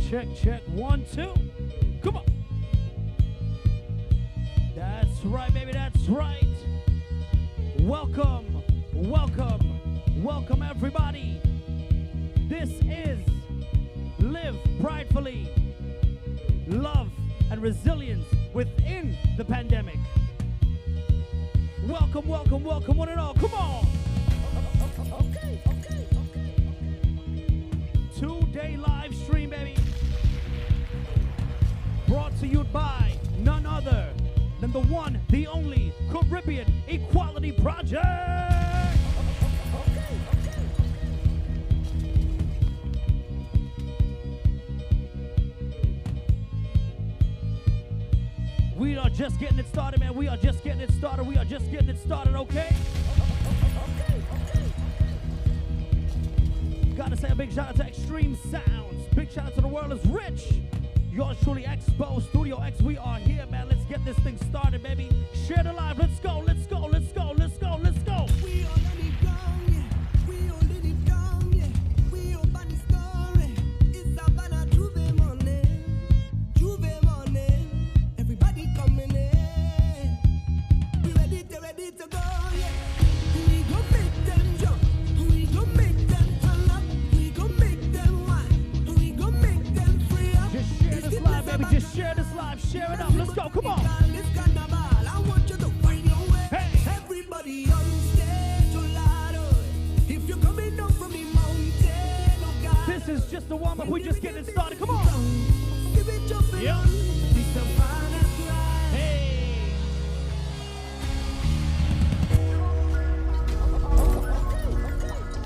check. 1, 2. Come on. That's right, baby, that's right. Welcome everybody. This is Live Pridefully. Love and resilience within the pandemic. Welcome, one and all. Come on. Okay. 2-day live stream, baby. Brought to you by none other than the one, the only Caribbean Equality Project. We are just getting it started, man. We are just getting it started, okay? Gotta say a big shout out to Extreme Sounds. Big shout out to The World is Rich. Yours truly, Expo, Studio X. We are here, man. Let's get this thing started, baby. Share the live. Let's go. We already gone, yeah. We already done, yeah. We open the story. It's Havana Juve morning. Everybody coming in. We ready to go, yeah. We gon' make them jump. We gon' make them turn up. We gon' make them wild. We gon' make them free up. Just share this live, baby. Just share this live. Share it up. Let's go. Come on. This carnival, I want you to find your way. Hey. Everybody on stage, Olado. If you're coming up from the mountain, oh God. This is just the warm up. We just getting it started. Come on. Give it your Yep. on. This a Havana cry. Hey.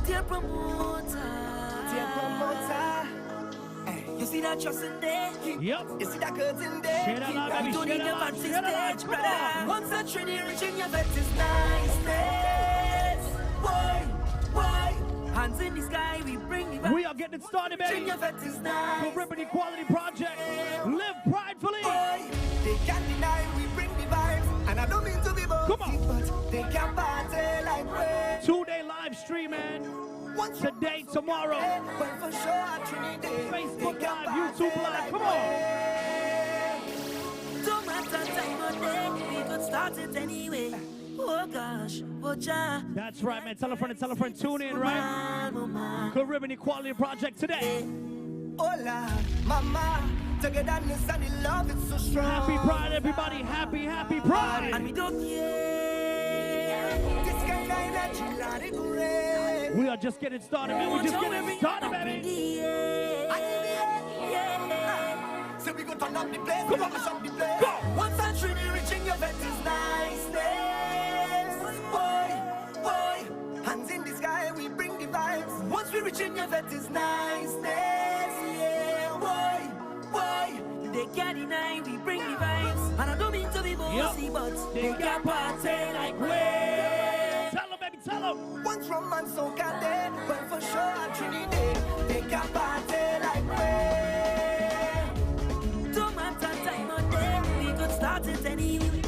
Dear promoter. Hey, you see that trust in there? Yep. You see that curtain there? Share that live, baby. You don't Share need that the live. fancy Share that live. stage, Come brother. on. Once a trinity reaching your vet is nice. Boy. Hands in the sky, we bring the vibe. We are getting it started, baby. Reaching your vet is nice. Caribbean Equality Project. Live pridefully. Boy, they can't deny we bring the vibes. And I don't mean to be bossy, Come on. but they can't party like we. 2-day live stream, man. Today, tomorrow. But for sure, at Trinity, Facebook they can't Live, party YouTube Live. like Come we. on. Don't matter time of day, we could start it anyway. Oh gosh, oh ja. That's right, man. Tell a friend. Tune in, right? Caribbean Equality Project today. Hola, mama. Togetherness and the love, it's so strong. Happy Pride, everybody. Happy And Pride. we don't care. This kind of energy, let it rain. We are just getting started, man. We just getting started, baby. So we go turn up the place, Come on. mash up the place. Go. Once a trinity reaching your vet is niceness. Boy, hands in the sky, we bring the vibes. Once we reaching your vet is niceness. Yeah, boy, they can't deny we bring the vibes. And I don't mean to be bossy, but They got party like we. Tell them, baby, tell them. once romance so got there, but for sure at Trinity, they can't party like we. Don't matter time or day, we could start it anyway.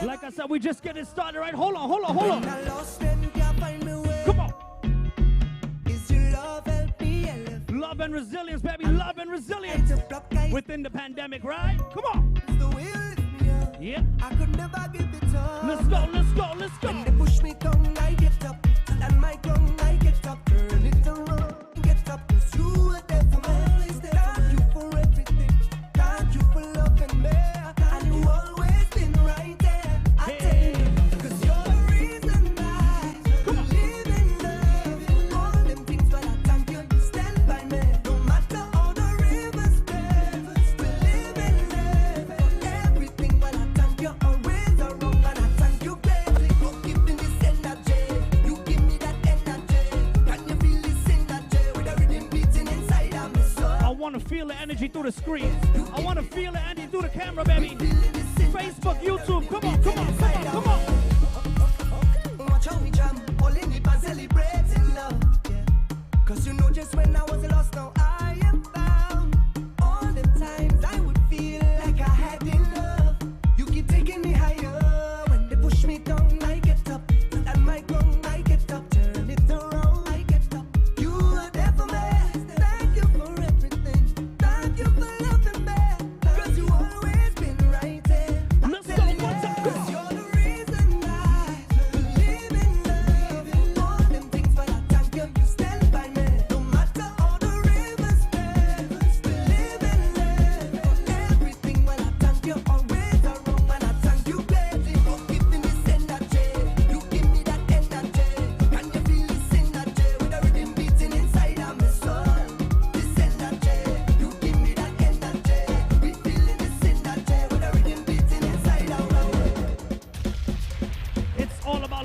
Like I said, we just getting started, right? Hold on. I lost and can't find my way. Come on. Is your love help me elevate? Love and resilience, baby. Love and resilience within the pandemic, right? Come on. It's the way you lift me up. Yep. I could never give it up. Let's go. When they push me down, I get up. And my ground, I get up. Turn it around, get up. 'Cause you were there for me. Always there. Thank you for everything. Thank you for loving me. And you always been right there. I tell you, 'cause you're the reason I live in love. All them things, but I thank you. You stand by me. No matter all the rivers bend, we live in love. Everything, but I thank you. Always around, and I thank you, baby. You give me this energy. You give me that energy. Can you feel this energy with the rhythm beating inside of me? So I want to feel the energy through the screen. I want to feel the energy through the camera, baby. Facebook, YouTube. Come on. watch how we jam, all in it and celebrating love. Yeah. 'Cause you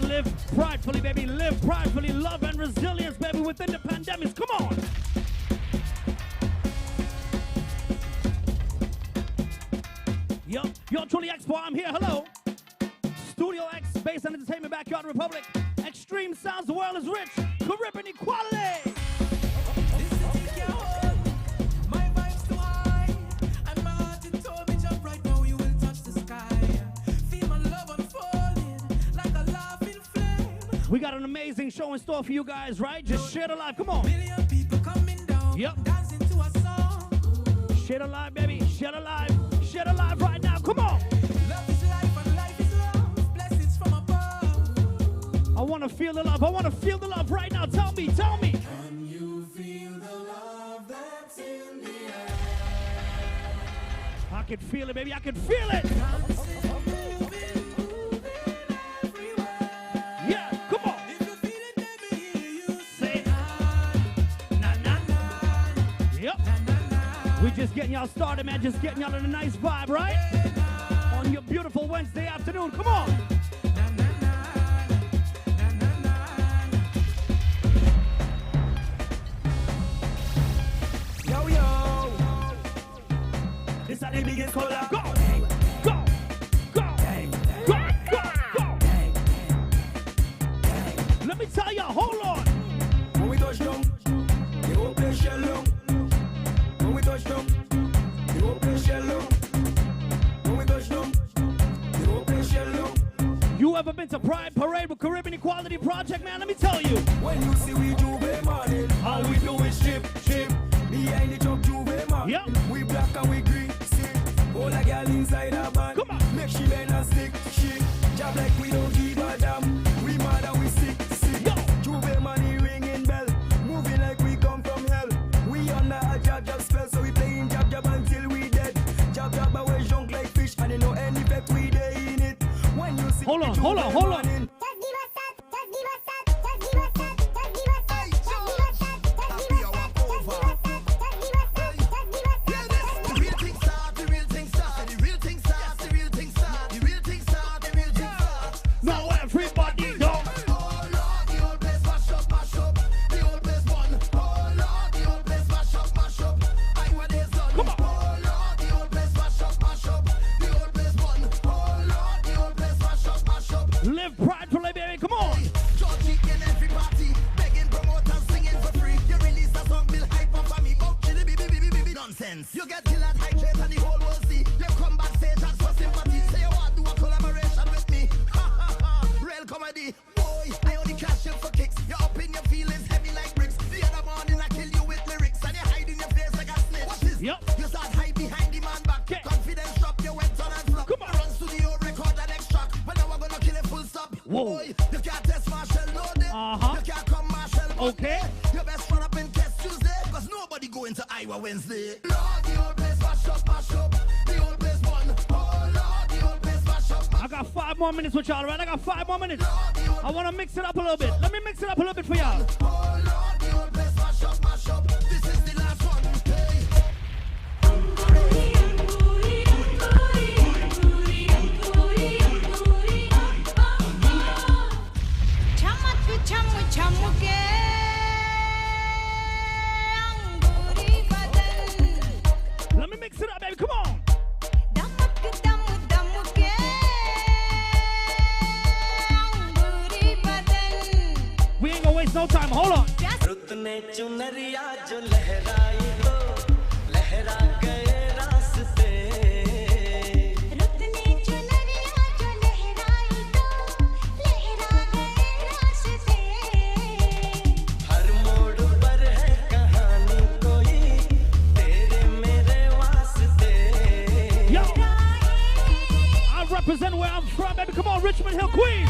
live pridefully, baby. Live pridefully. Love and resilience, baby, within the pandemics. Come on. Yo, Truly Expo, I'm here. Hello. Studio X, Space and Entertainment, Backyard Republic. Extreme sounds, the world is rich. Caribbean equality. We got an amazing show in store for you guys, right? Just share the live. Come on. Million people coming down, yep. Dancing to a song. Share the live, baby. Share the live. Share the live right now. Come on. Love is life and life is love. Blessings from above. I want to feel the love. I want to feel the love right now. Tell me. Tell me. Can you feel the love that's in the air? I can feel it, baby. I can feel it. Just getting y'all started, man. Just getting y'all in a nice vibe, right? On your beautiful Wednesday afternoon. Come on. Yo, yo. This is the biggest collab. Go. Go. Go. Go. Go. Go. Let me tell you, hold on. When we touch down, you won't play shallow. When we touch down, you won't play shallow. When we touch down, you won't play shallow. You ever been to Pride Parade with Caribbean Equality Project, man? Let me tell you. When you see we Juve morning, all we do is chip. Behind the truck Juve morning. Yep. We black and we green, see. All a girl inside a band. Come on. Make she bend and stick, shit. Job like we don't give a damn. We mad and we sick. Yo. Juve money ringing bell. Moving like we come from hell. We under a jab spell, so we playing jab until we dead. Jab away junk like fish, and you know any effect we dey in it. When you see Hold on. Now everybody know. Oh Lord, the old place mash up. The old place one. Oh Lord, the old place mash up. I want this done. Come on. Oh Lord, the old place mash up. The old place one. Oh Lord, the old place mash up. Live pridefully, baby. Come on. Georgie in every party, begging promoters, singing for free. You release a song, build hype up for me. Oh, chili, bibi, nonsense. You get killed at high chase and the whole world see. You come backstage, ask for sympathy. Say you want to do a collaboration with me. Real comedy. Boy, I only cash you for kicks. You're up in your feelings, heavy like bricks. The other morning I kill you with lyrics, and you hide in your face like a snitch. What is? Yep. You start hide behind the man back. Okay. Confidence drop, you went on and flop. Come on. Run studio, record and extract. But now I'm gonna kill it full stop. Whoa. Boy, you can't test Marshall, no day. Uh-huh. You can't come Marshall, Okay. You best run up in test Tuesday, cause nobody going to Iowa Wednesday. Lord, the old place mash up. The old place one. Oh Lord, the old place mash up. I got 5 more minutes with y'all, right? I got 5 more minutes. I want to mix it up a little bit. Let me mix it up a little bit for y'all. Oh Lord, the old place mash up. This is the last one. Let me mix it up, baby. Come on. We ain't gonna waste no time. Hold on. Yo, I represent where I'm from, baby. Come on, Richmond Hill, Queens.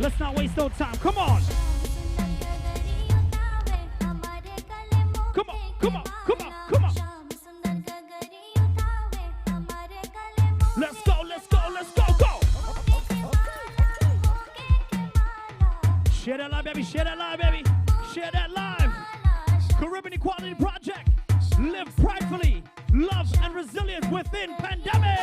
Let's not waste no time. Come on. Come on, come on, come on, come on. Let's go, let's go, let's go, go. live, baby. Share that live, baby. Share that live. Caribbean Equality Project. Live pridefully. Love and resilience within pandemic.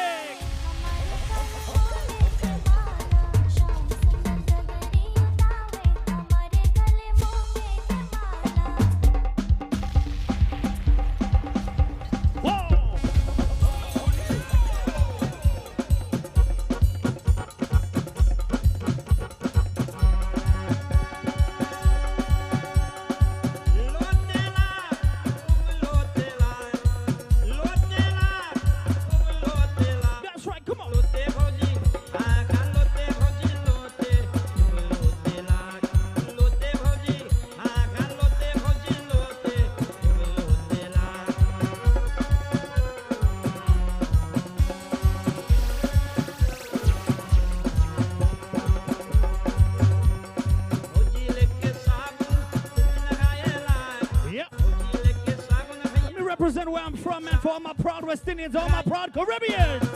Represent where I'm from, man, for all my proud West Indians, all my proud Caribbeans.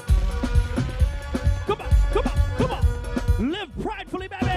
Come on, come on, come on. Live pridefully, baby.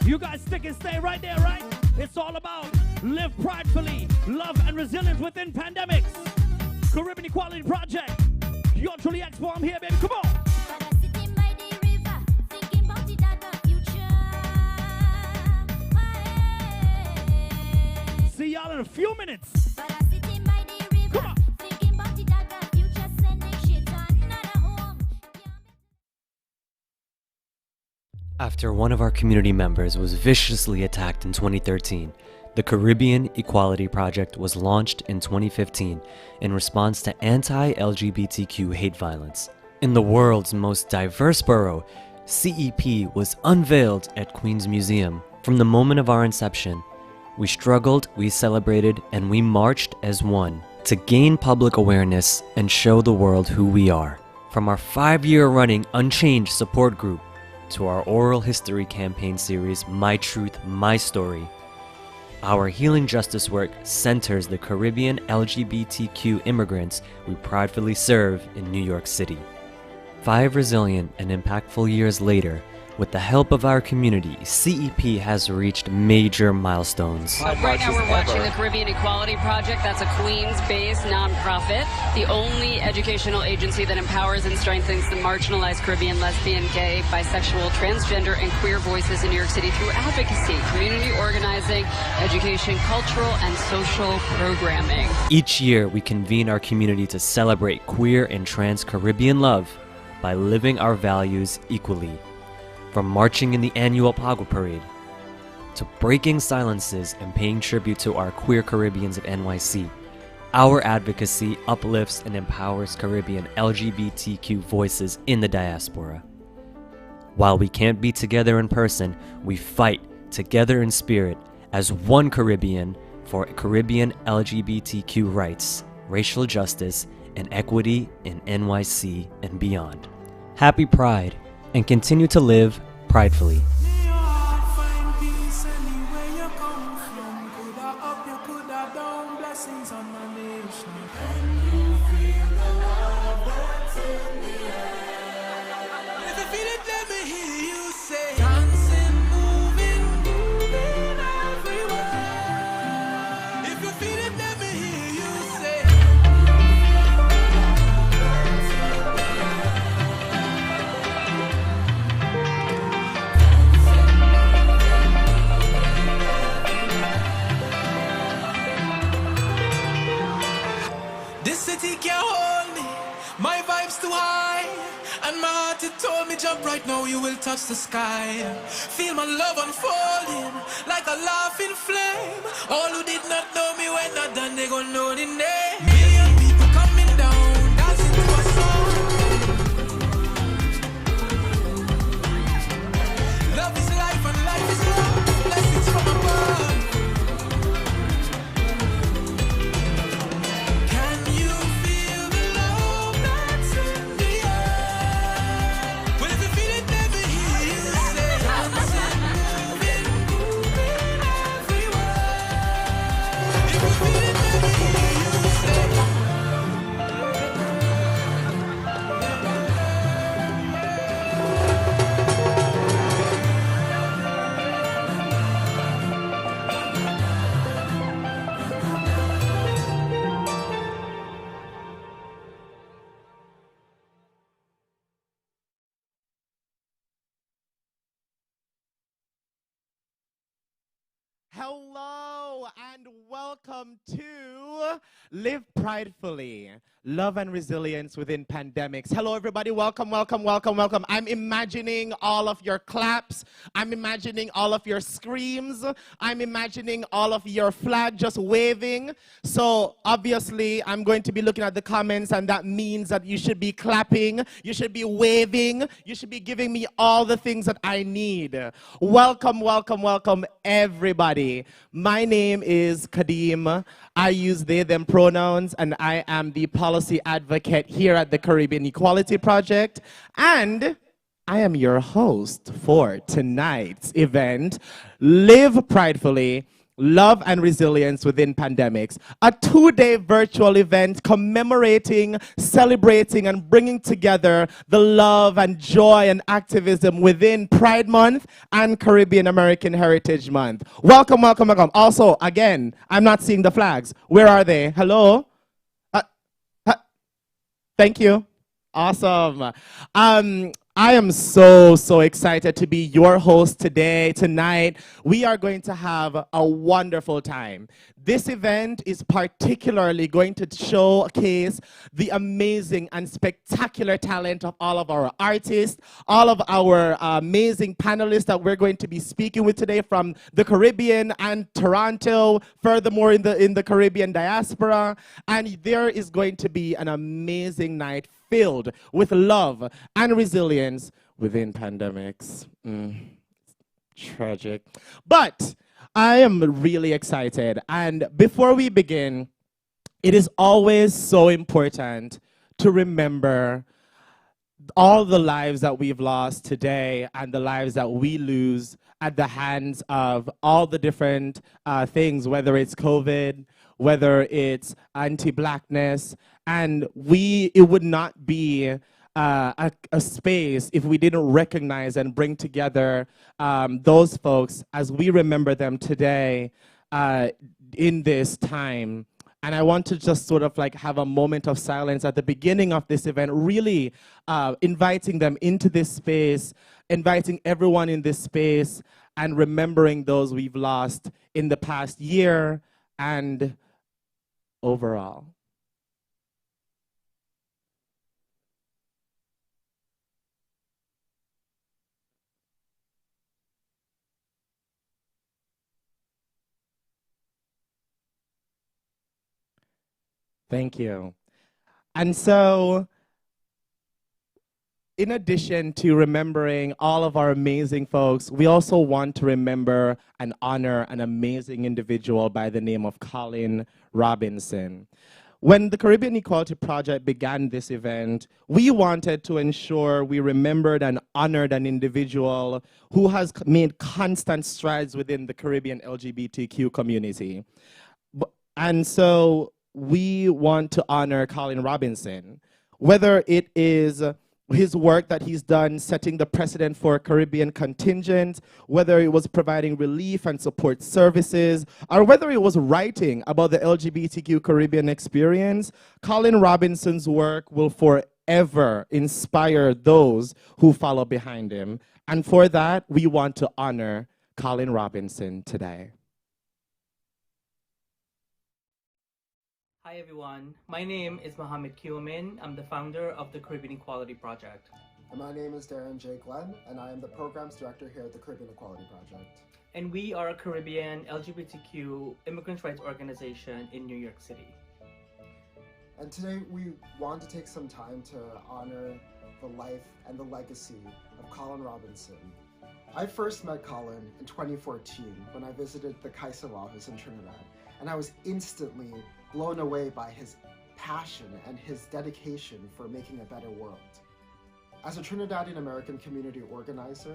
You guys stick and stay right there, right? It's all about live pridefully, love and resilience within pandemics. Caribbean Equality Project. You're truly Expo. I'm here, baby. Come on. See y'all in a few minutes. Come on. After one of our community members was viciously attacked in 2013, the Caribbean Equality Project was launched in 2015 in response to anti-LGBTQ hate violence. In the world's most diverse borough, CEP was unveiled at Queen's Museum. From the moment of our inception, we struggled, we celebrated, and we marched as one to gain public awareness and show the world who we are. From our 5-year running Unchanged support group to our oral history campaign series, My Truth, My Story, our healing justice work centers the Caribbean LGBTQ immigrants we pridefully serve in New York City. 5 resilient and impactful years later, with the help of our community, CEP has reached major milestones. Right now we're watching the Caribbean Equality Project. That's a Queens-based nonprofit, the only educational agency that empowers and strengthens the marginalized Caribbean, lesbian, gay, bisexual, transgender, and queer voices in New York City through advocacy, community organizing, education, cultural, and social programming. Each year, we convene our community to celebrate queer and trans Caribbean love by living our values equally. From marching in the annual Pago Parade, to breaking silences and paying tribute to our queer Caribbeans of NYC, our advocacy uplifts and empowers Caribbean LGBTQ voices in the diaspora. While we can't be together in person, we fight together in spirit as one Caribbean for Caribbean LGBTQ rights, racial justice, and equity in NYC and beyond. Happy Pride, and continue to live pridefully. jump right now, you will touch the sky. Feel my love unfolding like a laughing flame. All who did not know me when not done, they gon' know the name. Million people coming down, dancing to a song. Love is life and life is love. Blessings from above. Can you feel the love that's in the air? Well, if you feel it, let me hear you say, dancing, moving, moving everywhere. If you feel it, let me hear you say. Hello and welcome to Live Pridefully, Love and Resilience Within Pandemics. Hello everybody, welcome, welcome, welcome, welcome. I'm imagining all of your claps. I'm imagining all of your screams. I'm imagining all of your flag just waving. So obviously I'm going to be looking at the comments, and that means that you should be clapping, you should be waving, you should be giving me all the things that I need. Welcome, welcome, welcome everybody. My name is Kadeem. I use they, them pronouns, and I am the policy advocate here at the Caribbean Equality Project. And I am your host for tonight's event, Live Pridefully, Love and Resilience Within Pandemics, a 2-day virtual event commemorating, celebrating, and bringing together the love and joy and activism within Pride Month and Caribbean American Heritage Month. Welcome, welcome, welcome. Also, again, I'm not seeing the flags. Where are they? Hello? Thank you. Awesome. I am so excited to be your host tonight. We are going to have a wonderful time. This event is particularly going to showcase the amazing and spectacular talent of all of our artists, all of our amazing panelists that we're going to be speaking with today from the Caribbean and Toronto, furthermore in the Caribbean diaspora. And there is going to be an amazing night filled with love and resilience within pandemics. Tragic. But I am really excited. And before we begin, it is always so important to remember all the lives that we've lost today and the lives that we lose at the hands of all the different things, whether it's COVID, whether it's anti-blackness. And it would not be a space if we didn't recognize and bring together those folks as we remember them today in this time. And I want to just sort of like have a moment of silence at the beginning of this event, really inviting them into this space, inviting everyone in this space, and remembering those we've lost in the past year and overall. Thank you. And so, in addition to remembering all of our amazing folks, we also want to remember and honor an amazing individual by the name of Colin Robinson. When the Caribbean Equality Project began this event, we wanted to ensure we remembered and honored an individual who has made constant strides within the Caribbean LGBTQ community. And so, we want to honor Colin Robinson, whether it is his work that he's done setting the precedent for Caribbean contingent, whether it was providing relief and support services, or whether it was writing about the LGBTQ Caribbean experience. Colin Robinson's work will forever inspire those who follow behind him. And for that, we want to honor Colin Robinson today. Hi everyone, my name is Mohammed Kiyomin. I'm the founder of the Caribbean Equality Project. My name is Darren J. Glenn, and I am the Programs Director here at the Caribbean Equality Project. And we are a Caribbean LGBTQ immigrant rights organization in New York City. And today we want to take some time to honor the life and the legacy of Colin Robinson. I first met Colin in 2014 when I visited the CAISA office in Trinidad, and I was instantly blown away by his passion and his dedication for making a better world. As a Trinidadian American community organizer,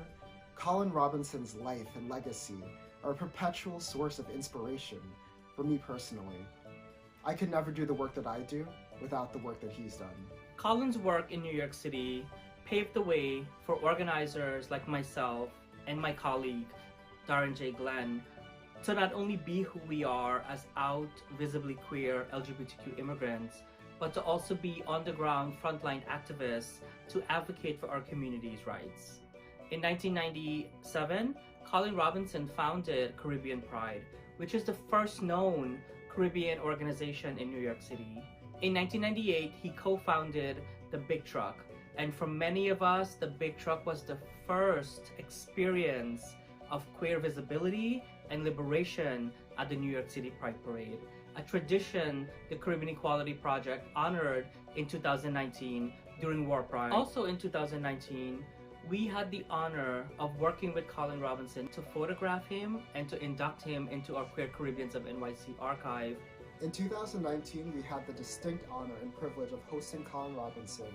Colin Robinson's life and legacy are a perpetual source of inspiration for me personally. I could never do the work that I do without the work that he's done. Colin's work in New York City paved the way for organizers like myself and my colleague, Darren J. Glenn, to not only be who we are as out visibly queer LGBTQ immigrants, but to also be on-the-ground frontline activists to advocate for our community's rights. In 1997, Colin Robinson founded Caribbean Pride, which is the first known Caribbean organization in New York City. In 1998, he co-founded the Big Truck, and for many of us, the Big Truck was the first experience of queer visibility and liberation at the New York City Pride Parade, a tradition the Caribbean Equality Project honored in 2019 during War Pride. Also in 2019, we had the honor of working with Colin Robinson to photograph him and to induct him into our Queer Caribbeans of NYC archive. In 2019, we had the distinct honor and privilege of hosting Colin Robinson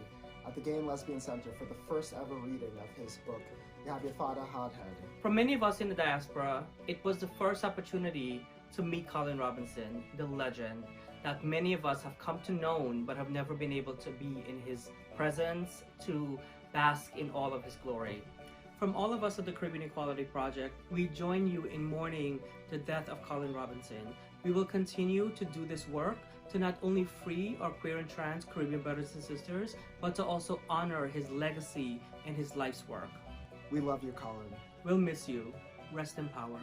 at the Gay and Lesbian Center for the first ever reading of his book, Yafada Hardhead. For many of us in the diaspora, it was the first opportunity to meet Colin Robinson, the legend that many of us have come to know but have never been able to be in his presence, to bask in all of his glory. From all of us at the Caribbean Equality Project, we join you in mourning the death of Colin Robinson. We will continue to do this work to not only free our queer and trans Caribbean brothers and sisters, but to also honor his legacy and his life's work. We love you, Colin. We'll miss you. Rest in power.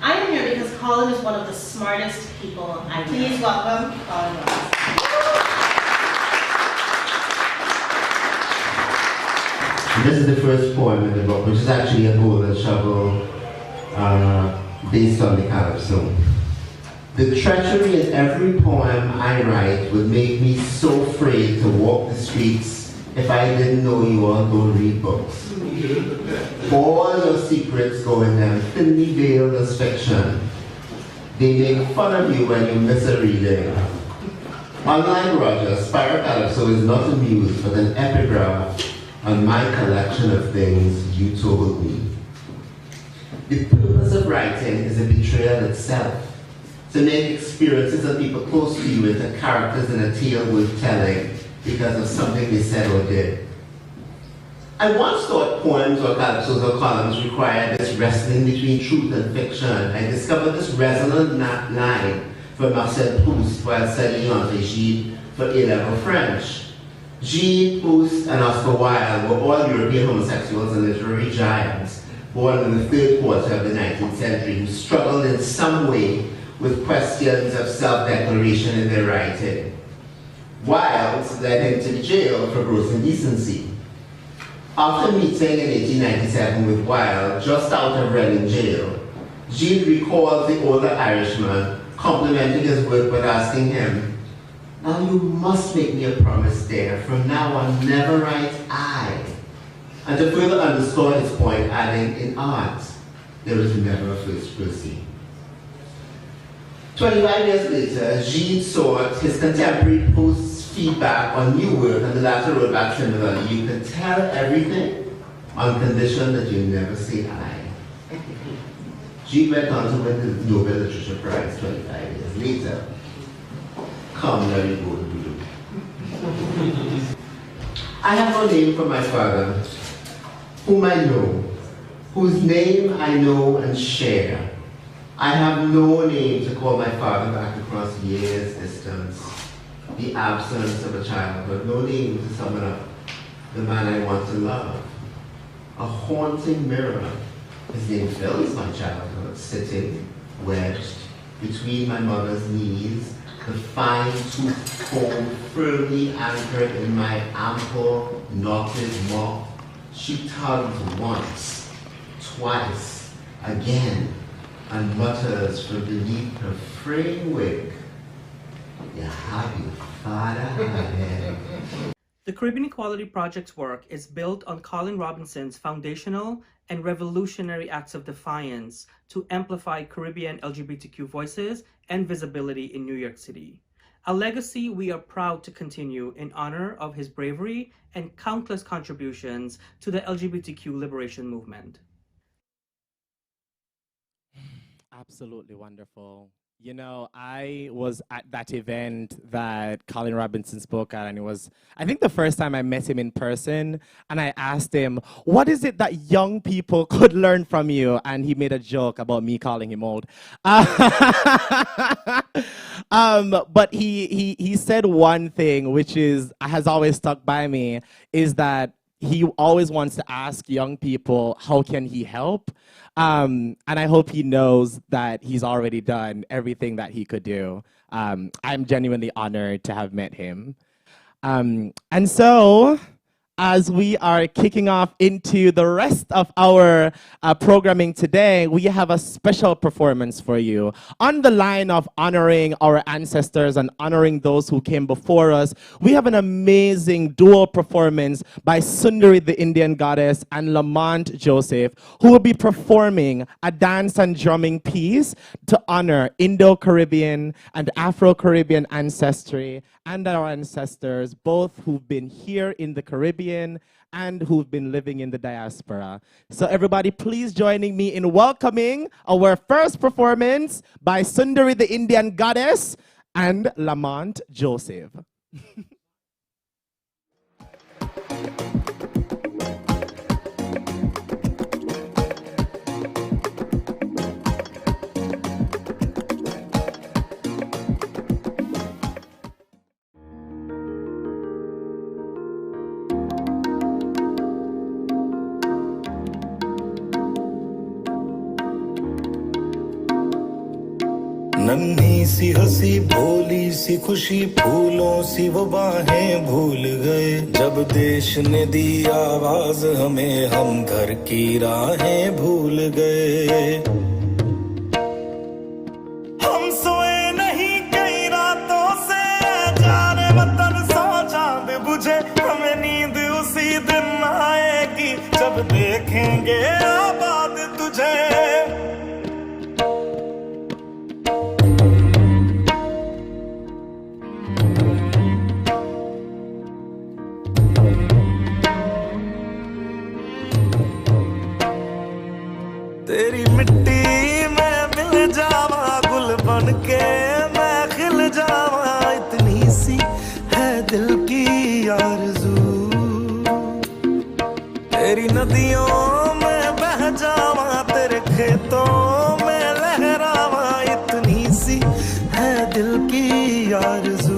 I'm here because Colin is one of the smartest people I know. Please welcome Colin Robinson. This is the first poem in the book, which is actually a golden shovel based on the calypso. The treachery in every poem I write would make me so afraid to walk the streets if I didn't know you all don't read books. All your secrets go in them, thinly veiled as fiction. They make fun of you when you miss a reading. Unlike Roger, Spiral Calypso is not a muse, but an epigraph on my collection of things you told me. The purpose of writing is a betrayal itself, to make experiences of people close to you into characters in a tale worth telling because of something they said or did. I once thought poems or calypsos or columns required this wrestling between truth and fiction. I discovered this resonant line from Marcel Proust while studying André Gide for A-level French. Gide, Proust, and Oscar Wilde were all European homosexuals and literary giants born in the third quarter of the 19th century who struggled in some way with questions of self-declaration in their writing. Wilde led him to jail for gross indecency. After meeting in 1897 with Wilde, just out of Reading jail, Gide recalled the older Irishman, complimenting his work but asking him, "Now you must make me a promise, dear, from now on never write I." And to further underscore his point, adding, "In art, there is never a first person." 25 years later, Gide sought his contemporary Proust's feedback on new work, and the latter wrote back similarly, "You can tell everything on condition that you never say I." Gide went on to win the Nobel Literature Prize 25 years later. Come, let it go to blue. I have no name for my father, whom I know, whose name I know and share. I have no name to call my father back across years' distance, the absence of a childhood, no name to summon up the man I want to love. A haunting mirror, his name fills my childhood, sitting, wedged between my mother's knees, the fine-tooth comb firmly anchored in my ample, knotted mop. She tugged once, twice, again, and mutters from beneath her fraying wig, "You have your father had." The Caribbean Equality Project's work is built on Colin Robinson's foundational and revolutionary acts of defiance to amplify Caribbean LGBTQ voices and visibility in New York City. A legacy we are proud to continue in honor of his bravery and countless contributions to the LGBTQ liberation movement. Absolutely wonderful. You know, I was at that event that Colin Robinson spoke at, and it was, I think, the first time I met him in person. And I asked him, what is it that young people could learn from you? And he made a joke about me calling him old. But he said one thing, which has always stuck by me, is that he always wants to ask young people, how can he help? And I hope he knows that he's already done everything that he could do. I'm genuinely honored to have met him. And so, as we are kicking off into the rest of our programming today, we have a special performance for you. On the line of honoring our ancestors and honoring those who came before us, we have an amazing dual performance by Sundari the Indian Goddess and Lamont Joseph, who will be performing a dance and drumming piece to honor Indo-Caribbean and Afro-Caribbean ancestry and our ancestors, both who've been here in the Caribbean and who've been living in the diaspora. So everybody, please joining me in welcoming our first performance by Sundari the Indian Goddess and Lamont Joseph. नन्ही सी हंसी भोली सी खुशी फूलों सी वो बाहें भूल गए जब देश ने दी आवाज हमें हम घर की राहें भूल गए हम सोए नहीं कई रातों से जाने वतन सो चांद बुझे हमें नींद उसी दिन आएगी जब देखेंगे आबाद तुझे तेरी मिट्टी में मिल जावा गुल बनके मैं खिल जावा इतनी सी है दिल की आरज़ू तेरी नदियों में बह जावा तेरे खेतों में लहरावा इतनी सी है दिल की आरज़ू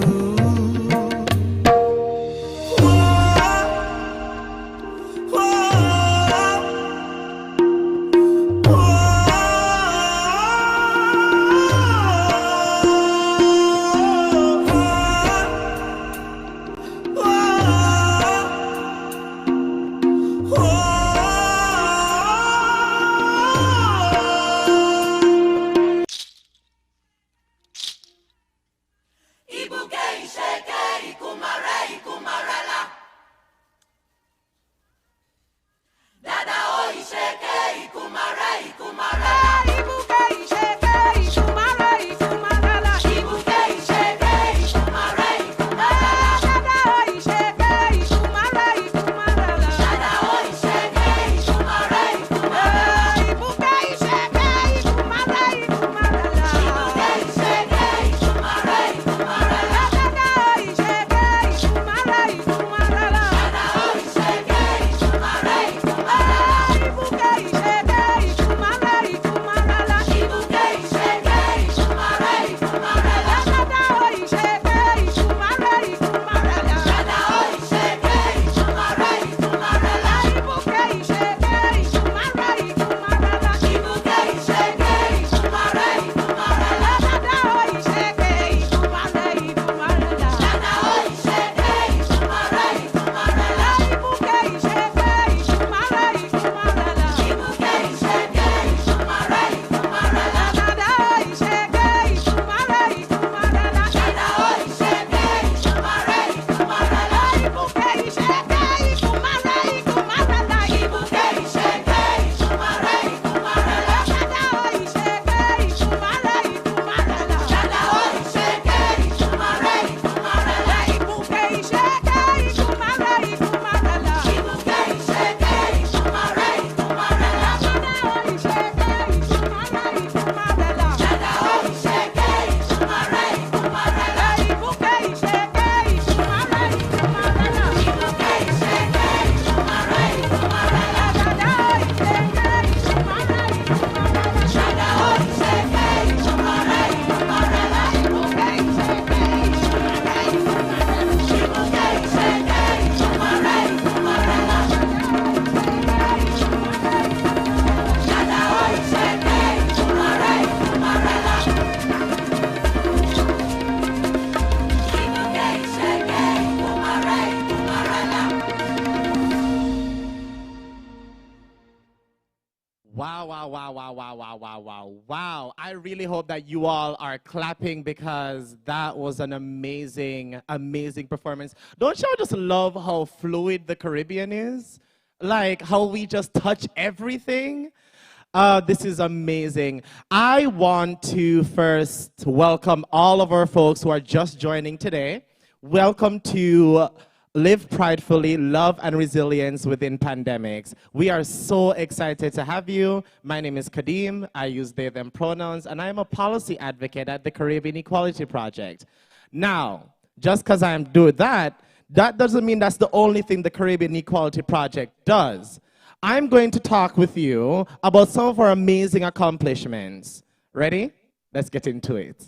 wow, wow, wow, wow, wow, wow, wow. I really hope that you all are clapping because that was an amazing, amazing performance. Don't y'all just love how fluid the Caribbean is? Like how we just touch everything? This is amazing. I want to first welcome all of our folks who are just joining today. Welcome to Live Pridefully, Love and Resilience Within Pandemics. We are so excited to have you. My name is Kadeem. I use they, them pronouns, and I am a policy advocate at the Caribbean Equality Project. Now, just because I'm doing that, that doesn't mean that's the only thing the Caribbean Equality Project does. I'm going to talk with you about some of our amazing accomplishments. Ready? Let's get into it.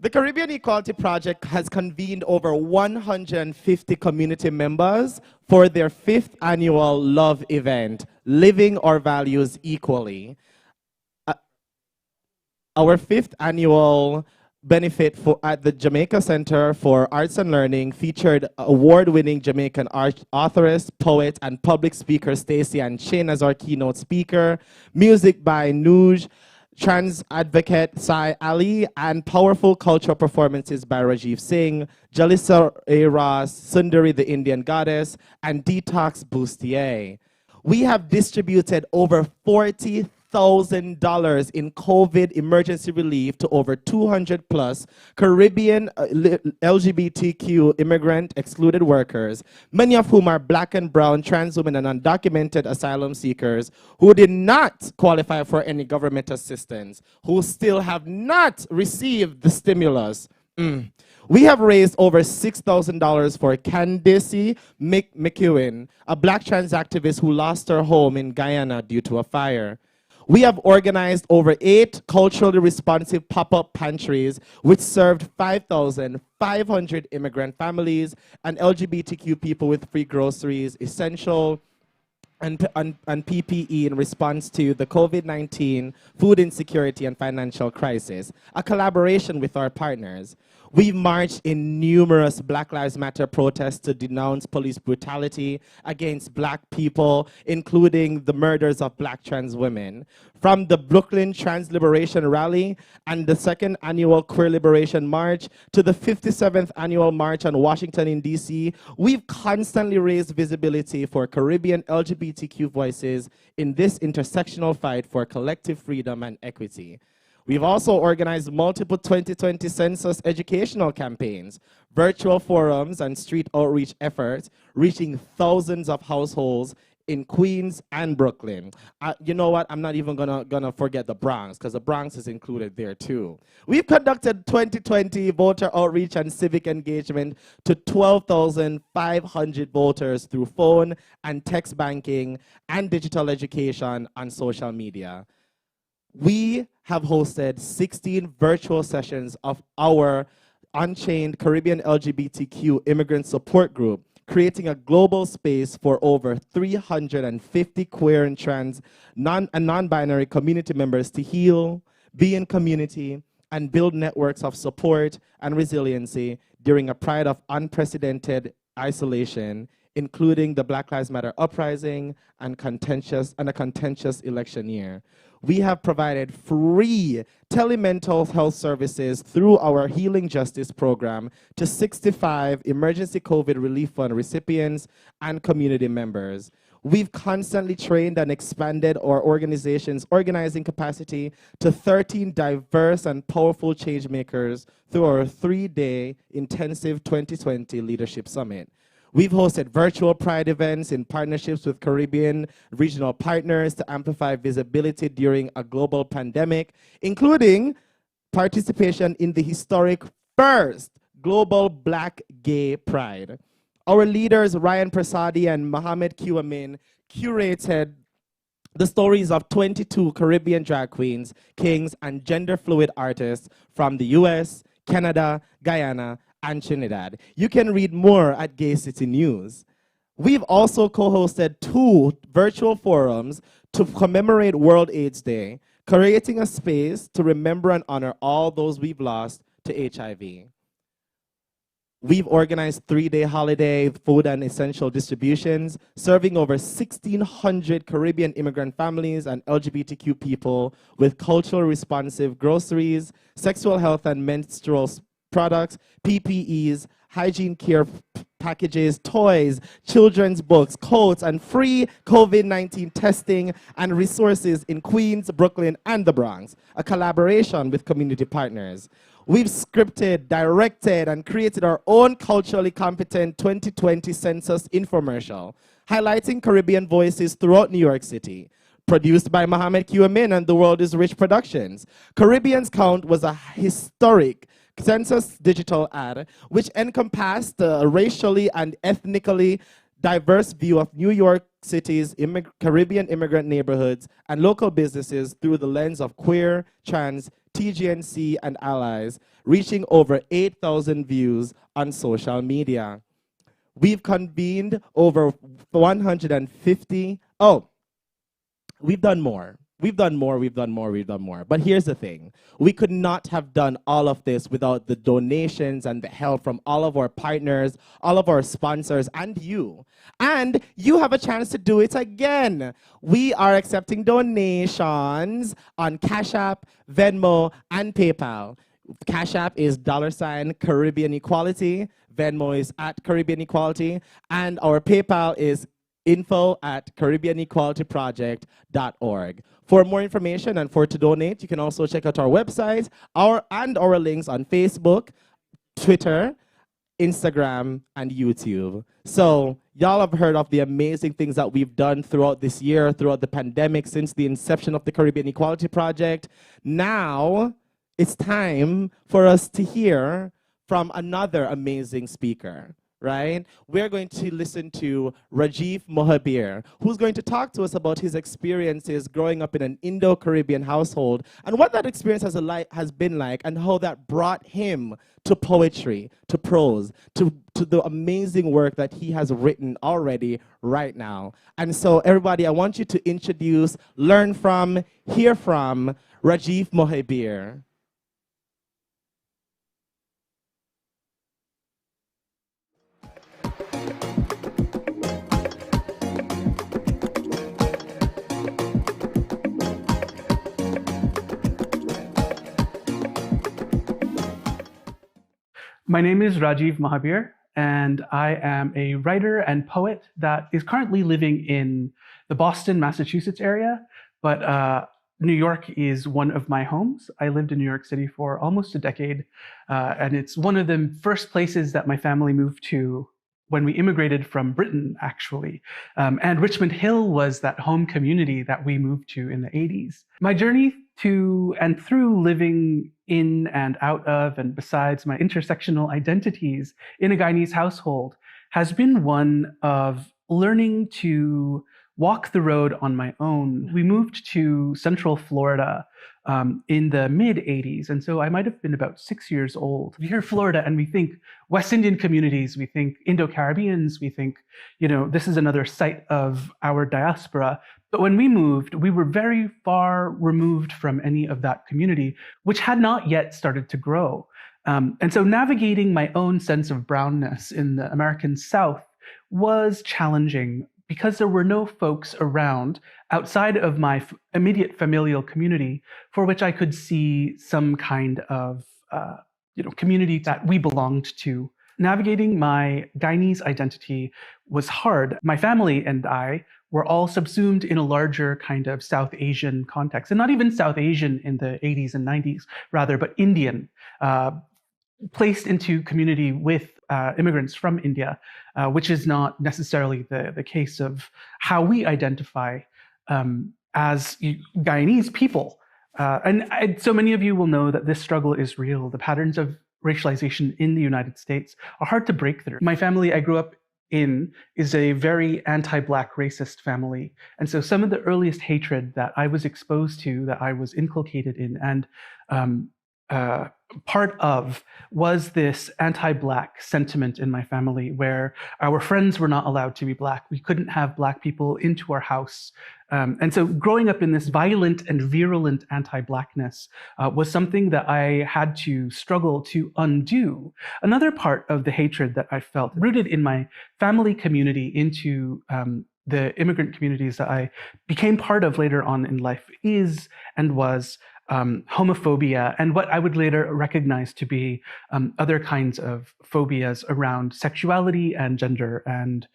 The Caribbean Equality Project has convened over 150 community members for their 5th annual Love event, Living Our Values Equally. Our 5th annual benefit at the Jamaica Center for Arts and Learning featured award-winning Jamaican authoress, poet, and public speaker Stacey and Chin as our keynote speaker, music by Nuj, trans advocate Sai Ali, and powerful cultural performances by Rajiv Singh, Jalisa A. Ross, Sundari the Indian Goddess, and Detox Bustier. We have distributed over $40,000 in COVID emergency relief to over 200 plus Caribbean LGBTQ immigrant excluded workers, many of whom are black and brown, trans women, and undocumented asylum seekers who did not qualify for any government assistance, who still have not received the stimulus. We have raised over $6,000 for Candace McEwen, a black trans activist who lost her home in Guyana due to a fire. We have organized over 8 culturally responsive pop-up pantries, which served 5,500 immigrant families and LGBTQ people with free groceries, essential, and PPE in response to the COVID-19 food insecurity and financial crisis, a collaboration with our partners. We've marched in numerous Black Lives Matter protests to denounce police brutality against black people, including the murders of black trans women. From the Brooklyn Trans Liberation Rally and the 2nd annual Queer Liberation March to the 57th annual March on Washington in DC, we've constantly raised visibility for Caribbean LGBTQ voices in this intersectional fight for collective freedom and equity. We've also organized multiple 2020 census educational campaigns, virtual forums, and street outreach efforts, reaching thousands of households in Queens and Brooklyn. You know what? I'm not even gonna forget the Bronx, because the Bronx is included there too. We've conducted 2020 voter outreach and civic engagement to 12,500 voters through phone and text banking and digital education on social media. We have hosted 16 virtual sessions of our Unchained Caribbean LGBTQ Immigrant Support Group, creating a global space for over 350 queer and trans and non-binary community members to heal, be in community, and build networks of support and resiliency during a period of unprecedented isolation, including the Black Lives Matter uprising and a contentious election year. We have provided free telemental health services through our Healing Justice program to 65 emergency COVID relief fund recipients and community members. We've constantly trained and expanded our organization's organizing capacity to 13 diverse and powerful change makers through our 3-day intensive 2020 Leadership Summit. We've hosted virtual Pride events in partnerships with Caribbean regional partners to amplify visibility during a global pandemic, including participation in the historic first Global Black Gay Pride. Our leaders, Ryan Prasadi and Mohammed Kiwamin, curated the stories of 22 Caribbean drag queens, kings, and gender-fluid artists from the US, Canada, Guyana, and Trinidad. You can read more at Gay City News. We've also co-hosted 2 virtual forums to commemorate World AIDS Day, creating a space to remember and honor all those we've lost to HIV. We've organized 3-day holiday food and essential distributions, serving over 1,600 Caribbean immigrant families and LGBTQ people with cultural responsive groceries, sexual health and menstrual products, PPEs, hygiene care packages, toys, children's books, coats, and free COVID-19 testing and resources in Queens, Brooklyn, and the Bronx, a collaboration with community partners. We've scripted, directed, and created our own culturally competent 2020 census infomercial, highlighting Caribbean voices throughout New York City. Produced by Mohammed Q. Amin and The World is Rich Productions. Caribbeans Count was a historic census digital ad which encompassed a racially and ethnically diverse view of New York City's Caribbean immigrant neighborhoods and local businesses through the lens of queer, trans, TGNC, and allies, reaching over 8,000 views on social media. We've convened over 150. We've done more. We've done more. But here's the thing. We could not have done all of this without the donations and the help from all of our partners, all of our sponsors, and you. And you have a chance to do it again. We are accepting donations on Cash App, Venmo, and PayPal. Cash App is $Caribbean Equality. Venmo is at Caribbean Equality. And our PayPal is info@CaribbeanEqualityProject.org. For more information and to donate, you can also check out our website and our links on Facebook, Twitter, Instagram, and YouTube. So y'all have heard of the amazing things that we've done throughout this year, throughout the pandemic, since the inception of the Caribbean Equality Project. Now it's time for us to hear from another amazing speaker. Right? We're going to listen to Rajiv Mohabir, who's going to talk to us about his experiences growing up in an Indo-Caribbean household and what that experience has been like and how that brought him to poetry, to prose, to the amazing work that he has written already right now. And so everybody, I want you to introduce, learn from, hear from Rajiv Mohabir. My name is Rajiv Mohabir, and I am a writer and poet that is currently living in the Boston, Massachusetts area, but New York is one of my homes. I lived in New York City for almost a decade, and it's one of the first places that my family moved to when we immigrated from Britain, actually. And Richmond Hill was that home community that we moved to in the 80s. My journey to and through living in and out of and besides my intersectional identities in a Guyanese household has been one of learning to walk the road on my own. We moved to Central Florida in the mid-'80s, and so I might have been about 6 years old. We hear Florida and we think West Indian communities, we think Indo-Caribbeans, we think, this is another site of our diaspora. But when we moved, we were very far removed from any of that community, which had not yet started to grow. And so navigating my own sense of brownness in the American South was challenging because there were no folks around outside of my immediate familial community for which I could see some kind of community that we belonged to. Navigating my Guyanese identity was hard. My family and I were all subsumed in a larger kind of South Asian context, and not even South Asian in the 80s and 90s, rather, but Indian, placed into community with immigrants from India, which is not necessarily the case of how we identify as Guyanese people. And so many of you will know that this struggle is real. The patterns of racialization in the United States are hard to break through. My family I grew up in is a very anti-Black racist family. And so some of the earliest hatred that I was exposed to, that I was inculcated in, and part of was this anti-Black sentiment in my family where our friends were not allowed to be Black. We couldn't have Black people into our house. And so growing up in this violent and virulent anti-Blackness was something that I had to struggle to undo. Another part of the hatred that I felt rooted in my family community into the immigrant communities that I became part of later on in life is and was homophobia, and what I would later recognize to be other kinds of phobias around sexuality and gender and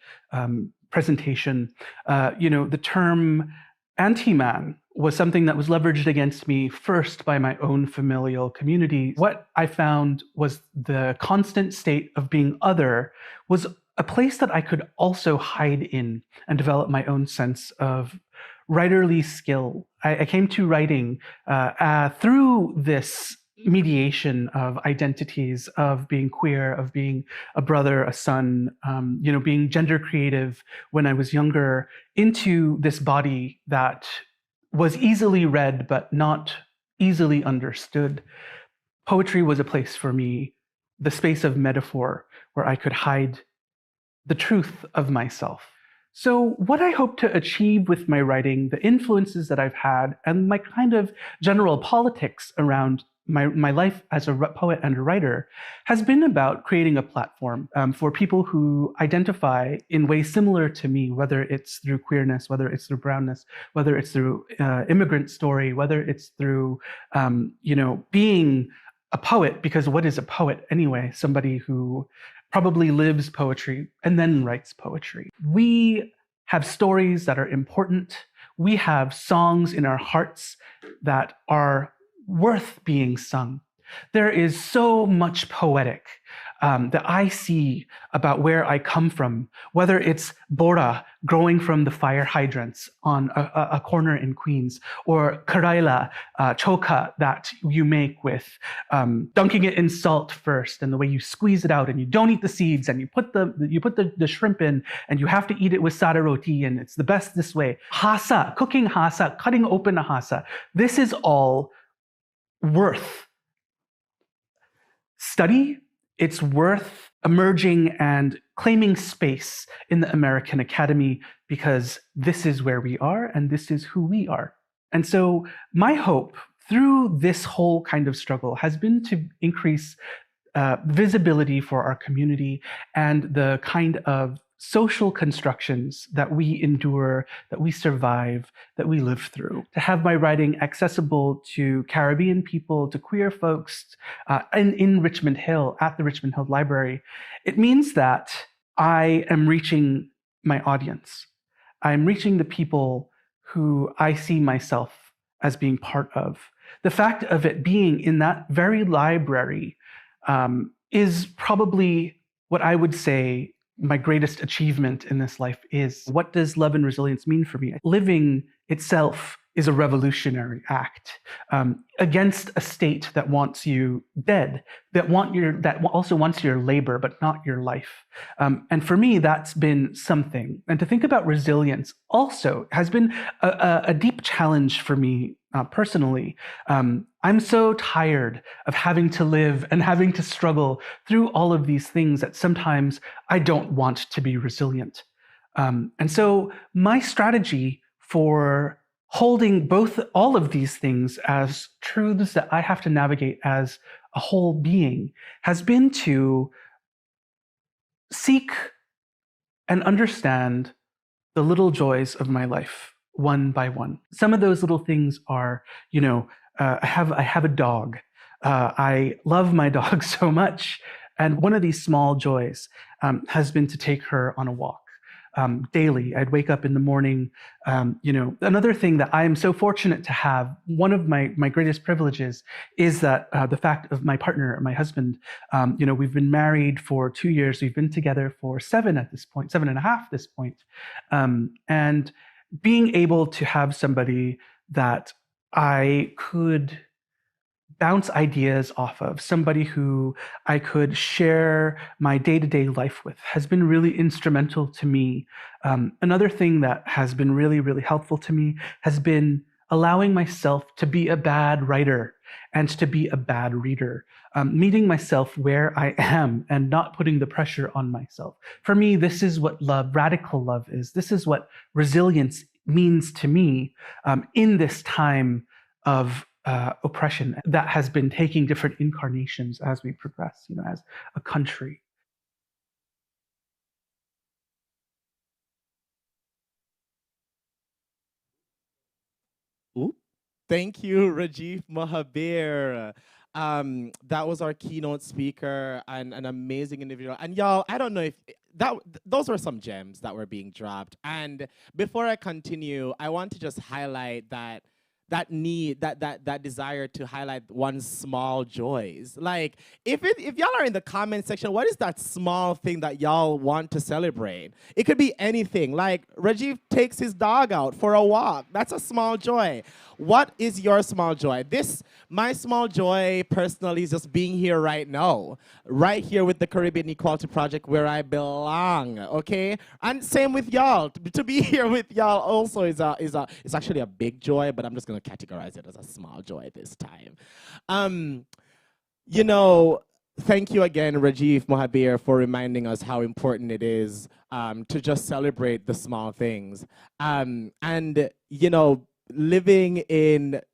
presentation. The term anti-man was something that was leveraged against me first by my own familial community. What I found was the constant state of being other was a place that I could also hide in and develop my own sense of writerly skill. I came to writing through this mediation of identities, of being queer, of being a brother, a son, being gender creative when I was younger, into this body that was easily read but not easily understood. Poetry was a place for me, the space of metaphor where I could hide the truth of myself. So what I hope to achieve with my writing, the influences that I've had, and my kind of general politics around my life as a poet and a writer has been about creating a platform for people who identify in ways similar to me, whether it's through queerness, whether it's through brownness, whether it's through immigrant story, whether it's through, being a poet, because what is a poet anyway? Somebody who probably lives poetry and then writes poetry. We have stories that are important. We have songs in our hearts that are worth being sung. There is so much poetic that I see about where I come from, whether it's bora growing from the fire hydrants on a corner in Queens, or karaila, choka that you make with dunking it in salt first, and the way you squeeze it out, and you don't eat the seeds, and you put the shrimp in, and you have to eat it with sada roti, and it's the best this way. Hasa, cooking hasa, cutting open a hasa. This is all worth study. It's worth emerging and claiming space in the American Academy, because this is where we are and this is who we are. And so my hope through this whole kind of struggle has been to increase visibility for our community and the kind of social constructions that we endure, that we survive, that we live through. To have my writing accessible to Caribbean people, to queer folks in Richmond Hill, at the Richmond Hill Library, it means that I am reaching my audience. I'm reaching the people who I see myself as being part of. The fact of it being in that very library is probably what I would say my greatest achievement in this life is. What does love and resilience mean for me? Living itself is a revolutionary act against a state that wants you dead, that also wants your labor, but not your life. And for me, that's been something. And to think about resilience also has been a deep challenge for me personally. I'm so tired of having to live and having to struggle through all of these things that sometimes I don't want to be resilient. And so my strategy for holding all of these things as truths that I have to navigate as a whole being has been to seek and understand the little joys of my life one by one. Some of those little things are, I have a dog. I love my dog so much. And one of these small joys has been to take her on a walk. Daily. I'd wake up in the morning. Another thing that I am so fortunate to have, one of my greatest privileges is that the fact of my partner, my husband, we've been married for 2 years. We've been together for 7 at this point, 7.5 at this point. And being able to have somebody that I could bounce ideas off of, somebody who I could share my day-to-day life with, has been really instrumental to me. Another thing that has been really, really helpful to me has been allowing myself to be a bad writer and to be a bad reader, meeting myself where I am and not putting the pressure on myself. For me, this is what love, radical love is. This is what resilience means to me in this time of oppression that has been taking different incarnations as we progress, as a country. Ooh. Thank you, Rajiv Mahabir. That was our keynote speaker and an amazing individual. And y'all, I don't know if those were some gems that were being dropped. And before I continue, I want to just highlight that need, that desire to highlight one's small joys. Like, if y'all are in the comment section, what is that small thing that y'all want to celebrate? It could be anything. Like, Rajiv takes his dog out for a walk. That's a small joy. What is your small joy? My small joy personally is just being here right now, right here with the Caribbean Equality Project where I belong, okay? And same with y'all. To be here with y'all also is actually a big joy, but I'm just gonna categorize it as a small joy this time. Thank you again, Rajiv Mohabir, for reminding us how important it is to just celebrate the small things.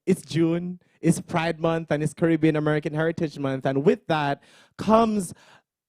It's June, it's Pride Month, and it's Caribbean American Heritage Month, and with that comes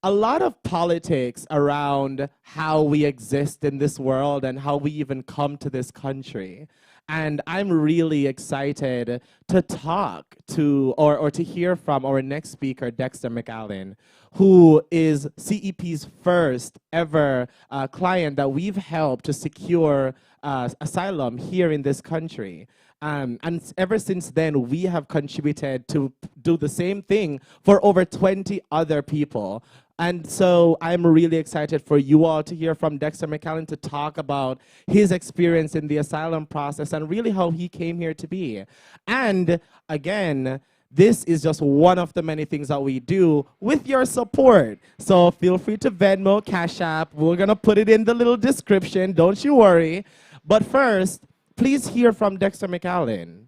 a lot of politics around how we exist in this world and how we even come to this country. And I'm really excited to talk to or to hear from our next speaker, Dexter McAllen, who is CEP's first ever client that we've helped to secure asylum here in this country. And ever since then, we have contributed to do the same thing for over 20 other people. And so I'm really excited for you all to hear from Dexter McAllen to talk about his experience in the asylum process and really how he came here to be. And again, this is just one of the many things that we do with your support. So feel free to Venmo, Cash App. We're going to put it in the little description. Don't you worry. But first, please hear from Dexter McAllen.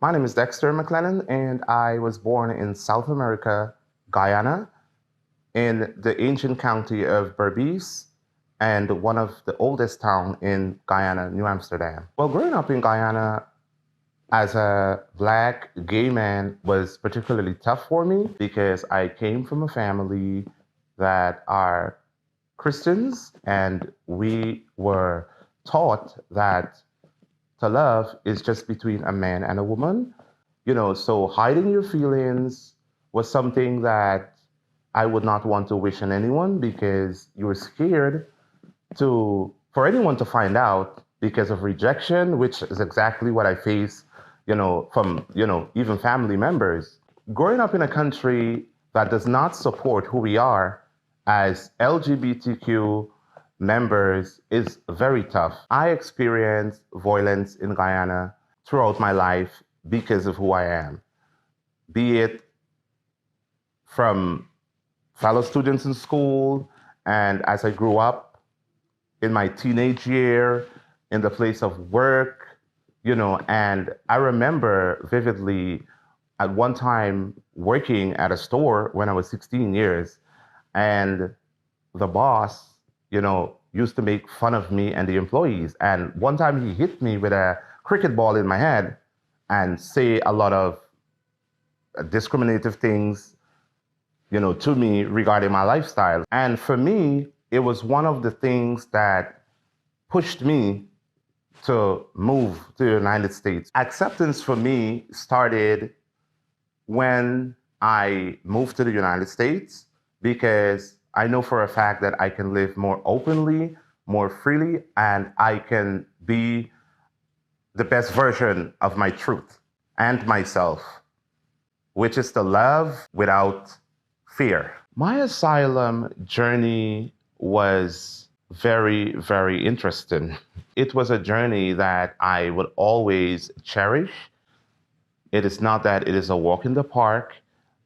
My name is Dexter McLennan, and I was born in South America, Guyana, in the ancient county of Berbice, and one of the oldest towns in Guyana, New Amsterdam. Well, growing up in Guyana as a Black gay man was particularly tough for me because I came from a family that are Christians, and we were taught that to love is just between a man and a woman. So hiding your feelings was something that I would not want to wish on anyone because you were scared for anyone to find out because of rejection, which is exactly what I face, from, even family members. Growing up in a country that does not support who we are as LGBTQ members is very tough. I experienced violence in Guyana throughout my life because of who I am, be it from fellow students in school and as I grew up in my teenage year, in the place of work, and I remember vividly at one time working at a store when I was 16 years, and the boss used to make fun of me and the employees. And one time he hit me with a cricket ball in my head and say a lot of discriminative things, to me regarding my lifestyle. And for me, it was one of the things that pushed me to move to the United States. Acceptance for me started when I moved to the United States because I know for a fact that I can live more openly, more freely, and I can be the best version of my truth and myself, which is to love without fear. My asylum journey was very, very interesting. It was a journey that I would always cherish. It is not that it is a walk in the park,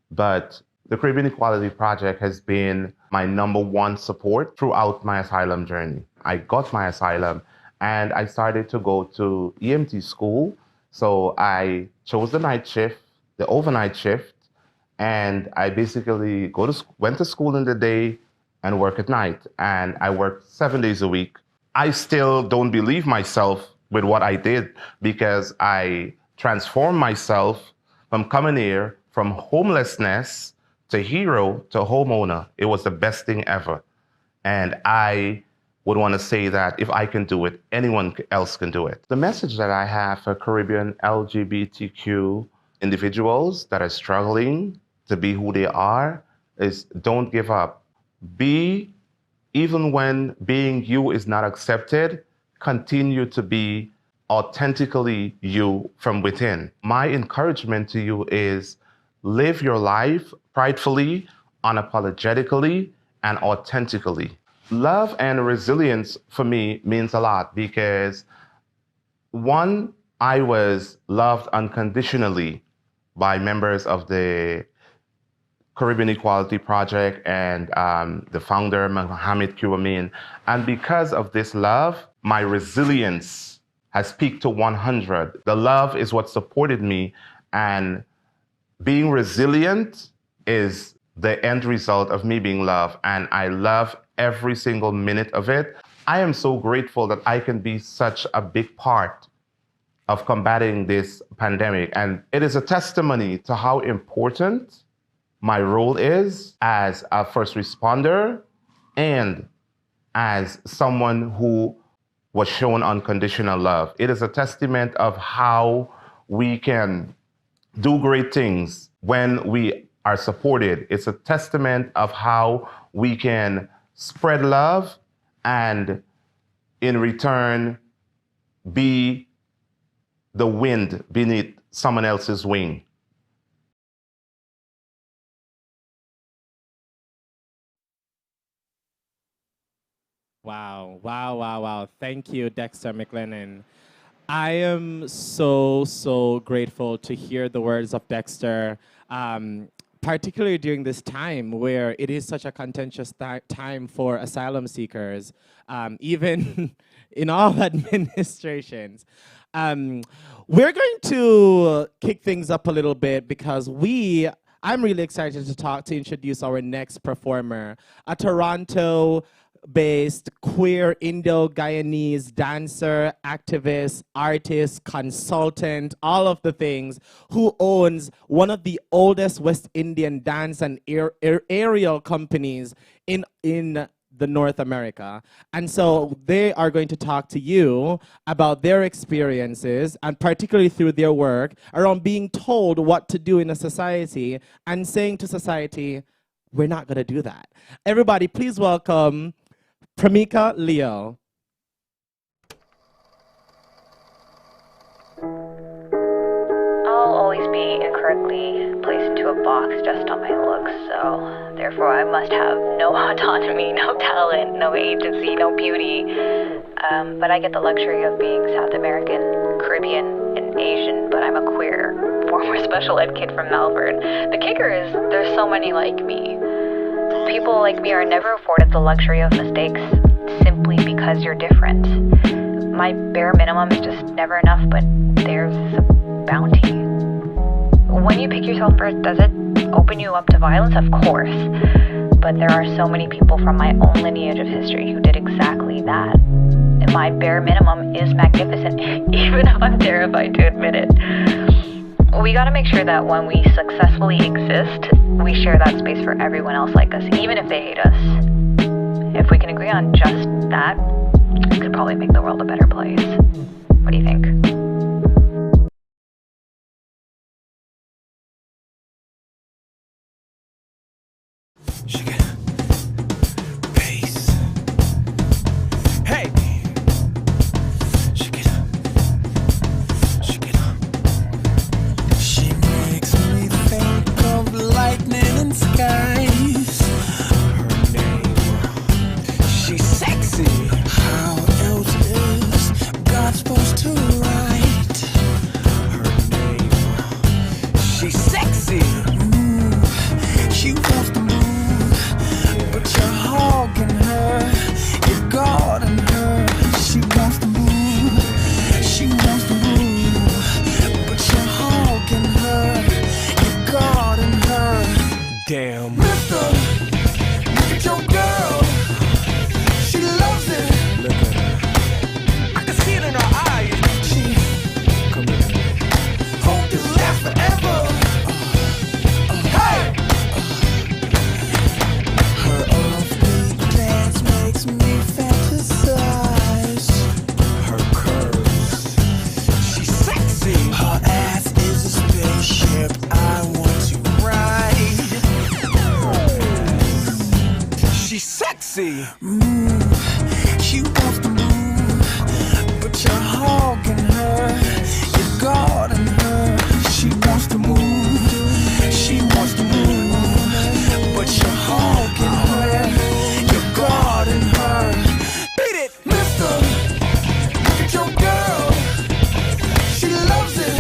but the Caribbean Equality Project has been my number one support throughout my asylum journey. I got my asylum and I started to go to EMT school. So I chose the night shift, the overnight shift, and I basically went to school in the day and work at night. And I worked 7 days a week. I still don't believe myself with what I did because I transformed myself from coming here from homelessness to hero to homeowner. It was the best thing ever. And I would want to say that if I can do it, anyone else can do it. The message that I have for Caribbean LGBTQ individuals that are struggling to be who they are is don't give up. Be, even when being you is not accepted, continue to be authentically you from within. My encouragement to you is live your life pridefully, unapologetically, and authentically. Love and resilience for me means a lot because, one, I was loved unconditionally by members of the Caribbean Equality Project and the founder, Mohammed Q. Amin. And because of this love, my resilience has peaked to 100. The love is what supported me, and being resilient is the end result of me being loved, and I love every single minute of it. I am so grateful that I can be such a big part of combating this pandemic, and it is a testimony to how important my role is as a first responder and as someone who was shown unconditional love. It is a testament of how we can do great things when we are supported. It's a testament of how we can spread love and in return be the wind beneath someone else's wing. Wow, wow, wow, wow. Thank you, Dexter McLennan. I am so grateful to hear the words of Dexter, particularly during this time where it is such a contentious time for asylum seekers, even in all administrations. We're going to kick things up a little bit because I'm really excited to introduce our next performer, a Toronto-based queer Indo-Guyanese dancer, activist, artist, consultant, all of the things, who owns one of the oldest West Indian dance and aerial companies in the North America. And so they are going to talk to you about their experiences, and particularly through their work, around being told what to do in a society and saying to society, we're not going to do that. Everybody, please welcome Pramika Leo. I'll always be incorrectly placed into a box just on my looks, so therefore I must have no autonomy, no talent, no agency, no beauty. But I get the luxury of being South American, Caribbean, and Asian, but I'm a queer, former special ed kid from Melbourne. The kicker is there's so many like me. People like me are never afforded the luxury of mistakes simply because you're different. My bare minimum is just never enough, but there's a bounty. When you pick yourself first, does it open you up to violence? Of course. But there are so many people from my own lineage of history who did exactly that. And my bare minimum is magnificent, even if I'm terrified to admit it. We gotta make sure that when we successfully exist, we share that space for everyone else like us, even if they hate us. If we can agree on just that, it could probably make the world a better place. What do you think? Skies. Her name, she's sexy. How else is God supposed to write? see. She wants to move, but you're hogging her. You're guarding her. She wants to move. She wants to move, but you're hogging her. You're guarding her. Beat it, mister. Look at your girl. She loves it.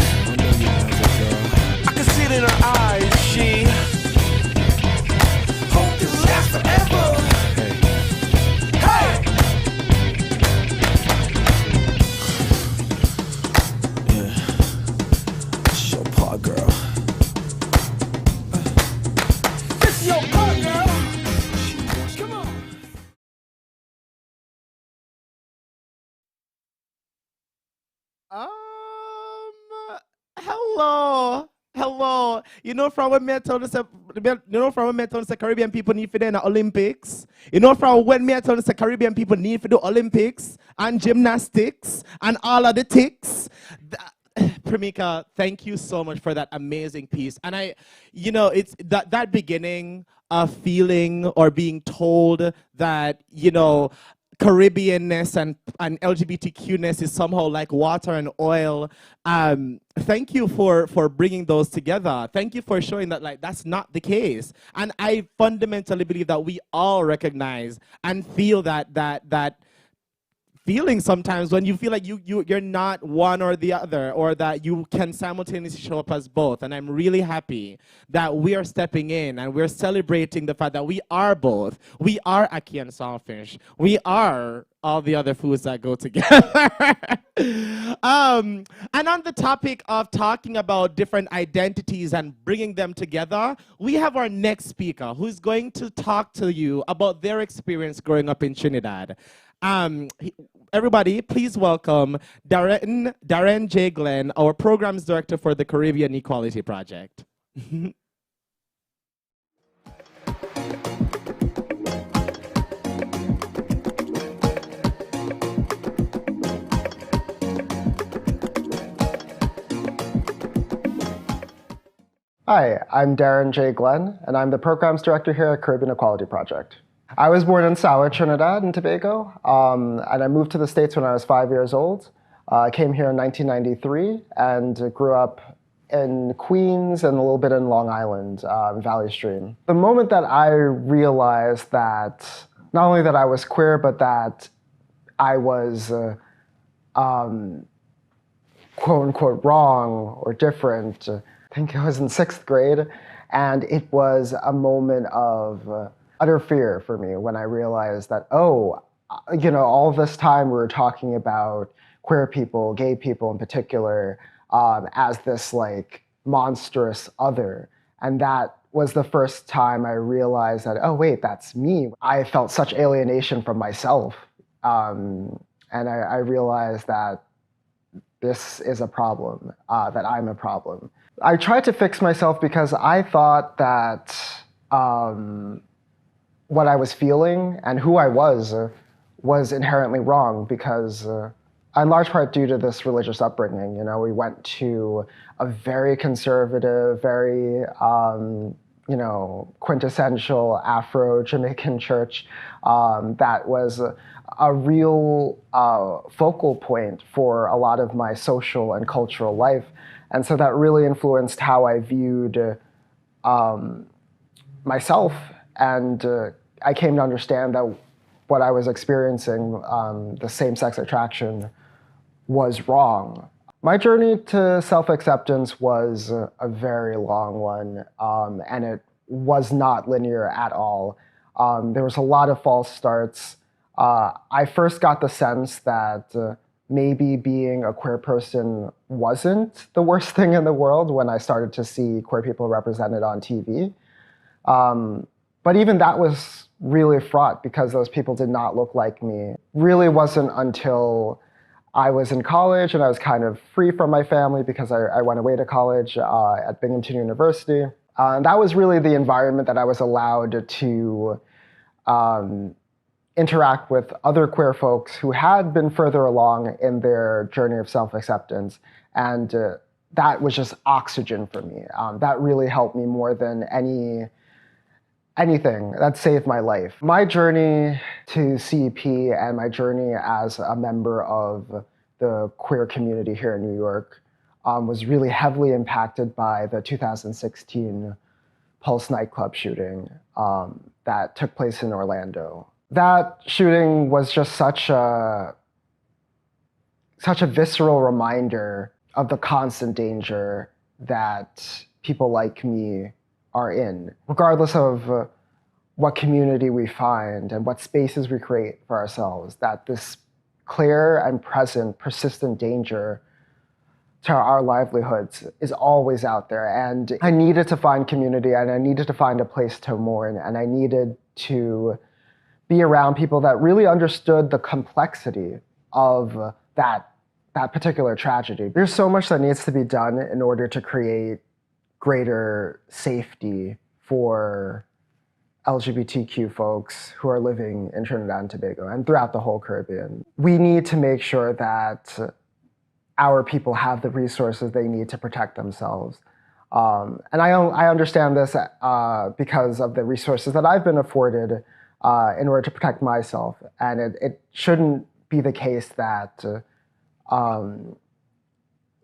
I can see it in her eyes. She hope this lasts forever. Hey! Yeah. This is your part, girl. This is your part, girl. Come on. Hello. You know from when me told us, Caribbean people need for the Olympics. You know from when me told us Caribbean people need for the Olympics and gymnastics and all of the ticks. Pramika, thank you so much for that amazing piece. And it's that beginning of feeling or being told that, Caribbeanness and LGBTQness is somehow like water and oil. Thank you for bringing those together. Thank you for showing that that's not the case. And I fundamentally believe that we all recognize and feel that feeling sometimes when you feel like you're not one or the other, or that you can simultaneously show up as both. And I'm really happy that we are stepping in and we're celebrating the fact that we are both. We are ackee and saltfish. We are all the other foods that go together. And on the topic of talking about different identities and bringing them together, we have our next speaker who's going to talk to you about their experience growing up in Trinidad. Everybody, please welcome Darren J. Glenn, our programs director for the Caribbean Equality Project. Hi, I'm Darren J. Glenn, and I'm the programs director here at Caribbean Equality Project. I was born in Sawa, Trinidad and Tobago, and I moved to the States when I was 5 years old. I came here in 1993 and grew up in Queens and a little bit in Long Island, Valley Stream. The moment that I realized that not only that I was queer, but that I was quote unquote wrong or different, I think I was in 6th grade, and it was a moment of utter fear for me when I realized that, all this time we were talking about queer people, gay people in particular, as this monstrous other. And that was the first time I realized that, oh wait, that's me. I felt such alienation from myself. And I realized that this is a problem, that I'm a problem. I tried to fix myself because I thought that what I was feeling and who I was inherently wrong, because in large part due to this religious upbringing. We went to a very conservative, very quintessential Afro-Jamaican church that was a real focal point for a lot of my social and cultural life. And so that really influenced how I viewed myself. And I came to understand that what I was experiencing, the same-sex attraction, was wrong. My journey to self-acceptance was a very long one, and it was not linear at all. There was a lot of false starts. I first got the sense that maybe being a queer person wasn't the worst thing in the world when I started to see queer people represented on TV. But even that was really fraught because those people did not look like me. Really wasn't until I was in college and I was kind of free from my family because I went away to college at Binghamton University. And that was really the environment that I was allowed to interact with other queer folks who had been further along in their journey of self-acceptance. And that was just oxygen for me. That really helped me more than anything that saved my life. My journey to CEP and my journey as a member of the queer community here in New York was really heavily impacted by the 2016 Pulse nightclub shooting that took place in Orlando. That shooting was just such a visceral reminder of the constant danger that people like me are in, regardless of what community we find and what spaces we create for ourselves, that this clear and present, persistent danger to our livelihoods is always out there. And I needed to find community, and I needed to find a place to mourn, and I needed to be around people that really understood the complexity of that particular tragedy. There's so much that needs to be done in order to create greater safety for LGBTQ folks who are living in Trinidad and Tobago and throughout the whole Caribbean. We need to make sure that our people have the resources they need to protect themselves. And I understand this because of the resources that I've been afforded in order to protect myself. And it shouldn't be the case that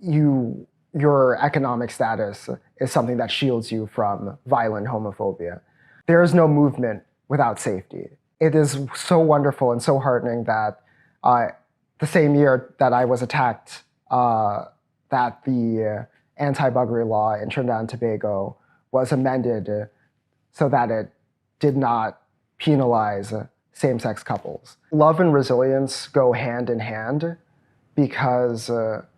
your economic status is something that shields you from violent homophobia. There is no movement without safety. It is so wonderful and so heartening that the same year that I was attacked, that the anti-buggery law in Trinidad and Tobago was amended so that it did not penalize same-sex couples. Love and resilience go hand in hand because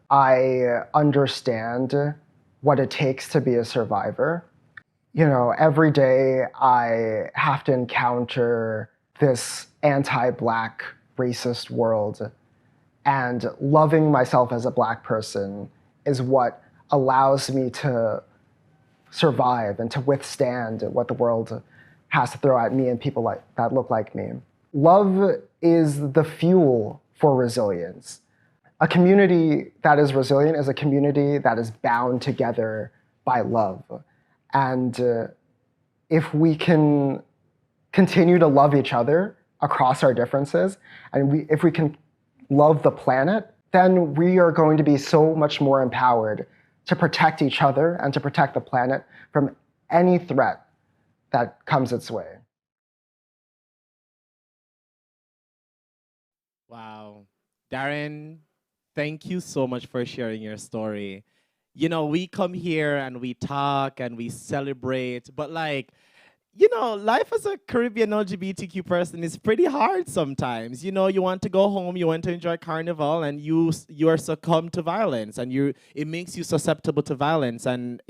I understand what it takes to be a survivor. You know, every day I have to encounter this anti-Black racist world, and loving myself as a Black person is what allows me to survive and to withstand what the world has to throw at me and people that look like me. Love is the fuel for resilience. A community that is resilient is a community that is bound together by love. And if we can continue to love each other across our differences, and if we can love the planet, then we are going to be so much more empowered to protect each other and to protect the planet from any threat that comes its way. Wow. Darren, thank you so much for sharing your story. You know, we come here and we talk and we celebrate, but like, you know, life as a Caribbean LGBTQ person is pretty hard sometimes. You know, you want to go home, you want to enjoy Carnival, and you are succumb to violence, and it makes you susceptible to violence, and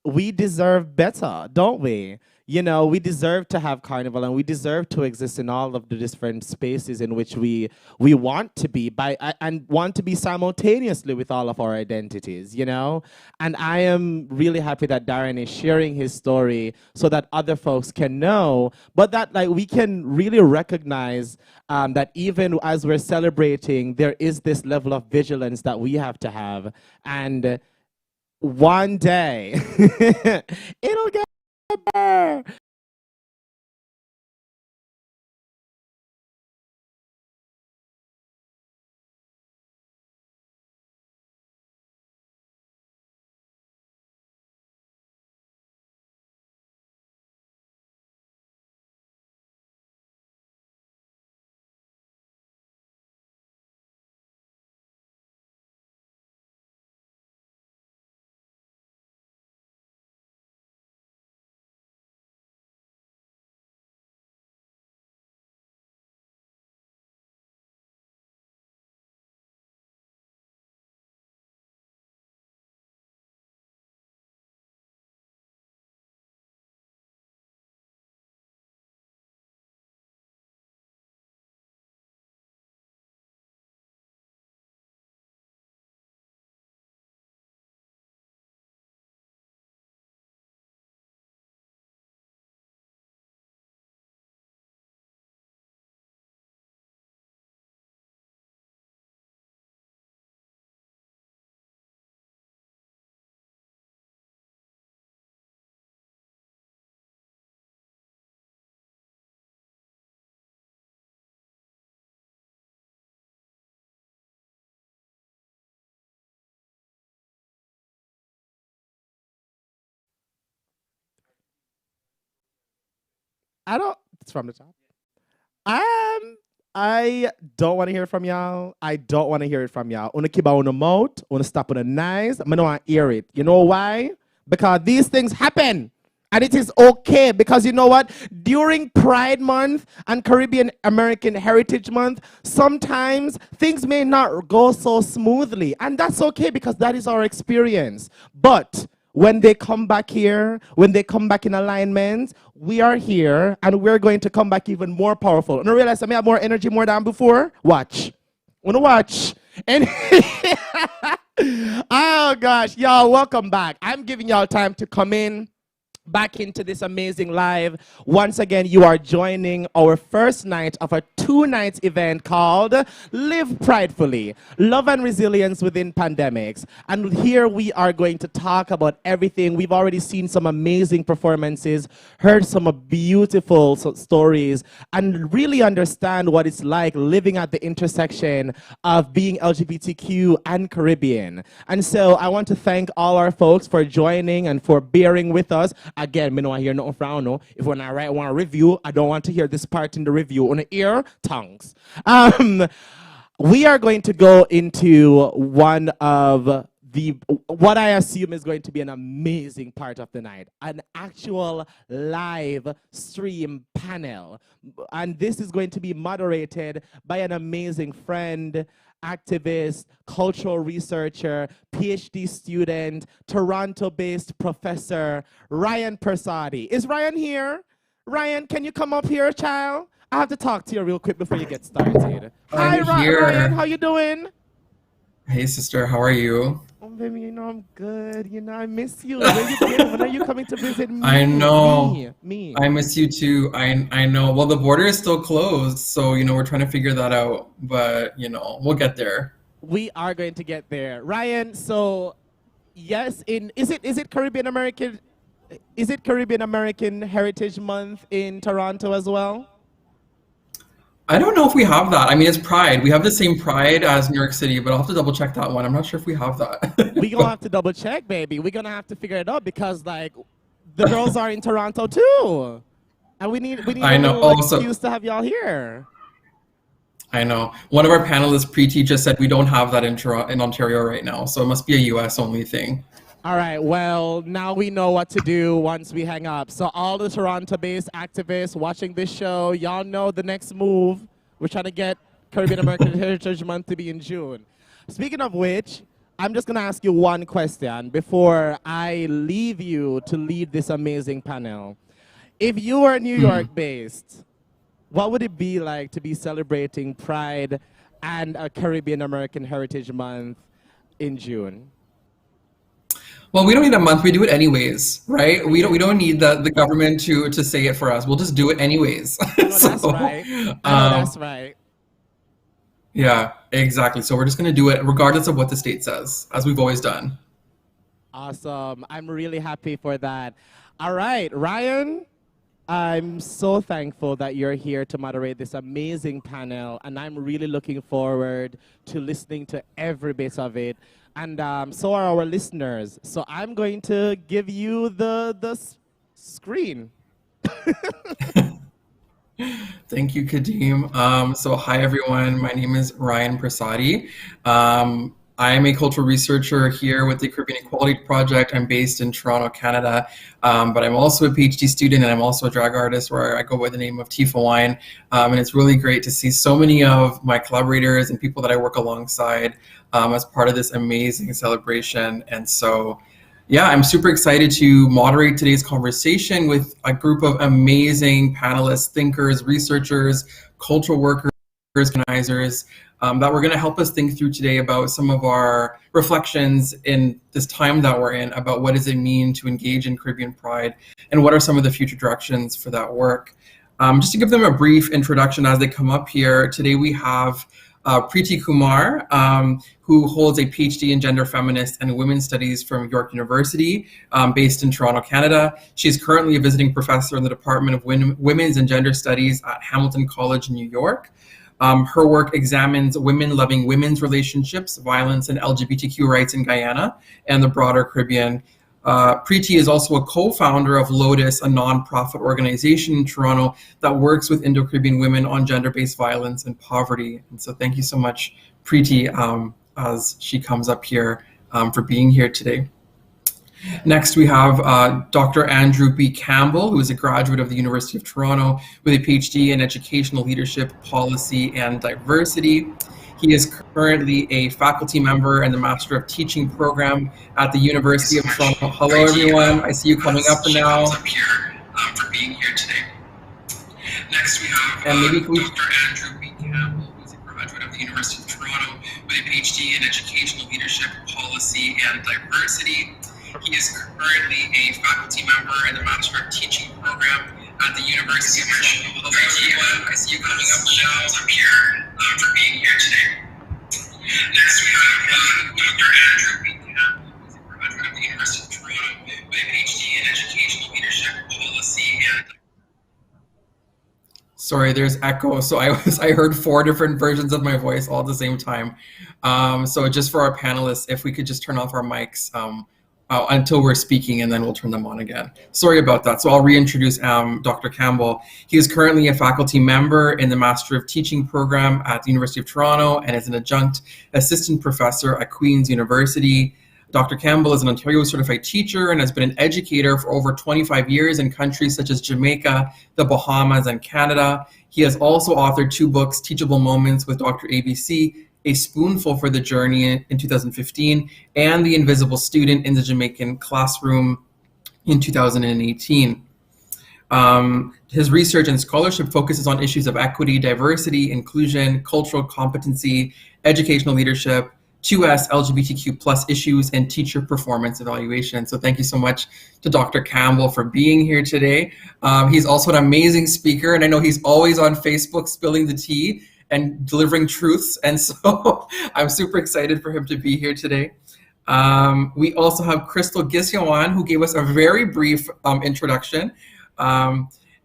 we deserve better, don't we? You know, we deserve to have Carnival, and we deserve to exist in all of the different spaces in which we want to be and want to be simultaneously with all of our identities, you know? And I am really happy that Darren is sharing his story so that other folks can know, but that like we can really recognize that even as we're celebrating, there is this level of vigilance that we have to have. And one day, it'll get better. I don't. It's from the top. I don't want to hear from y'all. I don't want to hear it from y'all. Wanna keep on the mouth. Wanna stop on the nice. I don't want to hear it. You know why? Because these things happen. And it is okay, because you know what? During Pride Month and Caribbean American Heritage Month, sometimes things may not go so smoothly. And that's okay, because that is our experience. But when they come back here, when they come back in alignment, we are here and we're going to come back even more powerful. And I realize I may have more energy more than before. Watch. Wanna watch? And oh gosh, y'all, welcome back. I'm giving y'all time to come in back into this amazing live. Once again, you are joining our first night of a 2-night event called Live Pridefully, Love and Resilience Within Pandemics. And here we are going to talk about everything. We've already seen some amazing performances, heard some beautiful stories, and really understand what it's like living at the intersection of being LGBTQ and Caribbean. And so I want to thank all our folks for joining and for bearing with us. Again, me don't want to hear nothing from no. If when I write one review, I don't want to hear this part in the review. On the ear, tongues. We are going to go into one of what I assume is going to be an amazing part of the night, an actual live stream panel. And this is going to be moderated by an amazing friend, activist, cultural researcher, PhD student, Toronto-based professor, Ryan Persadi. Is Ryan here? Ryan, can you come up here, child? I have to talk to you real quick before you get started. Hi, Ryan, how you doing? Hey, sister, how are you? Oh, baby, you know I'm good. You know, I miss you. Where you been? When are you coming to visit me? I know. Me. I miss you too. I know. Well, the border is still closed, so, you know, we're trying to figure that out. But, you know, we'll get there. We are going to get there. Ryan, so, yes, is it Caribbean American Heritage Month in Toronto as well? I don't know if we have that. I mean, it's Pride. We have the same Pride as New York City, but I'll have to double check that one. I'm not sure if we have that. We're going to have to double check, baby. We're going to have to figure it out because, like, the girls are in Toronto, too. And we need a little excuse to have y'all here. I know. One of our panelists, Preeti, just said we don't have that in Ontario right now, so it must be a US-only thing. All right, well, now we know what to do once we hang up. So all the Toronto-based activists watching this show, y'all know the next move. We're trying to get Caribbean American Heritage Month to be in June. Speaking of which, I'm just going to ask you one question before I leave you to lead this amazing panel. If you were New York-based, what would it be like to be celebrating Pride and a Caribbean American Heritage Month in June? Well, we don't need a month. We do it anyways, right? We don't need the government to say it for us. We'll just do it anyways. That's right. That's right. Yeah, exactly. So we're just going to do it regardless of what the state says, as we've always done. Awesome. I'm really happy for that. All right, Ryan, I'm so thankful that you're here to moderate this amazing panel, and I'm really looking forward to listening to every bit of it. And so are our listeners. So I'm going to give you the screen. Thank you, Kadeem. So hi, everyone. My name is Ryan Persadi. I am a cultural researcher here with the Caribbean Equality Project. I'm based in Toronto, Canada, but I'm also a PhD student and I'm also a drag artist where I go by the name of Tifa Wine. And it's really great to see so many of my collaborators and people that I work alongside as part of this amazing celebration. And so, yeah, I'm super excited to moderate today's conversation with a group of amazing panelists, thinkers, researchers, cultural workers, organizers, that we're going to help us think through today about some of our reflections in this time that we're in about what does it mean to engage in Caribbean Pride and what are some of the future directions for that work. Just to give them a brief introduction as they come up here, today we have Preeti Kumar, who holds a PhD in gender feminist and women's studies from York University, based in Toronto, Canada. She is currently a visiting professor in the Department of Women's and Gender Studies at Hamilton College in New York. Her work examines women loving women's relationships, violence, and LGBTQ rights in Guyana and the broader Caribbean. Preeti is also a co-founder of Lotus, a nonprofit organization in Toronto that works with Indo-Caribbean women on gender-based violence and poverty. And so thank you so much, Preeti, as she comes up here for being here today. Next, we have Dr. Andrew B. Campbell, who is a graduate of the University of Toronto with a PhD in Educational Leadership, Policy, and Diversity. He is currently a faculty member in the Master of Teaching program at the University of Toronto. Hello, everyone. I see you coming up now. For being here today. Next, we have Dr. Andrew B. Campbell, who is a graduate of the University of Toronto with a PhD in Educational Leadership, Policy, and Diversity. He is currently a faculty member in the Master of Teaching program at the University of Toronto. Hello, everyone. I see you coming up now. I'm here for being here today. Next, we have Dr. Andrew B. Campbell, who is a graduate of the University of Toronto with a PhD in Educational Leadership, Policy, and Sorry, there's echo. So I heard 4 different versions of my voice all at the same time. So just for our panelists, if we could just turn off our mics until we're speaking, and then we'll turn them on again. Sorry about that. So I'll reintroduce Dr. Campbell. He is currently a faculty member in the Master of Teaching program at the University of Toronto and is an adjunct assistant professor at Queen's University. Dr. Campbell is an Ontario certified teacher and has been an educator for over 25 years in countries such as Jamaica, the Bahamas, and Canada. He has also authored 2 books, Teachable Moments with Dr. ABC, A Spoonful for the Journey in 2015, and The Invisible Student in the Jamaican Classroom in 2018. His research and scholarship focuses on issues of equity, diversity, inclusion, cultural competency, educational leadership, 2S LGBTQ plus issues, and teacher performance evaluation. So thank you so much to Dr. Campbell for being here today. He's also an amazing speaker, and I know he's always on Facebook spilling the tea and delivering truths. And so I'm super excited for him to be here today. We also have Crystal Gisyawan, who gave us a very brief introduction.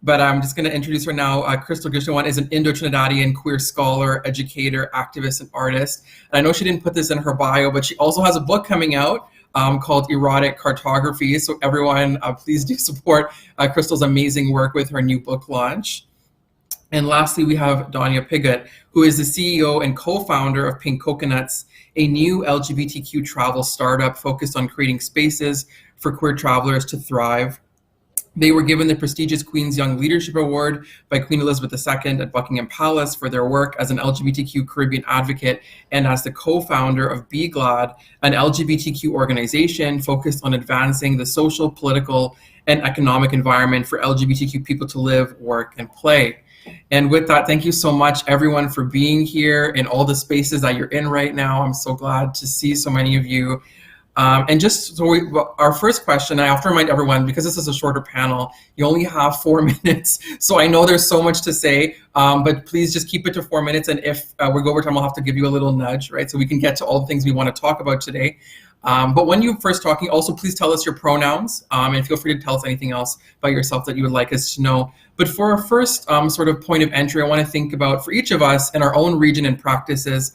But I'm just going to introduce her now. Crystal Gisyawan is an Indo-Trinidadian queer scholar, educator, activist, and artist. And I know she didn't put this in her bio, but she also has a book coming out called Erotic Cartography. So everyone, please do support Crystal's amazing work with her new book launch. And lastly, we have Danya Piggott, who is the CEO and co-founder of Pink Coconuts, a new LGBTQ travel startup focused on creating spaces for queer travelers to thrive. They were given the prestigious Queen's Young Leadership Award by Queen Elizabeth II at Buckingham Palace for their work as an LGBTQ Caribbean advocate and as the co-founder of Be Glad, an LGBTQ organization focused on advancing the social, political, and economic environment for LGBTQ people to live, work, and play. And with that, thank you so much, everyone, for being here in all the spaces that you're in right now. I'm so glad to see so many of you. And just so our first question, I have to remind everyone, because this is a shorter panel, you only have 4 minutes. So I know there's so much to say, but please just keep it to 4 minutes. And if we go over time, I'll have to give you a little nudge, right? So we can get to all the things we want to talk about today. But when you're first talking, also please tell us your pronouns, and feel free to tell us anything else about yourself that you would like us to know. But for our first sort of point of entry, I want to think about, for each of us in our own region and practices,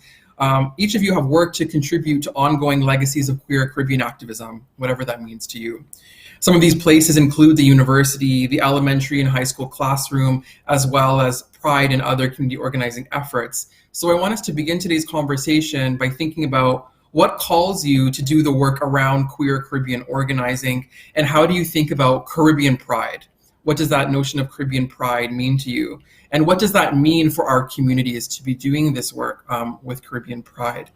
each of you have worked to contribute to ongoing legacies of queer Caribbean activism, whatever that means to you. Some of these places include the university, the elementary and high school classroom, as well as Pride and other community organizing efforts. So I want us to begin today's conversation by thinking about what calls you to do the work around queer Caribbean organizing, and how do you think about Caribbean pride? What does that notion of Caribbean pride mean to you? And what does that mean for our communities to be doing this work with Caribbean pride?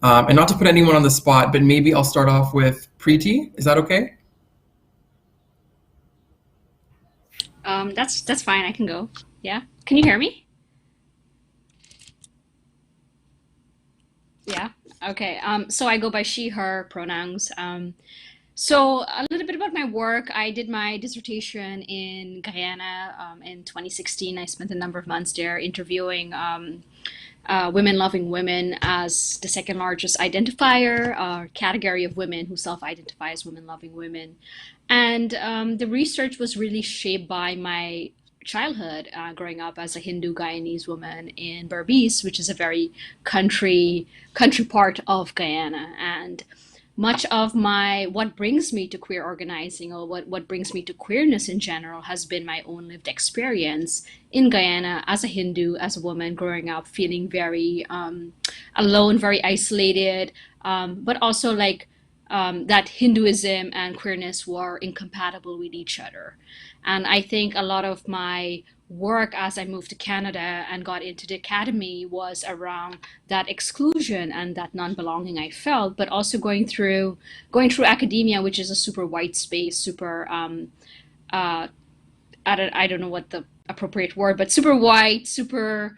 And not to put anyone on the spot, but maybe I'll start off with Preeti. Is that okay? That's fine. I can go. Yeah. Can you hear me? Yeah. Okay. So I go by she, her pronouns. So a little bit about my work. I did my dissertation in Guyana in 2016. I spent a number of months there interviewing women loving women as the second largest identifier or category of women who self-identify as women loving women. And the research was really shaped by my childhood, growing up as a Hindu Guyanese woman in Berbice, which is a very country part of Guyana. And much of what brings me to queer organizing, or what brings me to queerness in general, has been my own lived experience in Guyana as a Hindu, as a woman growing up, feeling very alone, very isolated, but also like that Hinduism and queerness were incompatible with each other. And I think a lot of my work as I moved to Canada and got into the academy was around that exclusion and that non-belonging I felt, but also going through academia, which is a super white space, super I don't know what the appropriate word, but super white, super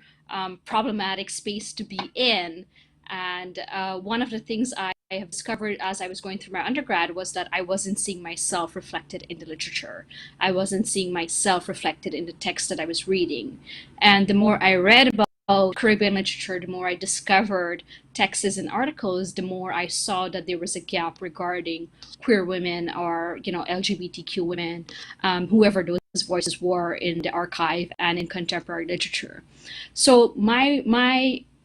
problematic space to be in. And one of the things I have discovered as I was going through my undergrad was that I wasn't seeing myself reflected in the literature. I wasn't seeing myself reflected in the text that I was reading. And the more I read about Caribbean literature, the more I discovered texts and articles, the more I saw that there was a gap regarding queer women, or LGBTQ women, whoever those voices were in the archive and in contemporary literature. So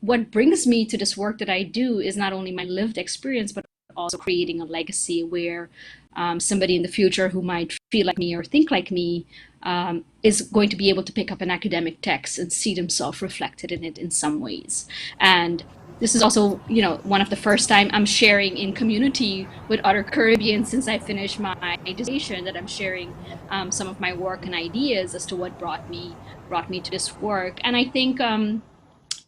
what brings me to this work that I do is not only my lived experience, but also creating a legacy where somebody in the future who might feel like me or think like me is going to be able to pick up an academic text and see themselves reflected in it in some ways. And this is also, one of the first time I'm sharing in community with other Caribbeans since I finished my dissertation, that I'm sharing some of my work and ideas as to what brought me to this work. And I think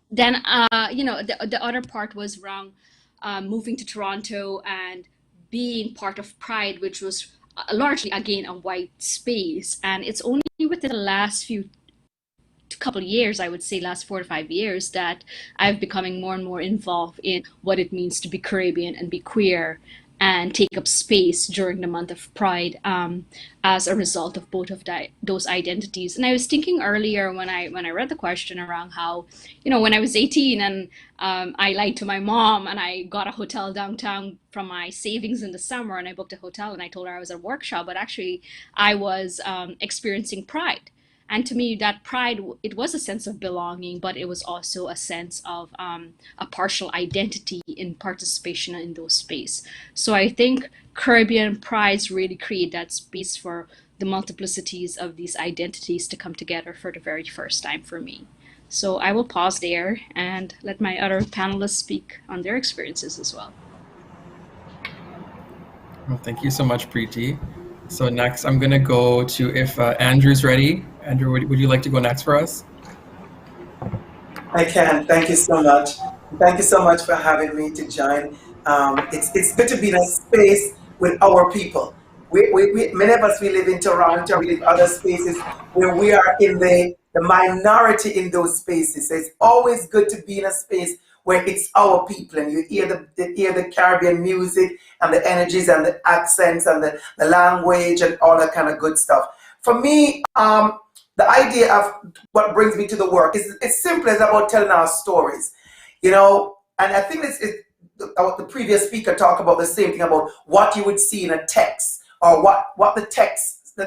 then the other part was around moving to Toronto and being part of Pride, which was largely again a white space. And it's only within the last couple of years, I would say last 4 to 5 years, that I've becoming more and more involved in what it means to be Caribbean and be queer and take up space during the month of Pride as a result of both of those identities. And I was thinking earlier when I read the question around how, when I was 18 and I lied to my mom and I got a hotel downtown from my savings in the summer, and I booked a hotel and I told her I was at a workshop, but actually I was experiencing Pride. And to me, that Pride, it was a sense of belonging, but it was also a sense of a partial identity in participation in those space. So I think Caribbean Prides really create that space for the multiplicities of these identities to come together for the very first time for me. So I will pause there and let my other panelists speak on their experiences as well. Well, thank you so much, Preeti. So next, I'm going to go to, if Andrew's ready. Andrew, would you like to go next for us? I can. Thank you so much. Thank you so much for having me to join. It's good to be in a space with our people. Many of us, we live in Toronto, we live in other spaces where we are in the minority in those spaces. So it's always good to be in a space where it's our people, and you hear the Caribbean music and the energies and the accents and the language and all that kind of good stuff. For me, the idea of what brings me to the work is it's simple as about telling our stories, and I think the previous speaker talked about the same thing about what you would see in a text, or what the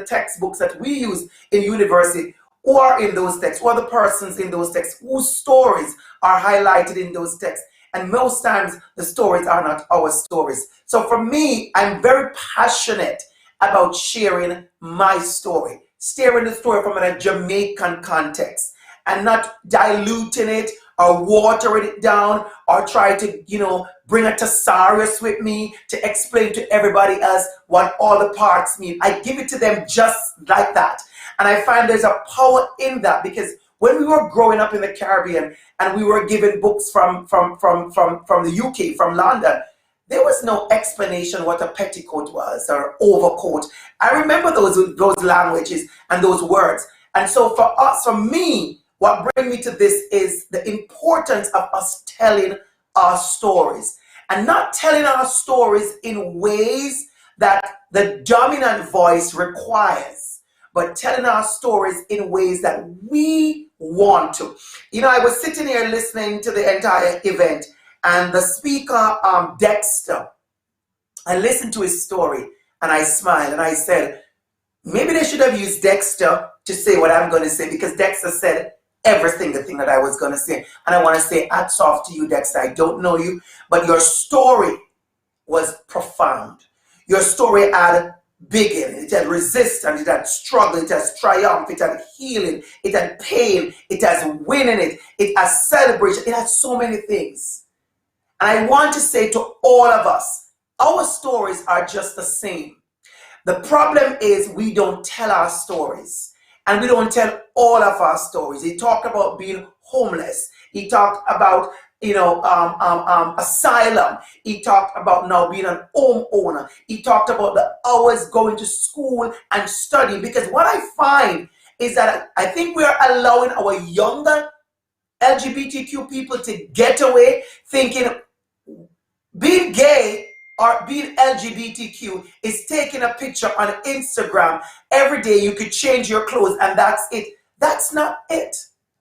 textbooks that we use in university, who are in those texts, who are the persons in those texts, whose stories are highlighted in those texts. And most times the stories are not our stories. So for me, I'm very passionate about sharing my story, sharing the story from a Jamaican context, and not diluting it or watering it down or try to, bring a thesaurus with me to explain to everybody else what all the parts mean. I give it to them just like that. And I find there's a power in that, because when we were growing up in the Caribbean and we were given books from the UK, from London, there was no explanation what a petticoat was or overcoat. I remember those languages and those words. And so for me, what brings me to this is the importance of us telling our stories, and not telling our stories in ways that the dominant voice requires, but telling our stories in ways that we want to. I was sitting here listening to the entire event, and the speaker, Dexter, I listened to his story and I smiled and I said, maybe they should have used Dexter to say what I'm going to say, because Dexter said every single thing that I was going to say. And I want to say hats off to you, Dexter. I don't know you, but your story was profound. Your story had beginning, it had resistance, it had struggle, it has triumph, it had healing, it had pain, it has winning, it has celebration, it has so many things. And I want to say to all of us, our stories are just the same. The problem is we don't tell our stories, and we don't tell all of our stories. He talked about being homeless. He talked about, asylum. He talked about now being an homeowner. He talked about the hours going to school and study. Because what I find is that I think we are allowing our younger LGBTQ people to get away thinking being gay or being LGBTQ is taking a picture on Instagram. Every day you could change your clothes and that's it. That's not it.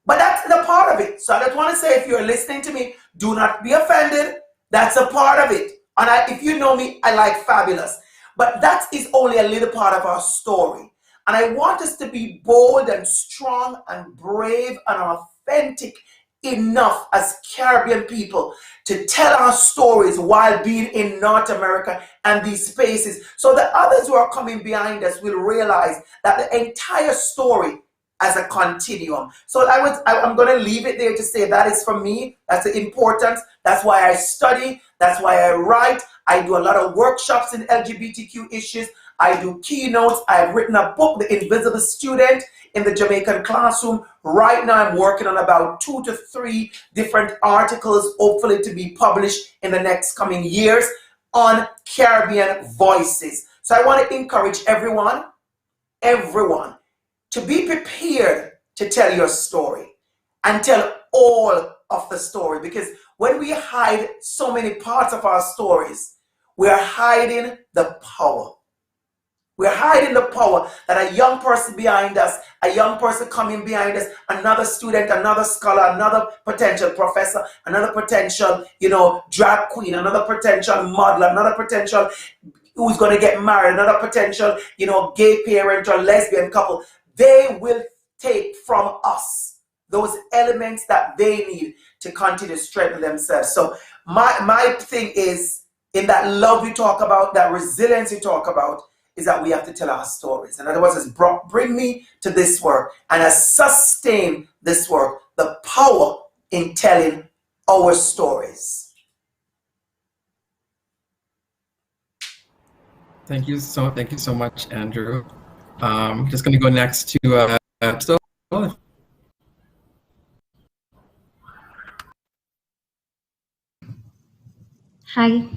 But that's the part of it. So I just want to say, if you're listening to me, do not be offended. That's a part of it. And if you know me, I like fabulous. But that is only a little part of our story. And I want us to be bold and strong and brave and authentic enough as Caribbean people to tell our stories while being in North America and these spaces, so that others who are coming behind us will realize that the entire story as a continuum. So I'm going to leave it there to say that is for me, that's the importance. That's why I study, that's why I write. I do a lot of workshops in LGBTQ issues. I do keynotes. I've written a book, The Invisible Student, in the Jamaican classroom. Right now I'm working on about 2 to 3 different articles, hopefully to be published in the next coming years, on Caribbean voices. So I want to encourage everyone to be prepared to tell your story and tell all of the story, because when we hide so many parts of our stories, we are hiding the power. We're hiding the power that a young person behind us, a young person coming behind us, another student, another scholar, another potential professor, another potential, drag queen, another potential model, another potential who's going to get married, another potential, gay parent or lesbian couple. They will take from us those elements that they need to continue to strengthen themselves. So my thing is, in that love we talk about, that resilience we talk about, is that we have to tell our stories. In other words, it's bring me to this work and has sustained this work, the power in telling our stories. Thank you so much, Andrew. Just going to go next to Stella. Hi.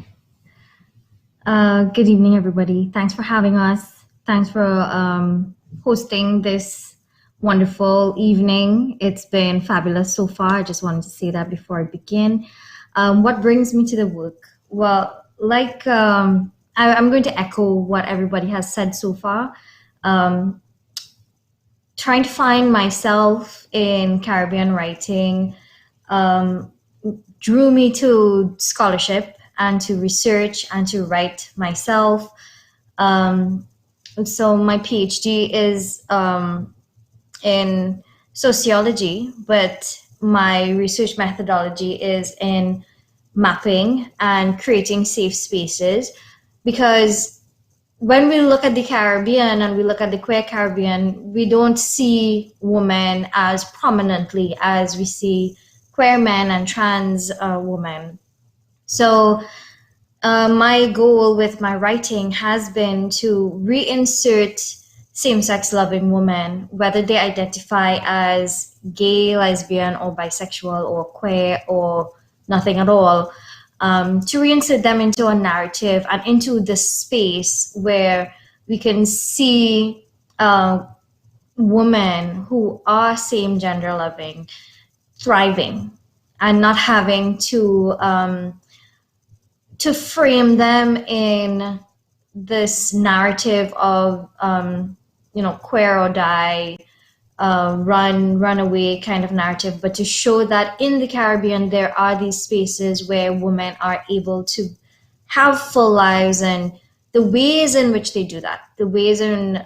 Good evening, everybody. Thanks for having us. Thanks for hosting this wonderful evening. It's been fabulous so far. I just wanted to say that before I begin. What brings me to the work? Well, I'm going to echo what everybody has said so far. Trying to find myself in Caribbean writing drew me to scholarship and to research and to write myself. So my PhD is in sociology, but my research methodology is in mapping and creating safe spaces, because when we look at the Caribbean and we look at the queer Caribbean, we don't see women as prominently as we see queer men and trans women. So my goal with my writing has been to reinsert same-sex loving women, whether they identify as gay, lesbian, or bisexual, or queer, or nothing at all, to reinsert them into a narrative and into the space where we can see women who are same-gender loving thriving and not having to frame them in this narrative of queer or die, run away kind of narrative, but to show that in the Caribbean there are these spaces where women are able to have full lives, and the ways in which they do that, the ways in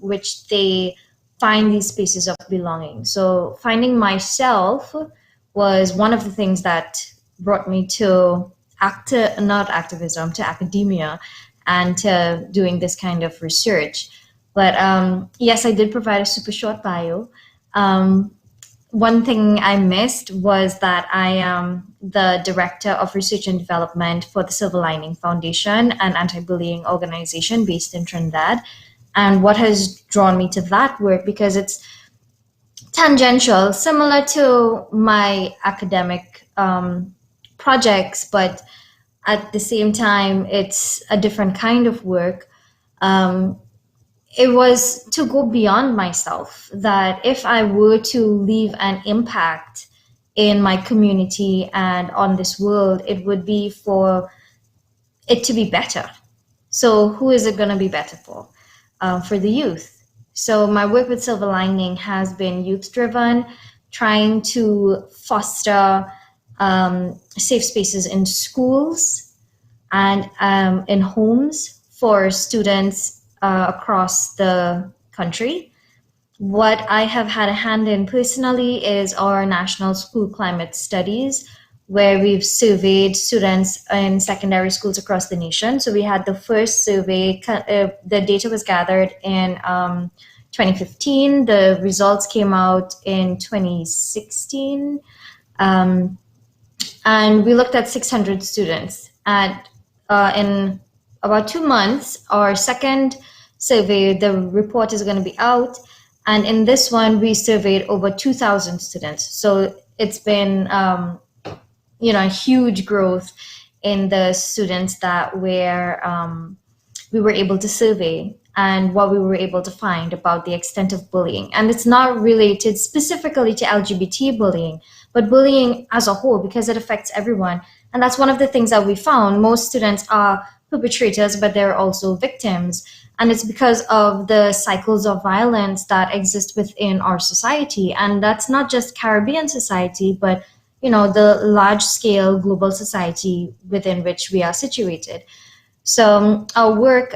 which they find these spaces of belonging. So finding myself was one of the things that brought me to not activism, to academia and to doing this kind of research. But yes, I did provide a super short bio. One thing I missed was that I am the Director of Research and Development for the Silver Lining Foundation, an anti-bullying organization based in Trinidad. And what has drawn me to that work, because it's tangential, similar to my academic projects, but at the same time, it's a different kind of work. It was to go beyond myself, that if I were to leave an impact in my community and on this world, it would be for it to be better. So who is it going to be better for? For the youth. So my work with Silver Lining has been youth-driven, trying to foster safe spaces in schools and in homes for students across the country. What I have had a hand in personally is our national school climate studies, where we've surveyed students in secondary schools across the nation. So we had the first survey, the data was gathered in 2015. The results came out in 2016. And we looked at 600 students. In about 2 months, our second survey, the report is going to be out. And in this one, we surveyed over 2,000 students. So it's been a huge growth in the students that we were able to survey and what we were able to find about the extent of bullying. And it's not related specifically to LGBT bullying, but bullying as a whole, because it affects everyone. And that's one of the things that we found. Most students are perpetrators, but they're also victims. And it's because of the cycles of violence that exist within our society. And that's not just Caribbean society, but the large-scale global society within which we are situated. So our work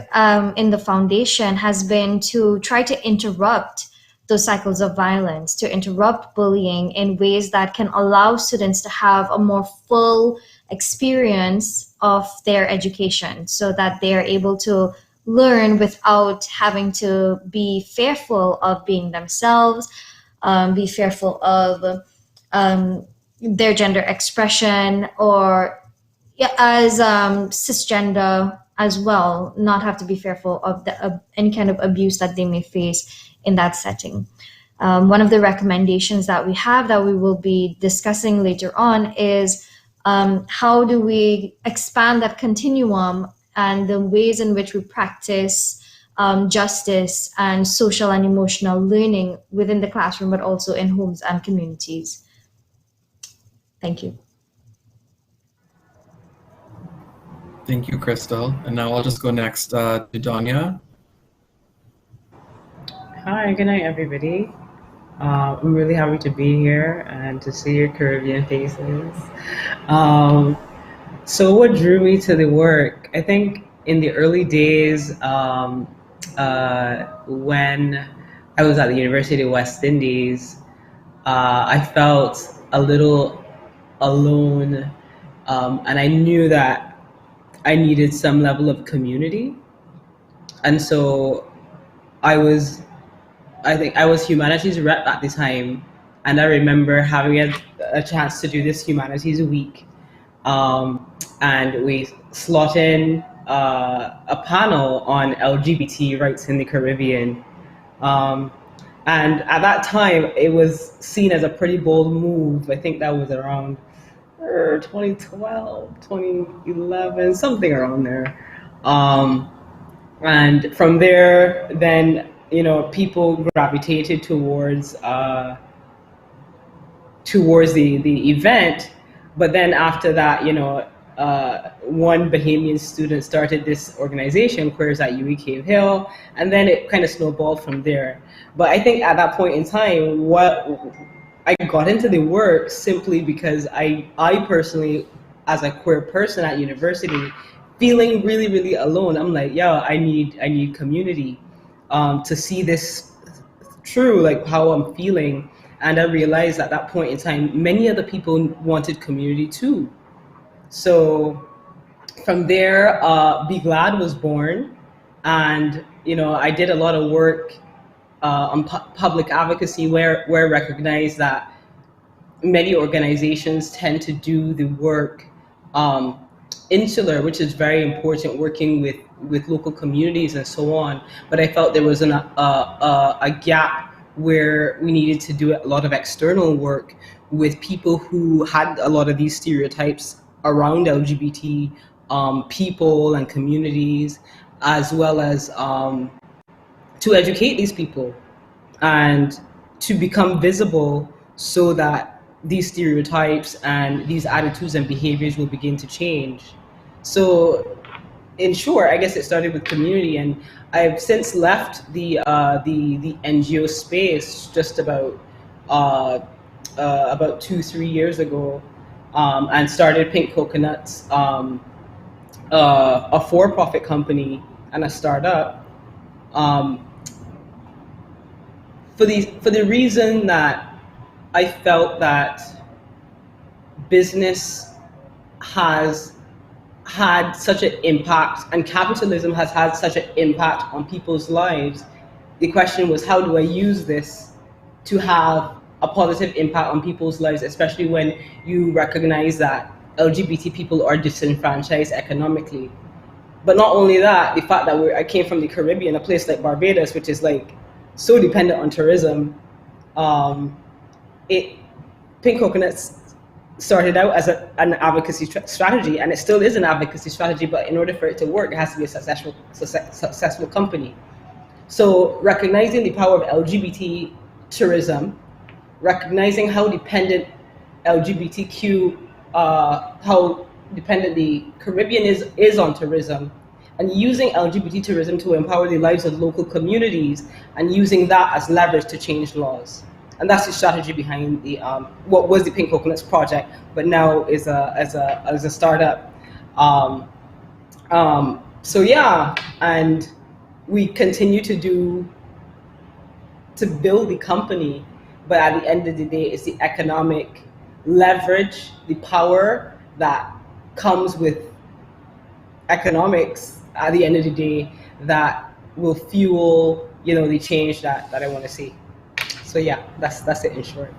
in the foundation has been to try to interrupt those cycles of violence, to interrupt bullying in ways that can allow students to have a more full experience of their education, so that they are able to learn without having to be fearful of being themselves, be fearful of their gender expression, or as cisgender as well, not have to be fearful of any kind of abuse that they may face in that setting. One of the recommendations that we have that we will be discussing later on is how do we expand that continuum and the ways in which we practice justice and social and emotional learning within the classroom, but also in homes and communities. Thank you. Thank you, Crystal. And now I'll just go next to Danya. Hi, good night, everybody. I'm really happy to be here and to see your Caribbean faces. So what drew me to the work? I think in the early days when I was at the University of West Indies, I felt a little alone, and I knew that I needed some level of community. And so I think I was humanities rep at the time, and I remember having a chance to do this humanities week, and we slot in a panel on LGBT rights in the Caribbean. And at that time, it was seen as a pretty bold move. I think that was around 2012, 2011, something around there. And from there, then, people gravitated towards the event. But then after that, one Bahamian student started this organization, Queers at UWI Cave Hill, and then it kind of snowballed from there. But I think at that point in time, I got into the work simply because I personally, as a queer person at university, feeling really, really alone. I'm like, I need community to see this through, like how I'm feeling. And I realized at that point in time, many other people wanted community too. So From there, Be Glad was born, and I did a lot of work on public advocacy, where I recognized that many organizations tend to do the work insular, which is very important, working with local communities and so on. But I felt there was a gap where we needed to do a lot of external work with people who had a lot of these stereotypes around LGBT people and communities, as well as to educate these people and to become visible, so that these stereotypes and these attitudes and behaviors will begin to change. So in short, I guess it started with community, and I've since left the NGO space just about 2-3 years ago, and started Pink Coconuts, a for-profit company and a startup, for the reason that I felt that business has had such an impact, and capitalism has had such an impact on people's lives. The question was, how do I use this to have a positive impact on people's lives, especially when you recognize that LGBT people are disenfranchised economically. But not only that, the fact that I came from the Caribbean, a place like Barbados, which is like so dependent on tourism. Pink Coconuts started out as an advocacy strategy, and it still is an advocacy strategy, but in order for it to work, it has to be a successful company. So recognizing the power of LGBT tourism, recognizing how dependent LGBTQ, how dependent the Caribbean is on tourism, and using LGBT tourism to empower the lives of local communities, and using that as leverage to change laws. And that's the strategy behind the what was the Pink Coconuts project, but now is as a startup. So yeah, and we continue to build the company, but at the end of the day, it's the economic leverage, the power that comes with economics at the end of the day that will fuel, the change that I want to see. So yeah, that's it in short.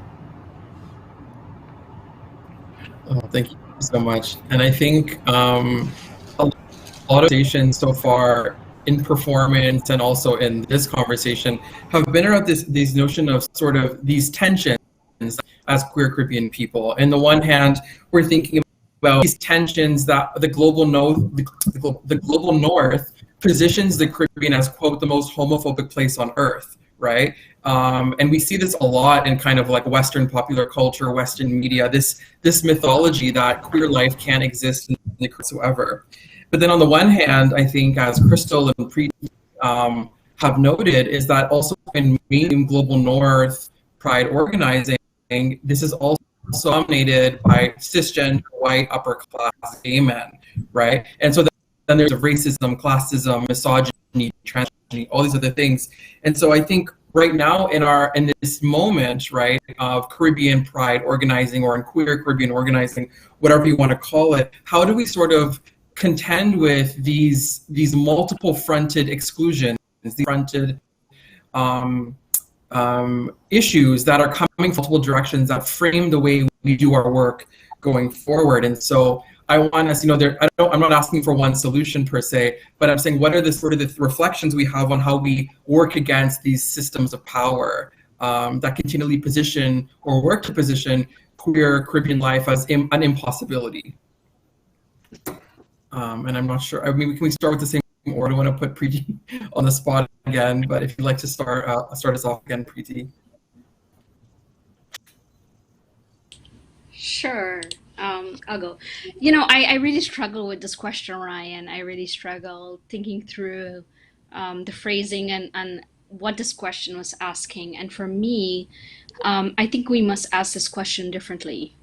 Oh, thank you so much. And I think a lot of stations so far in performance and also in this conversation have been around this notion of sort of these tensions as queer Caribbean people. On the one hand, we're thinking about these tensions that the global north positions the Caribbean as, quote, the most homophobic place on earth, right? And we see this a lot in kind of like Western popular culture, Western media, this mythology that queer life can't exist in the whatsoever. But then on the one hand, I think as Crystal and Preeti have noted, is that also in mainstream global north pride organizing, this is also dominated by cisgender, white, upper class gay men, right? And so then there's racism, classism, misogyny, transgeny, all these other things. And so I think right now in this moment, right, of Caribbean pride organizing, or in queer Caribbean organizing, whatever you want to call it, how do we sort of contend with these multiple fronted exclusions, these fronted issues that are coming from multiple directions that frame the way we do our work going forward? And so I want us, I'm not asking for one solution per se, but I'm saying what are the sort of the reflections we have on how we work against these systems of power that continually position or work to position queer Caribbean life as an impossibility. And I'm not sure, I mean, can we start with the same order? I don't want to put Preeti on the spot again, but if you'd like to start us off again, Preeti. Sure. I'll go. I really struggle with this question, Ryan. I really struggle thinking through the phrasing and what this question was asking. And for me, I think we must ask this question differently.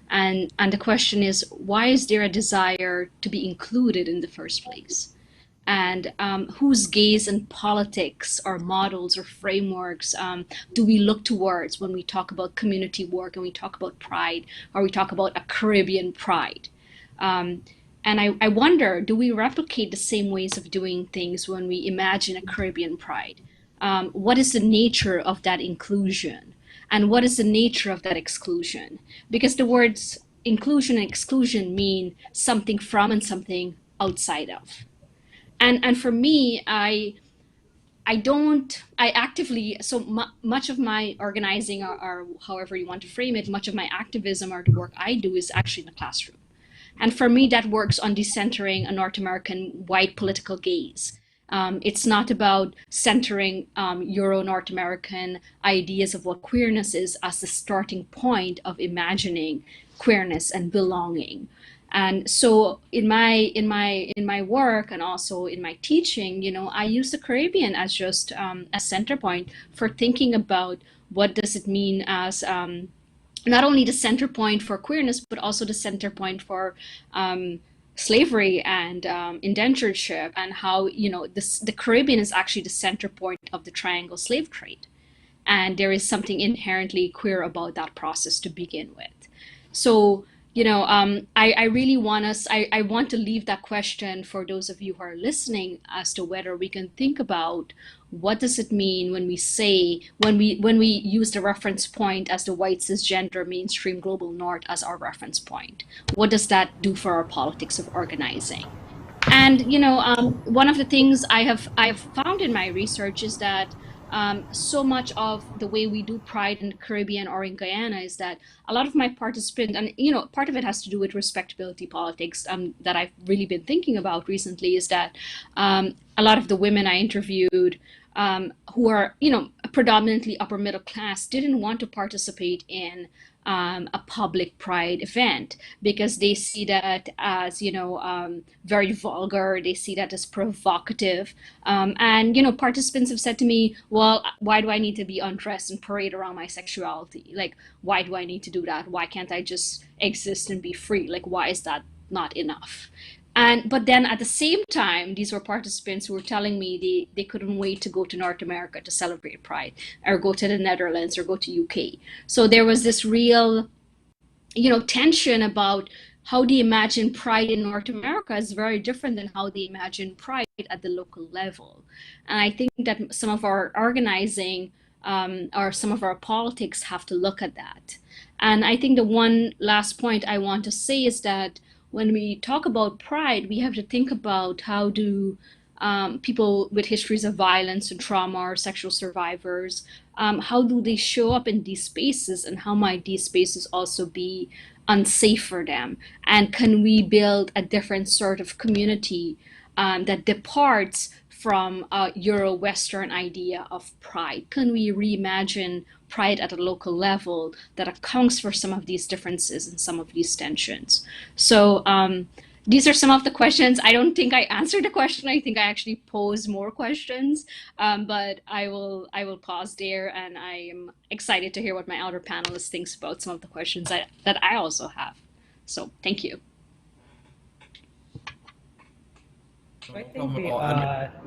And the question is, why is there a desire to be included in the first place? And whose gaze and politics or models or frameworks do we look towards when we talk about community work and we talk about pride, or we talk about a Caribbean pride? And And I wonder, do we replicate the same ways of doing things when we imagine a Caribbean pride? What is the nature of that inclusion? And what is the nature of that exclusion? Because the words inclusion and exclusion mean something from and something outside of. And for me, I actively, much of my organizing, or however you want to frame it, much of my activism or the work I do is actually in the classroom. And for me, that works on decentering a North American white political gaze. It's not about centering Euro-North American ideas of what queerness is as the starting point of imagining queerness and belonging. And so in my work and also in my teaching, you know, I use the Caribbean as just a center point for thinking about what does it mean as not only the center point for queerness, but also the center point for slavery and indentureship, and how, you know, the Caribbean is actually the center point of the triangle slave trade. And there is something inherently queer about that process to begin with. So, you know, I really want us, I want to leave that question for those of you who are listening as to whether we can think about what does it mean when we say, when we use the reference point as the white cisgender mainstream global north as our reference point. What does that do for our politics of organizing? And, you know, one of the things I have found in my research is that so much of the way we do Pride in the Caribbean or in Guyana is that a lot of my participants, and you know, part of it has to do with respectability politics that I've really been thinking about recently, is that a lot of the women I interviewed who are, you know, predominantly upper middle class didn't want to participate in a public pride event because they see that as, you know, very vulgar. They see that as provocative. And, you know, participants have said to me, well, why do I need to be undressed and parade around my sexuality? Like, why do I need to do that? Why can't I just exist and be free? Like, why is that not enough? But then at the same time, these were participants who were telling me they couldn't wait to go to North America to celebrate Pride, or go to the Netherlands, or go to UK. So there was this real, you know, tension about how they imagine Pride in North America is very different than how they imagine Pride at the local level. And I think that some of our organizing or some of our politics have to look at that. And I think the one last point I want to say is that when we talk about Pride, we have to think about how do people with histories of violence and trauma or sexual survivors, how do they show up in these spaces, and how might these spaces also be unsafe for them? And can we build a different sort of community that departs from a Euro-Western idea of Pride? Can we reimagine Pride at a local level that accounts for some of these differences and some of these tensions? So these are some of the questions. I don't think I answered the question. I think I actually posed more questions, but I will pause there, and I am excited to hear what my other panelists think about some of the questions that I also have. So thank you. I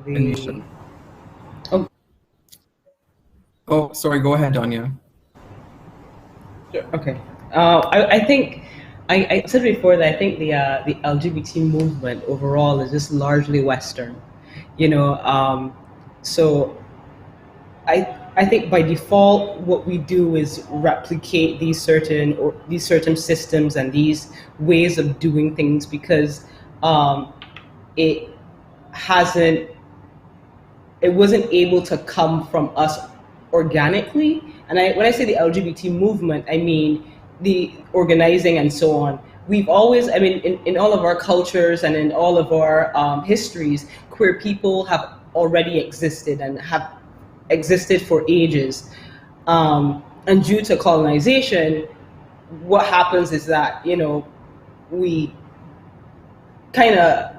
think Oh, sorry, go ahead, Danya. Okay. I think I said before that I think the LGBT movement overall is just largely Western, you know. So I think by default what we do is replicate these certain systems and these ways of doing things because it wasn't able to come from us organically. And when I say the LGBT movement, I mean the organizing and so on. We've always, I mean, in all of our cultures and in all of our histories, queer people have already existed and have existed for ages. And due to colonization, what happens is that, you know, we kind of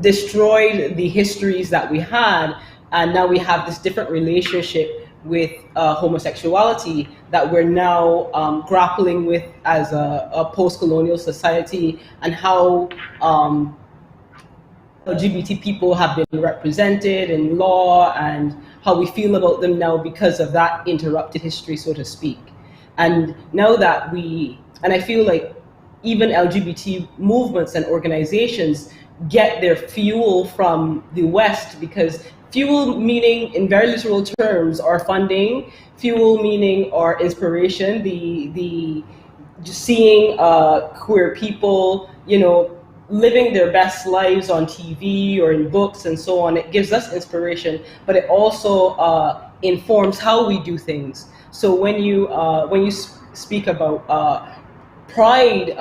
destroyed the histories that we had, and now we have this different relationship with homosexuality that we're now grappling with as a post-colonial society, and how LGBT people have been represented in law and how we feel about them now because of that interrupted history, so to speak. And now that and I feel like even LGBT movements and organizations get their fuel from the West, because fuel meaning in very literal terms our funding, fuel meaning our inspiration, the just seeing queer people, you know, living their best lives on TV or in books and so on. It gives us inspiration, but it also informs how we do things. So when you speak about pride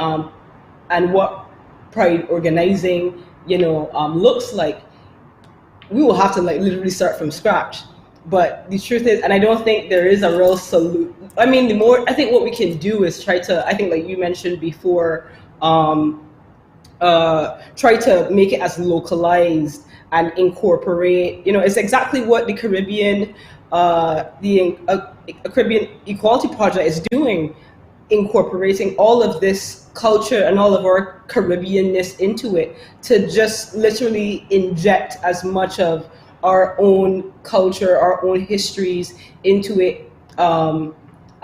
and what pride organizing, you know, looks like, we will have to like literally start from scratch. But the truth is, and I don't think there is a real solution. I mean, the more, I think what we can do is try to, I think like you mentioned before, try to make it as localized and incorporate, you know, it's exactly what the Caribbean, Caribbean Equality Project is doing, incorporating all of this culture and all of our Caribbeanness into it, to just literally inject as much of our own culture, our own histories into it.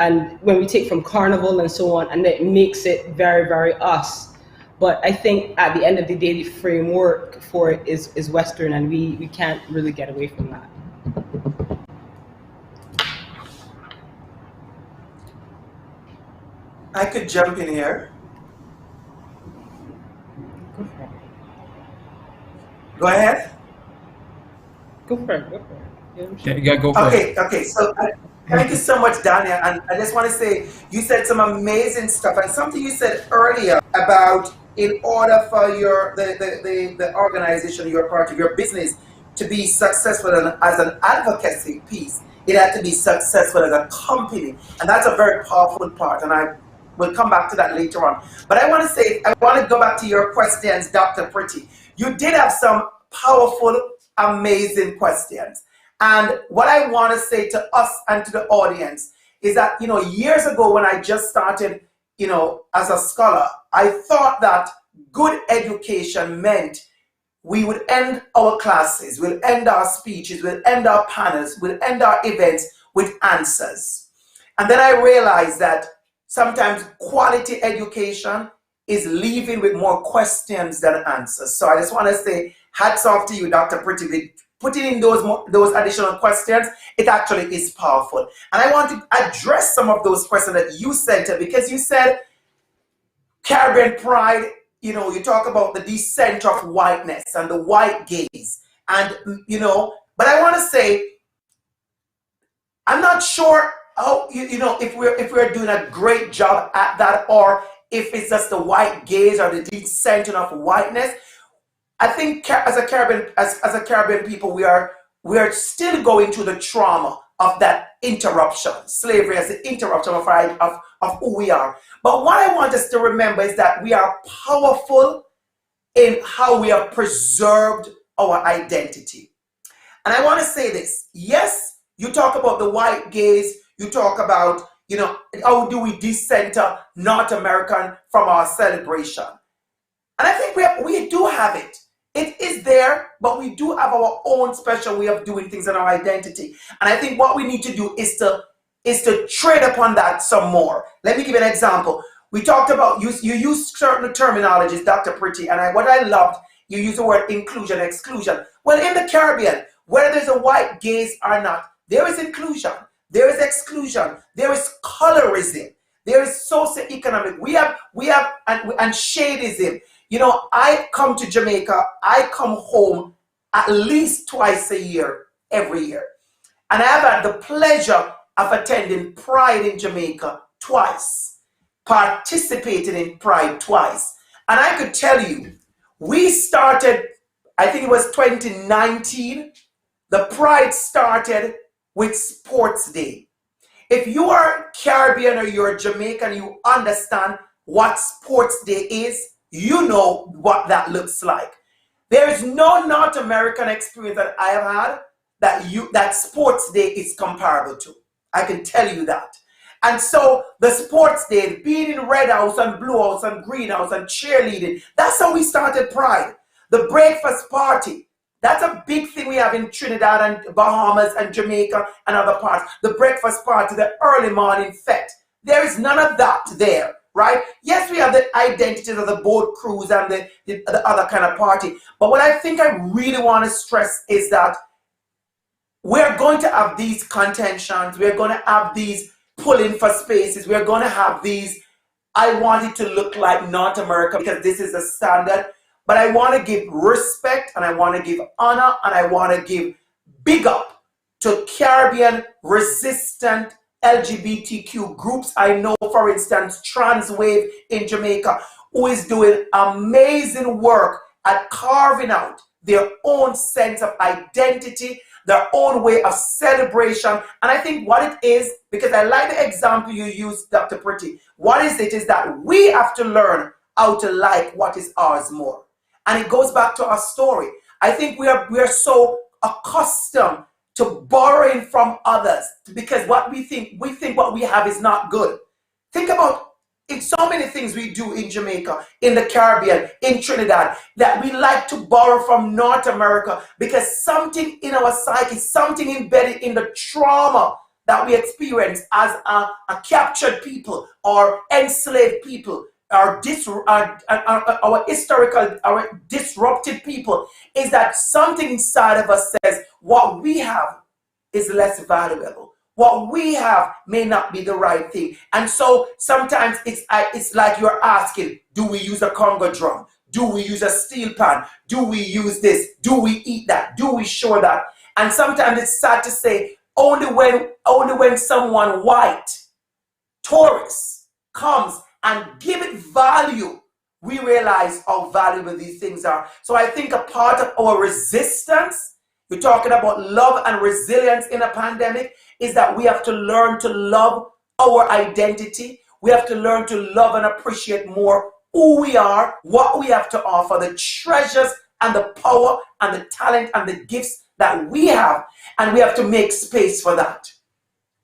And when we take from Carnival and so on, and it makes it very, very us. But I think at the end of the day, the framework for it is Western, and we can't really get away from that. I could jump in here. Go ahead. Go for it. Yeah, go for it. Okay. So thank you so much, Dania. And I just want to say, you said some amazing stuff, and something you said earlier about, in order for the organization, your part of your business, to be successful as an advocacy piece, it had to be successful as a company, and that's a very powerful part. And I will come back to that later on. But I want to go back to your questions, Dr. Pretty. You did have some powerful, amazing questions. And what I want to say to us and to the audience is that, you know, years ago when I just started, you know, as a scholar, I thought that good education meant we would end our classes, we'll end our speeches, we'll end our panels, we'll end our events with answers. And then I realized that sometimes quality education is leaving with more questions than answers. So I just want to say hats off to you, Dr. Pretty, putting in those additional questions. It actually is powerful. And I want to address some of those questions that you said, because you said Caribbean pride, you know, you talk about the descent of whiteness and the white gaze. And, you know, but I want to say, I'm not sure how, you know, if we're doing a great job at that, or if it's just the white gaze or the descent of whiteness. I think as a Caribbean people, we are still going through the trauma of that interruption, slavery as the interruption of who we are. But what I want us to remember is that we are powerful in how we have preserved our identity. And I want to say this. Yes, you talk about the white gaze. You talk about, you know, how do we decenter North American from our celebration? And I think we do have it. It is there, but we do have our own special way of doing things in our identity. And I think what we need to do is to trade upon that some more. Let me give you an example. We talked about, you use certain terminologies, Dr. Pretty, and what I loved, you use the word inclusion, exclusion. Well, in the Caribbean, whether there's a white gaze or not, there is inclusion, there is exclusion, there is colorism, there is socioeconomic, we have and shadeism. You know, I come to Jamaica, I come home at least twice a year, every year. And I have had the pleasure of attending Pride in Jamaica twice, participating in Pride twice. And I could tell you, we started, I think it was 2019, the Pride started with Sports Day. If you are Caribbean or you're Jamaican, you understand what Sports Day is, you know what that looks like. There is no North American experience that I have had that Sports Day is comparable to. I can tell you that. And so the Sports Day, being in Red House and Blue House and Green House and cheerleading, that's how we started Pride. The breakfast party, that's a big thing we have in Trinidad and Bahamas and Jamaica and other parts. The breakfast party, the early morning fete. There is none of that there. right? Yes, we have the identities of the boat crews and the other kind of party. But what I think I really want to stress is that we're going to have these contentions. We're going to have these pulling for spaces. We're going to have these, I want it to look like North America because this is the standard. But I want to give respect and I want to give honor and I want to give big up to Caribbean resistant LGBTQ groups. I know, for instance, Transwave in Jamaica, who is doing amazing work at carving out their own sense of identity, their own way of celebration. And I think what it is, because I like the example you used, Dr. Pretty, what is it is that we have to learn how to like what is ours more. And it goes back to our story. I think we are so accustomed to borrowing from others because what we think what we have is not good. Think about in so many things we do in Jamaica, in the Caribbean, in Trinidad, that we like to borrow from North America because something in our psyche, something embedded in the trauma that we experience as a captured people or enslaved people, our historical, our disrupted people, is that something inside of us says what we have is less valuable. What we have may not be the right thing. And so sometimes it's like you're asking, do we use a Congo drum? Do we use a steel pan? Do we use this? Do we eat that? Do we show that? And sometimes it's sad to say, only when someone white, tourist, comes and give it value, we realize how valuable these things are. So I think a part of our resistance, we're talking about love and resilience in a pandemic, is that we have to learn to love our identity. We have to learn to love and appreciate more who we are, what we have to offer, the treasures and the power and the talent and the gifts that we have. And we have to make space for that.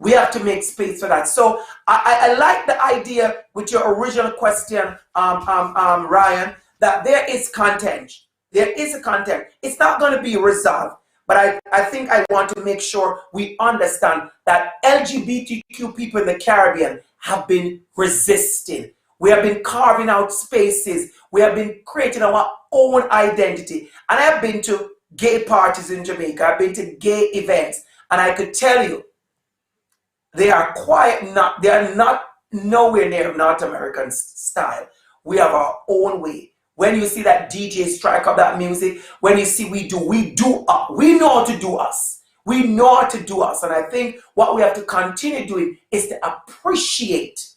We have to make space for that. So I like the idea with your original question, Ryan, that there is content. There is a content. It's not going to be resolved. But I think I want to make sure we understand that LGBTQ people in the Caribbean have been resisting. We have been carving out spaces. We have been creating our own identity. And I have been to gay parties in Jamaica. I've been to gay events. And I could tell you, they are they are not nowhere near North American style. We have our own way. When you see that DJ strike up that music, when you see we know how to do us. We know how to do us. And I think what we have to continue doing is to appreciate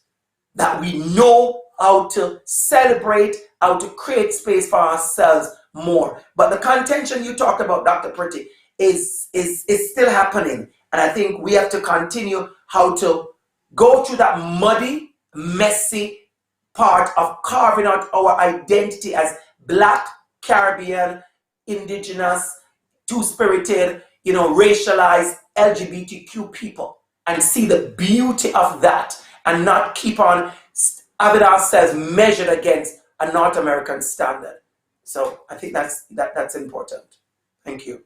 that we know how to celebrate, how to create space for ourselves more. But the contention you talked about, Dr. Pretty, is still happening. And I think we have to continue how to go through that muddy, messy part of carving out our identity as Black, Caribbean, Indigenous, two-spirited, racialized LGBTQ people, and see the beauty of that and not keep on having ourselves measured against a North American standard. So I think that's important. Thank you.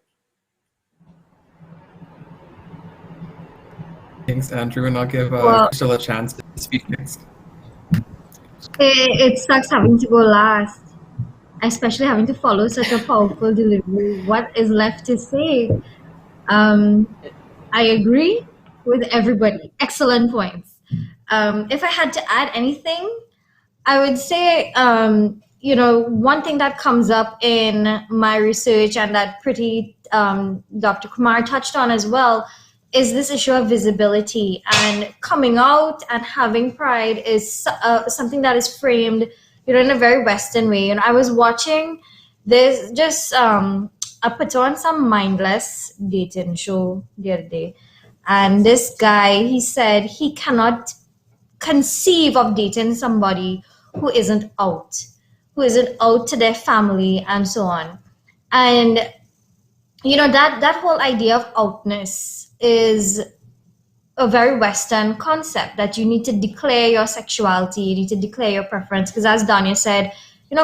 Thanks, Andrew, and I'll give Crystal a chance to speak next. It sucks having to go last, especially having to follow such a powerful delivery. What is left to say? I agree with everybody. Excellent points. If I had to add anything, I would say, one thing that comes up in my research and that Dr. Kumar touched on as well is this issue of visibility, and coming out and having pride is something that is framed, in a very Western way. And I was watching this, I put on some mindless dating show the other day, and this guy, he said he cannot conceive of dating somebody who isn't out to their family and so on. And that whole idea of outness is a very Western concept, that you need to declare your sexuality, you need to declare your preference, because as Danya said,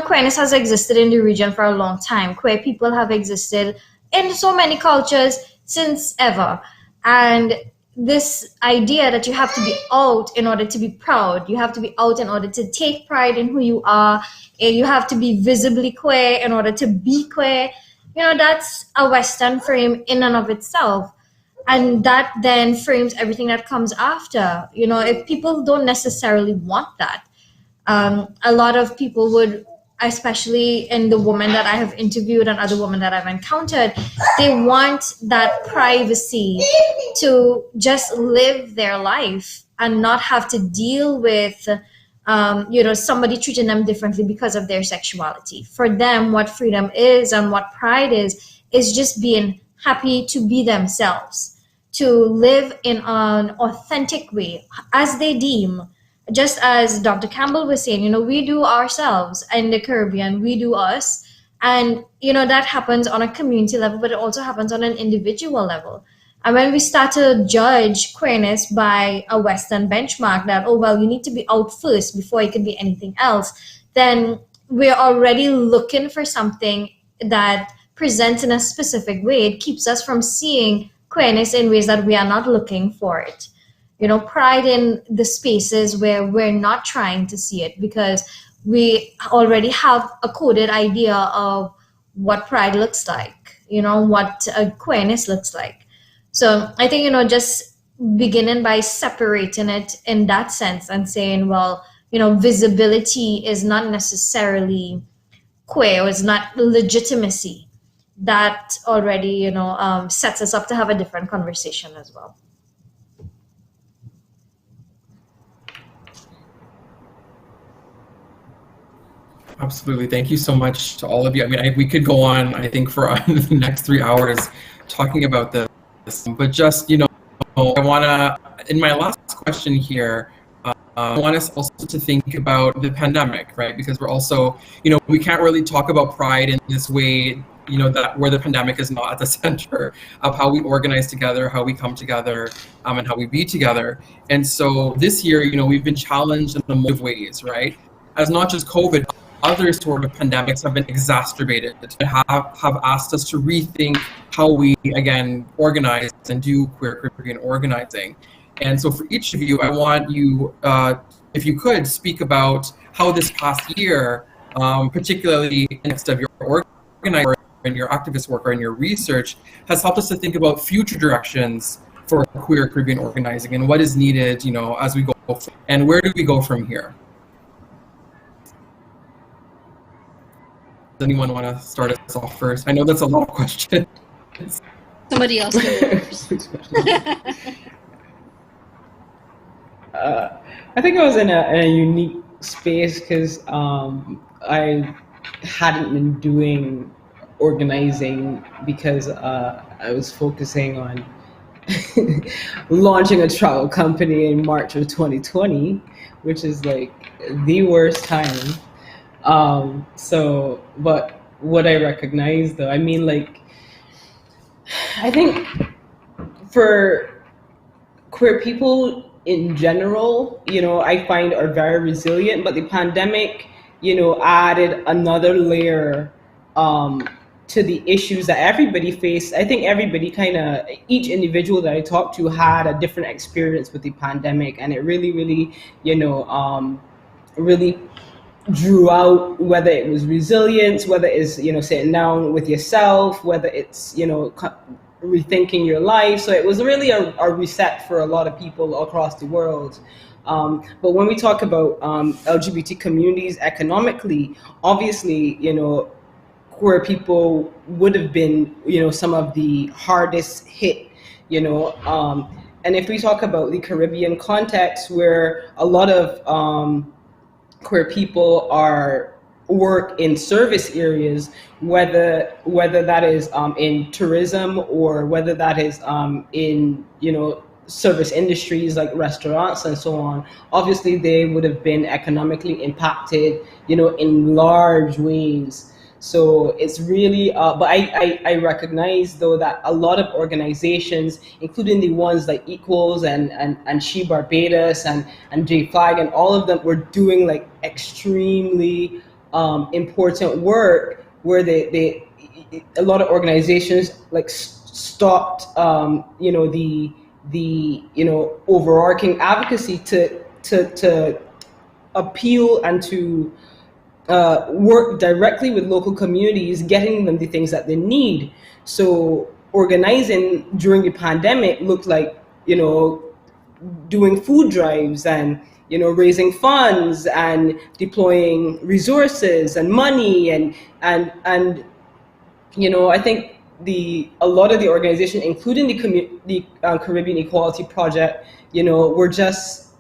queerness has existed in the region for a long time. Queer people have existed in so many cultures since ever. And this idea that you have to be out in order to be proud. You have to be out in order to take pride in who you are. And you have to be visibly queer in order to be queer. You know, that's a Western frame in and of itself. And that then frames everything that comes after. You know, if people don't necessarily want that, a lot of people would, especially in the women that I have interviewed and other women that I've encountered, they want that privacy to just live their life and not have to deal with, you know, somebody treating them differently because of their sexuality. For them, what freedom is and what pride is just being happy to be themselves, to live in an authentic way as they deem. Just as Dr. Campbell was saying, you know, we do ourselves in the Caribbean, we do us. And, you know, that happens on a community level, but it also happens on an individual level. And when we start to judge queerness by a Western benchmark that, oh, well, you need to be out first before you can be anything else, then we're already looking for something that presents in a specific way. It keeps us from seeing queerness in ways that we are not looking for it. You know, pride in the spaces where we're not trying to see it because we already have a coded idea of what pride looks like, you know, what queerness looks like. So I think, you know, just beginning by separating it in that sense and saying, well, you know, visibility is not necessarily queer, or it's not legitimacy. That already, you know, sets us up to have a different conversation as well. Absolutely. Thank you so much to all of you. I mean, we could go on, I think, for the next 3 hours talking about this. But just, you know, I want to, in my last question here, I want us also to think about the pandemic, right? Because we're also, you know, we can't really talk about pride in this way, you know, that where the pandemic is not at the center of how we organize together, how we come together, and how we be together. And so this year, you know, we've been challenged in a multitude of ways, right? As not just COVID, other sort of pandemics have been exacerbated and have asked us to rethink how we, again, organize and do queer Caribbean organizing. And so for each of you, I want you, if you could, speak about how this past year, particularly in the context of your organizing and your activist work or in your research, has helped us to think about future directions for queer Caribbean organizing and what is needed, you know, as we go, and where do we go from here? Does anyone want to start us off first? I know that's a lot of questions. Somebody else can go first. I think I was in a unique space because I hadn't been doing organizing because I was focusing on launching a travel company in March of 2020, which is like the worst time. So, but what I recognize though, I mean, like, I think for queer people in general, you know, I find are very resilient, but the pandemic, you know, added another layer to the issues that everybody faced. I think everybody each individual that I talked to had a different experience with the pandemic, and it really, you know, really drew out whether it was resilience, whether it's, you know, sitting down with yourself, whether it's, you know, rethinking your life. So it was really a reset for a lot of people across the world. But when we talk about LGBT communities economically, obviously, you know, queer people would have been, you know, some of the hardest hit, you know. And if we talk about the Caribbean context, where a lot of queer people work in service areas, whether that is in tourism or whether that is in, you know, service industries like restaurants and so on, obviously they would have been economically impacted, you know, in large ways. So it's really, but I recognize though that a lot of organizations, including the ones like Equals and She Barbados and J Flag and all of them, were doing like extremely important work where a lot of organizations like stopped, you know, the overarching advocacy to appeal and to work directly with local communities, getting them the things that they need. So organizing during the pandemic looked like, doing food drives and, raising funds and deploying resources and money and I think a lot of the organization, including the Caribbean Equality Project, were just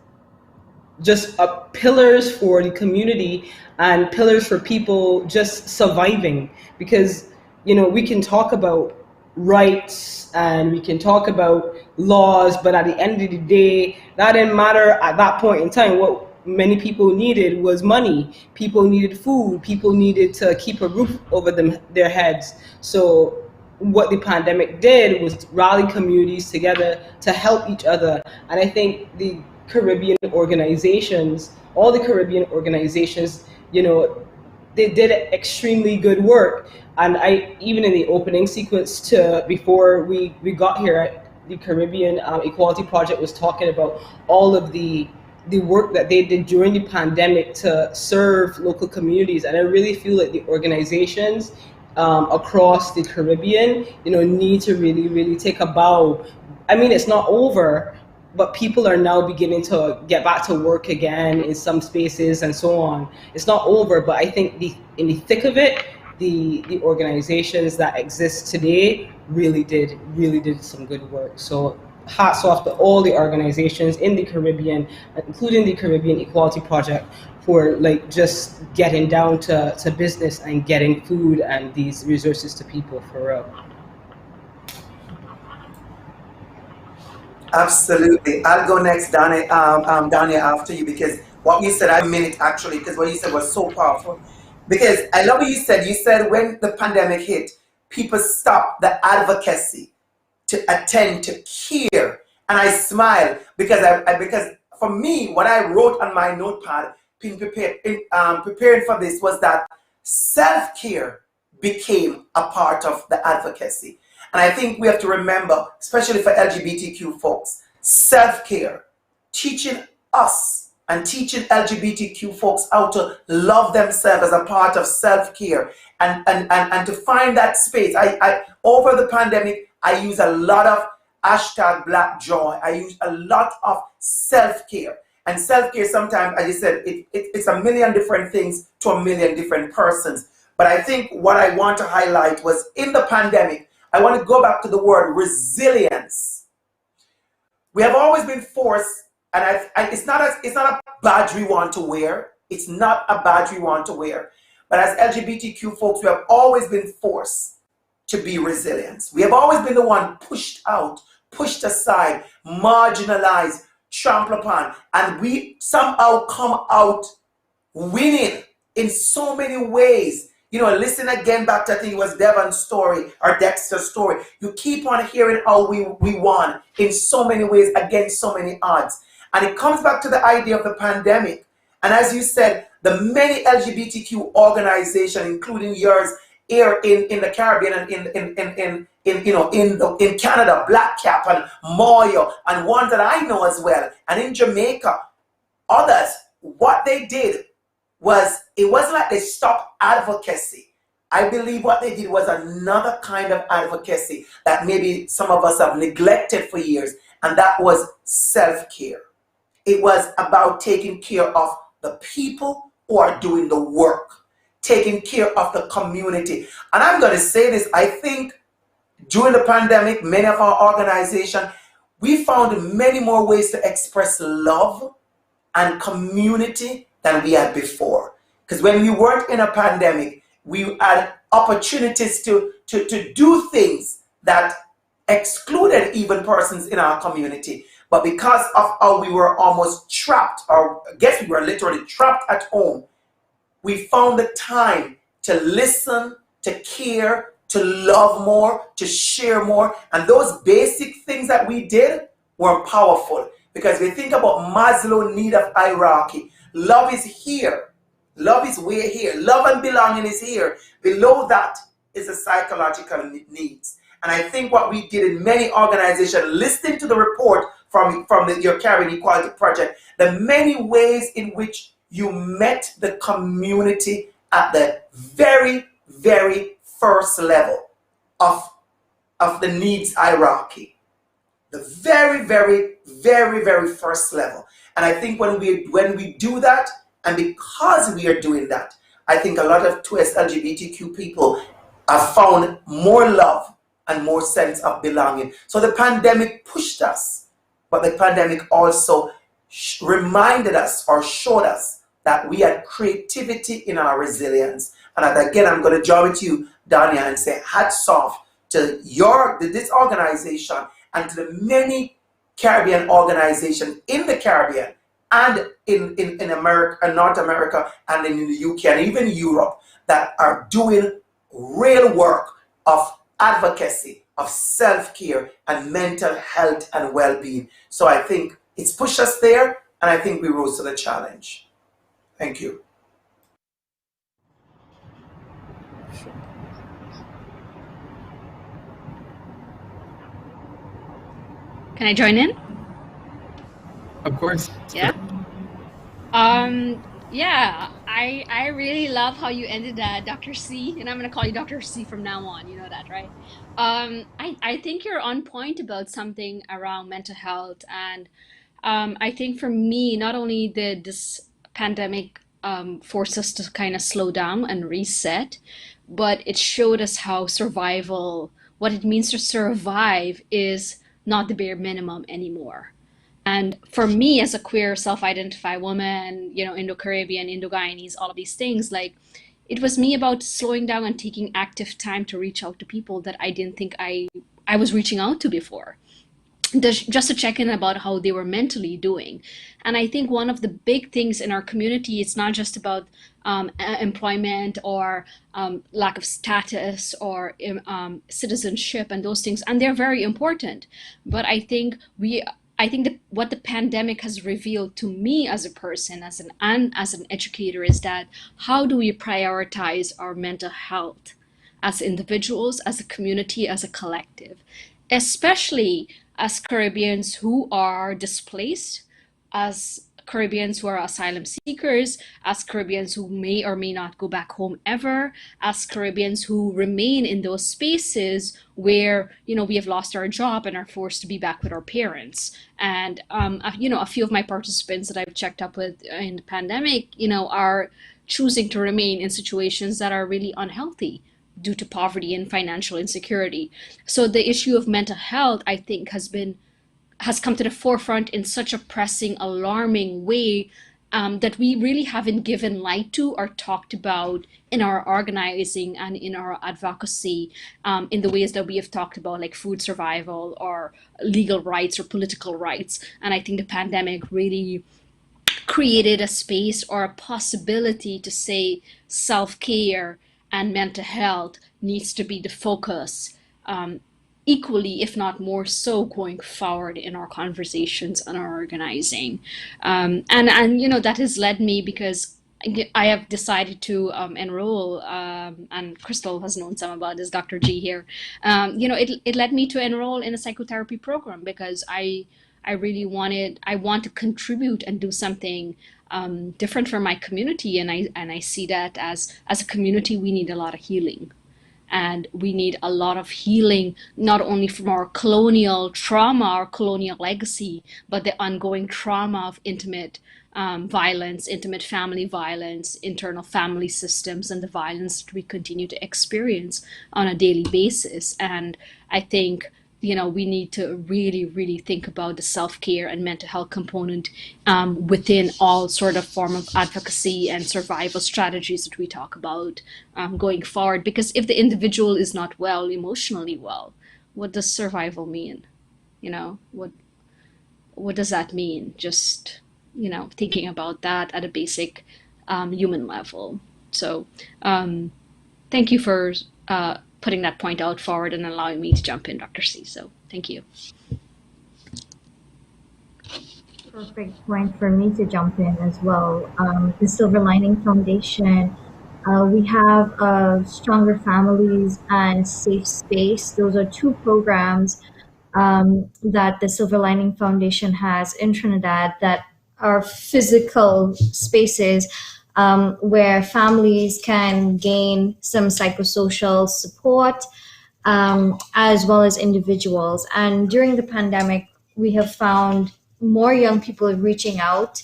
pillars for the community and pillars for people just surviving, because we can talk about rights and we can talk about laws, but at the end of the day, that didn't matter at that point in time. What many people needed was money. People needed food. People needed to keep a roof over their heads. So what the pandemic did was rally communities together to help each other. And I think the Caribbean organizations, all the Caribbean organizations, they did extremely good work. And even in the opening sequence before we got here, the Caribbean Equality Project was talking about all of the work that they did during the pandemic to serve local communities. And I really feel like the organizations across the Caribbean, need to really, really take a bow. I mean, it's not over, but people are now beginning to get back to work again in some spaces and so on. It's not over, but I think in the thick of it, the organizations that exist today really did some good work. So hats off to all the organizations in the Caribbean, including the Caribbean Equality Project, for just getting down to business and getting food and these resources to people for real. Absolutely. I'll go next, Dania, after you, because what you said, I minute actually, because what you said was so powerful. Because I love what you said. You said when the pandemic hit, people stopped the advocacy to attend to care. And I smiled because because for me, what I wrote on my notepad, preparing for this, was that self-care became a part of the advocacy. And I think we have to remember, especially for LGBTQ folks, self-care, teaching us and teaching LGBTQ folks how to love themselves as a part of self-care and to find that space. I over the pandemic, I use a lot of hashtag Black Joy. I use a lot of self-care. And self-care sometimes, as you said, it's a million different things to a million different persons. But I think what I want to highlight was in the pandemic, I want to go back to the word resilience. We have always been forced, and it's not a badge we want to wear. It's not a badge we want to wear. But as LGBTQ folks, we have always been forced to be resilient. We have always been the one pushed out, pushed aside, marginalized, trampled upon, and we somehow come out winning in so many ways. Listen again back to, I think it was Devon's story or Dexter's story. You keep on hearing how we won in so many ways against so many odds. And it comes back to the idea of the pandemic. And as you said, the many LGBTQ organizations, including yours here in the Caribbean and in Canada, Black Cap and Moyo, and ones that I know as well, and in Jamaica, others, what they did was, it wasn't like they stopped advocacy. I believe what they did was another kind of advocacy that maybe some of us have neglected for years, and that was self-care. It was about taking care of the people who are doing the work, taking care of the community. And I'm going to say this, I think during the pandemic, many of our organizations, we found many more ways to express love and community than we had before. Because when we weren't in a pandemic, we had opportunities to do things that excluded even persons in our community. But because of how we were almost trapped, or I guess we were literally trapped at home, we found the time to listen, to care, to love more, to share more. And those basic things that we did were powerful. Because we think about Maslow's need of hierarchy. Love is here. Love is way here. Love and belonging is here. Below that is the psychological needs. And I think what we did in many organizations, listening to the report from your Caribbean Equality Project, the many ways in which you met the community at the very, very first level of the needs hierarchy. The very, very, very, very first level. And I think when we do that, and because we are doing that, I think a lot of twist LGBTQ people have found more love and more sense of belonging. So the pandemic pushed us, but the pandemic also reminded us or showed us that we had creativity in our resilience. And again, I'm going to join with you, Dania, and say hats off to this organization and to the many Caribbean organizations in the Caribbean and in America, North America, and in the UK and even Europe that are doing real work of advocacy, of self-care and mental health and well-being. So I think it's pushed us there, and I think we rose to the challenge. Thank you. Can I join in? Of course. Yeah. Yeah, I really love how you ended that, Dr. C, and I'm gonna call you Dr. C from now on. You know that, right? I think you're on point about something around mental health, and I think for me, not only did this pandemic force us to kind of slow down and reset, but it showed us how what it means to survive is not the bare minimum anymore. And for me, as a queer, self-identified woman, Indo-Caribbean, Indo-Guyanese, all of these things, like, it was me about slowing down and taking active time to reach out to people that I didn't think I was reaching out to before. Just to check in about how they were mentally doing. And I think one of the big things in our community, it's not just about employment or lack of status or citizenship and those things, and they're very important. But I think what the pandemic has revealed to me as a person, as an educator, is that how do we prioritize our mental health as individuals, as a community, as a collective, especially as Caribbeans who are displaced, as Caribbeans who are asylum seekers, as Caribbeans who may or may not go back home ever, as Caribbeans who remain in those spaces where, we have lost our job and are forced to be back with our parents. And, a few of my participants that I've checked up with in the pandemic, are choosing to remain in situations that are really unhealthy due to poverty and financial insecurity. So the issue of mental health, I think, has come to the forefront in such a pressing, alarming way that we really haven't given light to or talked about in our organizing and in our advocacy in the ways that we have talked about, like food survival or legal rights or political rights. And I think the pandemic really created a space or a possibility to say self-care and mental health needs to be the focus, equally, if not more so, going forward in our conversations and our organizing. And that has led me, because I have decided to enroll, and Crystal has known some about this, Dr. G here. It led me to enroll in a psychotherapy program because I want to contribute and do something different for my community, and I see that as a community we need a lot of healing, and we need a lot of healing not only from our colonial trauma, our colonial legacy, but the ongoing trauma of intimate violence, intimate family violence, internal family systems, and the violence that we continue to experience on a daily basis. And I think we need to really, really think about the self-care and mental health component within all sort of form of advocacy and survival strategies that we talk about going forward. Because if the individual is not well, emotionally well, what does survival mean? What does that mean? Just, thinking about that at a basic human level. So thank you for putting that point out forward and allowing me to jump in, Dr. C. So thank you. Perfect point for me to jump in as well. The Silver Lining Foundation We have Stronger Families and Safe Space. Those are two programs that the Silver Lining Foundation has in Trinidad that are physical spaces where families can gain some psychosocial support as well as individuals. And during the pandemic, we have found more young people reaching out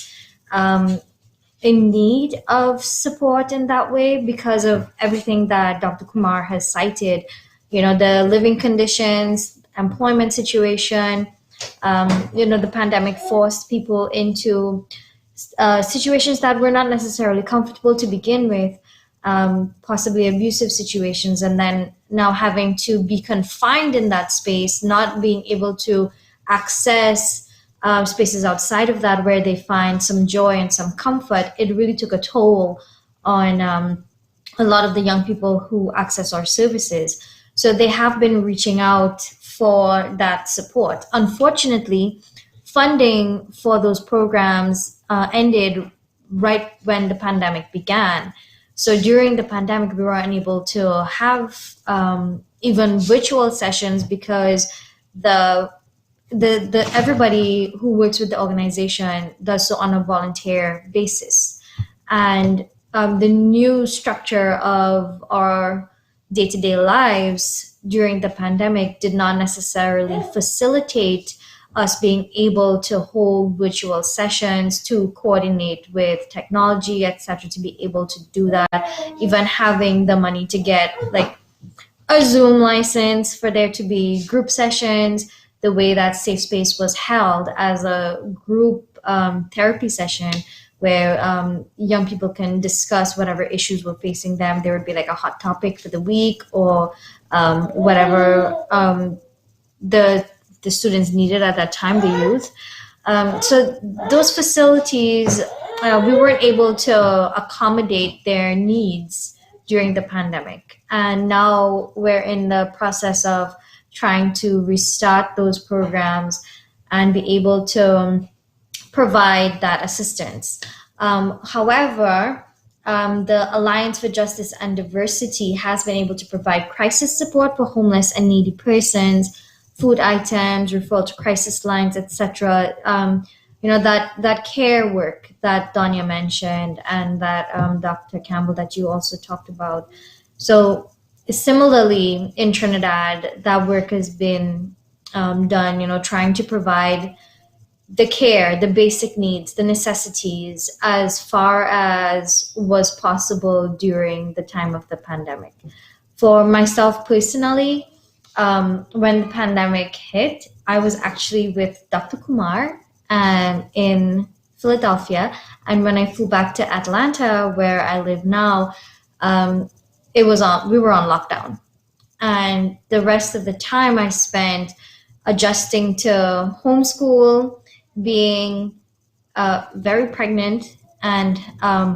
in need of support in that way because of everything that Dr. Kumar has cited, the living conditions, employment situation. The pandemic forced people into situations that were not necessarily comfortable to begin with, possibly abusive situations, and then now having to be confined in that space, not being able to access spaces outside of that where they find some joy and some comfort. It really took a toll on a lot of the young people who access our services. So they have been reaching out for that support. Unfortunately, funding for those programs ended right when the pandemic began. So during the pandemic, we were unable to have even virtual sessions because the everybody who works with the organization does so on a volunteer basis. And the new structure of our day-to-day lives during the pandemic did not necessarily facilitate us being able to hold virtual sessions, to coordinate with technology, etc., to be able to do that, even having the money to get like a Zoom license for there to be group sessions, the way that Safe Space was held as a group therapy session where young people can discuss whatever issues were facing them. There would be like a hot topic for the week or whatever the students needed at that time, the youth. So those facilities, we weren't able to accommodate their needs during the pandemic. And now we're in the process of trying to restart those programs and be able to provide that assistance. However, the Alliance for Justice and Diversity has been able to provide crisis support for homeless and needy persons, food items, referral to crisis lines, etc. That care work that Donya mentioned and that Dr. Campbell that you also talked about. So similarly, in Trinidad, that work has been done, trying to provide the care, the basic needs, the necessities as far as was possible during the time of the pandemic. For myself personally, when the pandemic hit, I was actually with Dr. Kumar in Philadelphia. And when I flew back to Atlanta, where I live now, we were on lockdown. And the rest of the time I spent adjusting to homeschool, being very pregnant and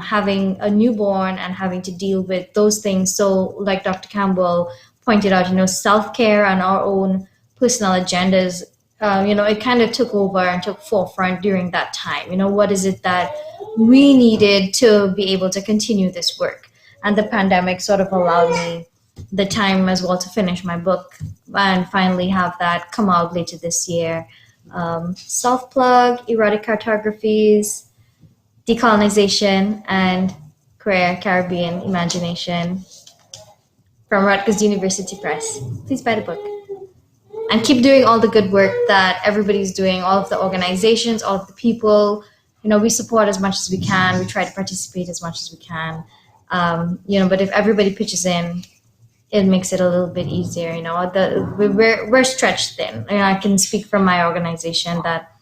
having a newborn and having to deal with those things. So like Dr. Campbell pointed out, self-care and our own personal agendas, it kind of took over and took forefront during that time. What is it that we needed to be able to continue this work? And the pandemic sort of allowed me the time as well to finish my book and finally have that come out later this year. Self-plug, erotic cartographies, decolonization, and queer Caribbean imagination from Rutgers University Press. Please buy the book. And keep doing all the good work that everybody's doing, all of the organizations, all of the people. We support as much as we can. We try to participate as much as we can. But if everybody pitches in, it makes it a little bit easier. We're stretched thin. I can speak from my organization that,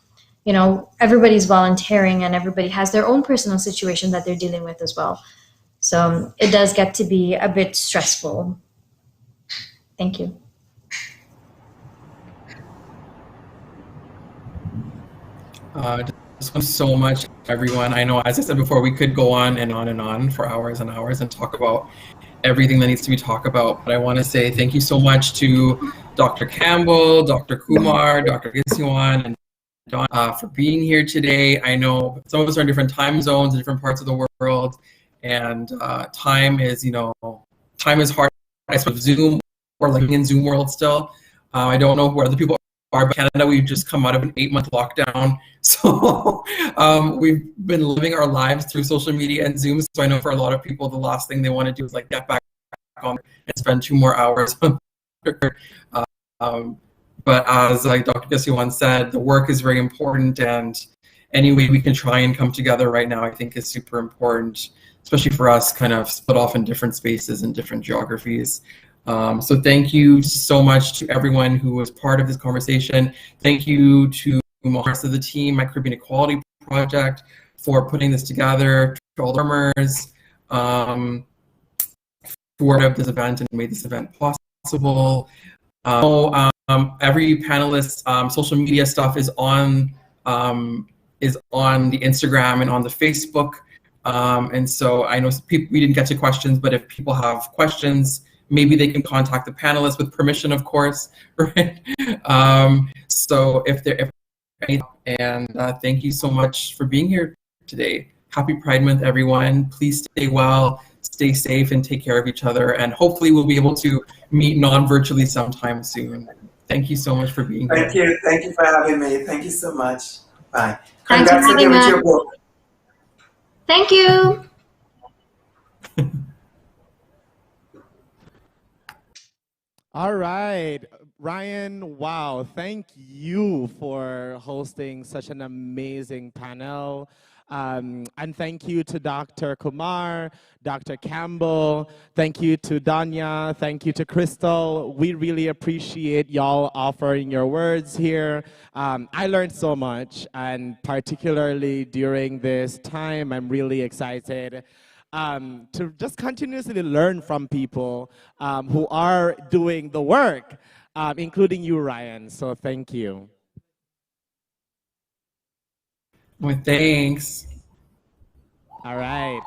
everybody's volunteering and everybody has their own personal situation that they're dealing with as well. So it does get to be a bit stressful. Thank you. Just want so much, everyone. I know, as I said before, we could go on and on and on for hours and hours and talk about everything that needs to be talked about. But I want to say thank you so much to Dr. Campbell, Dr. Kumar, Dr. Gisiwan, and Don for being here today. I know some of us are in different time zones, in different parts of the world, and time is hard. I suppose Zoom, or like in Zoom world still. I don't know where other people are, but Canada, we've just come out of an 8-month lockdown. So we've been living our lives through social media and Zoom. So I know for a lot of people, the last thing they want to do is like get back on and spend 2 more hours. But as like Dr. Gasiwan said, the work is very important, and any way we can try and come together right now, I think is super important, especially for us kind of split off in different spaces and different geographies. So thank you so much to everyone who was part of this conversation. Thank you to the rest of the team, my Caribbean Equality Project, for putting this together, to all the farmers, for this event and made this event possible. Every panelist's social media stuff is on the Instagram and on the Facebook. And so I know we didn't get to questions, but if people have questions, maybe they can contact the panelists with permission, of course, right? So thank you so much for being here today. Happy Pride Month, everyone. Please stay well, stay safe, and take care of each other. And hopefully we'll be able to meet non-virtually sometime soon. Thank you so much for being here. Thank you for having me. Thank you so much. Bye. Thanks for Congrats having again with us. your book. Thank you. All right, Ryan, wow, thank you for hosting such an amazing panel. And thank you to Dr. Kumar, Dr. Campbell, thank you to Danya, thank you to Crystal. We really appreciate y'all offering your words here. I learned so much, and particularly during this time, I'm really excited to just continuously learn from people who are doing the work, including you, Ryan. So thank you. Well, thanks. All right.